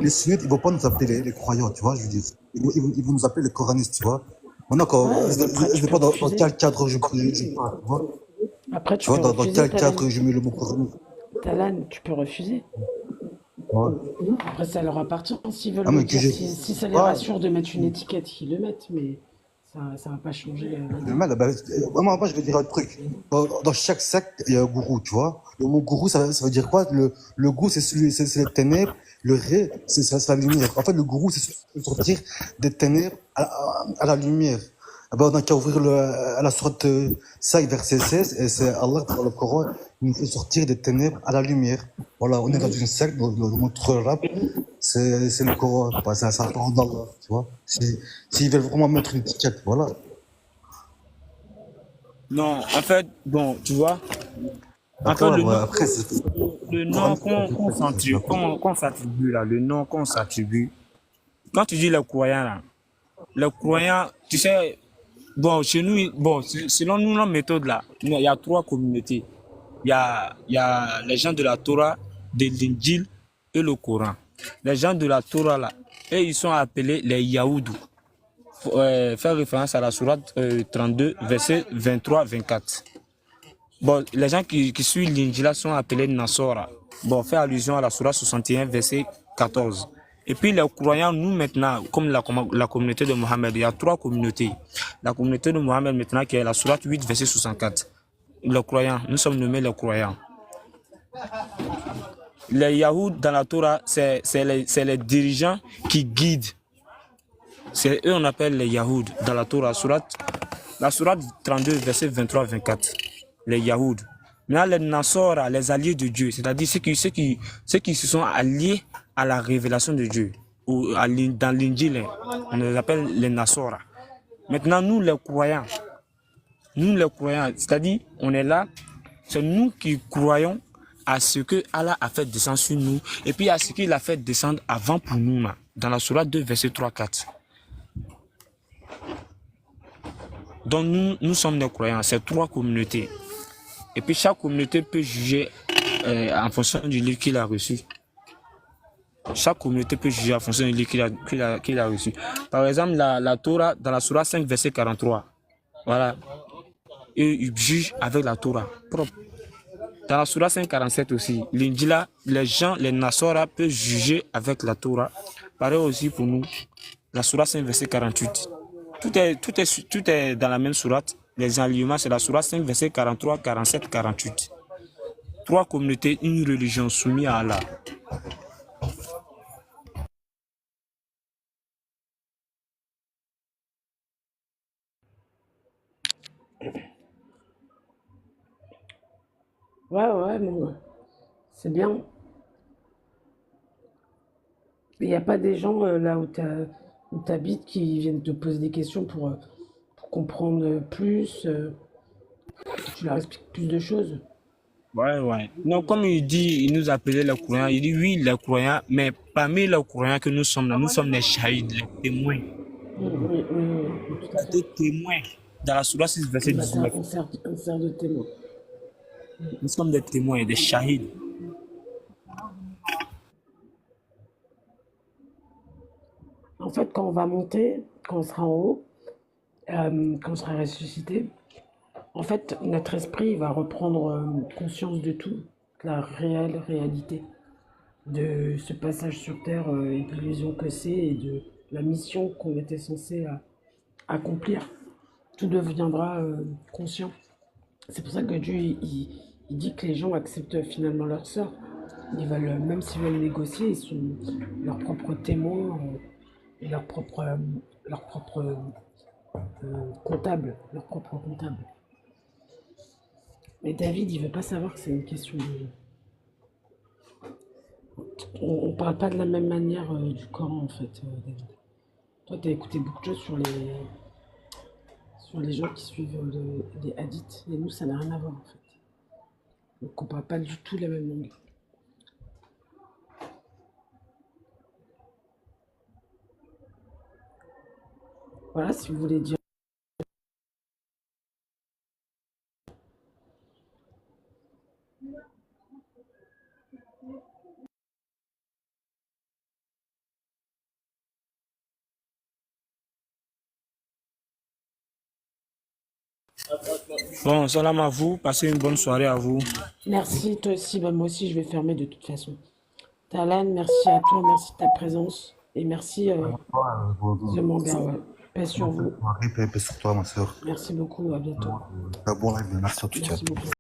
les sunnites, ils vont pas nous appeler les croyants, tu vois, je veux dire. Ils vont nous appeler les coranistes, tu vois. Maintenant, Ouais, mais après, je tu sais peux pas dans refuser. quel cadre je parle, tu vois. Après, Tu tu vois, peux dans refuser, quel cadre je mets le mot coraniste. Talan, tu peux refuser. Ouais. Après, ça leur appartient. S'ils veulent Ah, le mais que dire, j'ai. si ça les Ouais. rassure de mettre une étiquette, qu'ils le mettent, mais ça va pas changer la Le donne. mal, bah, moi, je vais dire un truc. Dans chaque secte, il y a un gourou, tu vois. Le mot gourou, ça veut dire quoi? Le goût, c'est les ténèbres. Le ré, c'est la lumière. En fait, le gourou, c'est sortir des ténèbres à la lumière. Ah ben, on n'a qu'à ouvrir à la sourate 5, verset 16, et c'est Allah, dans le Coran, il nous fait sortir des ténèbres à la lumière. Voilà, on est dans une secte, notre rap, c'est le Coran. Bah, c'est la parole d'Allah, tu vois. S'ils veulent vraiment mettre une étiquette, voilà. non, en fait, bon, tu vois, en Après, fait, ouais, ouais, après, c'est le nom coraniste, je suis d'accord. qu'on s'attribue là, le nom qu'on s'attribue, quand tu dis le croyant là, le croyant, tu sais, bon, chez nous, bon, selon nous, notre méthode là, il y a trois communautés. Il y a les gens de la Torah, de l'Injil et le Coran. Les gens de la Torah là, eux, ils sont appelés les Yahoudou. Faire référence à la sourate 32, verset 23-24. Bon, les gens qui suivent l'Injila sont appelés Nassora. Bon, fait allusion à la sourate 61, verset 14. Et puis les croyants, nous maintenant, comme la communauté de Mohammed, il y a 3 communautés. La communauté de Mohammed maintenant qui est la sourate 8, verset 64. Les croyants, nous sommes nommés les croyants. Les Yahoud dans la Torah, c'est les dirigeants qui guident. C'est eux on appelle les Yahoud dans la Torah, la sourate 32, verset 23-24. Les Yahoud. Maintenant, les Nassora, les alliés de Dieu, c'est-à-dire ceux qui se sont alliés à la révélation de Dieu, ou dans l'Injil, on les appelle les Nassora. Maintenant, nous les croyants, c'est-à-dire on est là, c'est nous qui croyons à ce que Allah a fait descendre sur nous, et puis à ce qu'il a fait descendre avant pour nous, dans la sourate 2, verset 3-4. Donc nous sommes des croyants, c'est 3 communautés. Et puis chaque communauté peut juger en fonction du livre qu'il a reçu. Chaque communauté peut juger en fonction du livre qu'il a reçu. Par exemple, la Torah, dans la Sourate 5, verset 43. Voilà. Et ils jugent avec la Torah propre. Dans la Sourate 5, 47 aussi, l'Injila, les Nassora peuvent juger avec la Torah. Pareil aussi pour nous. La Sourate 5, verset 48. Tout est dans la même sourate. Les alignements, c'est la sourate 5, verset 43, 47, 48. 3 communautés, une religion soumise à Allah. Ouais, bon, c'est bien. Il n'y a pas des gens là où tu habites qui viennent te poser des questions pour comprendre plus, tu leur expliques plus de choses. Ouais. Donc, comme il dit, il nous appelait les croyants. Il dit oui, les croyants, mais parmi les croyants que nous sommes là, nous sommes les shahid, les témoins. Tout à fait. Des témoins. Dans la sourate 6, verset Bah, 19. un cerf de témoin. Nous sommes des témoins, des shahid. En fait, quand on va monter, quand on sera en haut, quand on sera ressuscité, en fait, notre esprit va reprendre conscience de tout, de la réelle réalité, de ce passage sur Terre et de l'illusion que c'est et de la mission qu'on était censé accomplir. Tout deviendra conscient. C'est pour ça que Dieu, il dit que les gens acceptent finalement leur sort. Ils veulent, même s'ils veulent négocier, ils sont leurs propres témoins et leurs propres comptables, leurs propres comptables. Mais David, il veut pas savoir que c'est une question de... On parle pas de la même manière du Coran, en fait, David. Toi, tu as écouté beaucoup de choses sur les gens qui suivent les hadiths, et nous, ça n'a rien à voir, en fait. Donc, on parle pas du tout la même langue. Voilà, si vous voulez dire... Bon, salam à vous. Passez une bonne soirée à vous. Merci, toi aussi. Bah, moi aussi, je vais fermer de toute façon. Talan, merci à toi, merci de ta présence. Et merci, The Manga, ouais. Paix sur vous. Paix sur toi, ma soeur. Merci beaucoup, à bientôt. Un bon live, merci à toi. Merci beaucoup.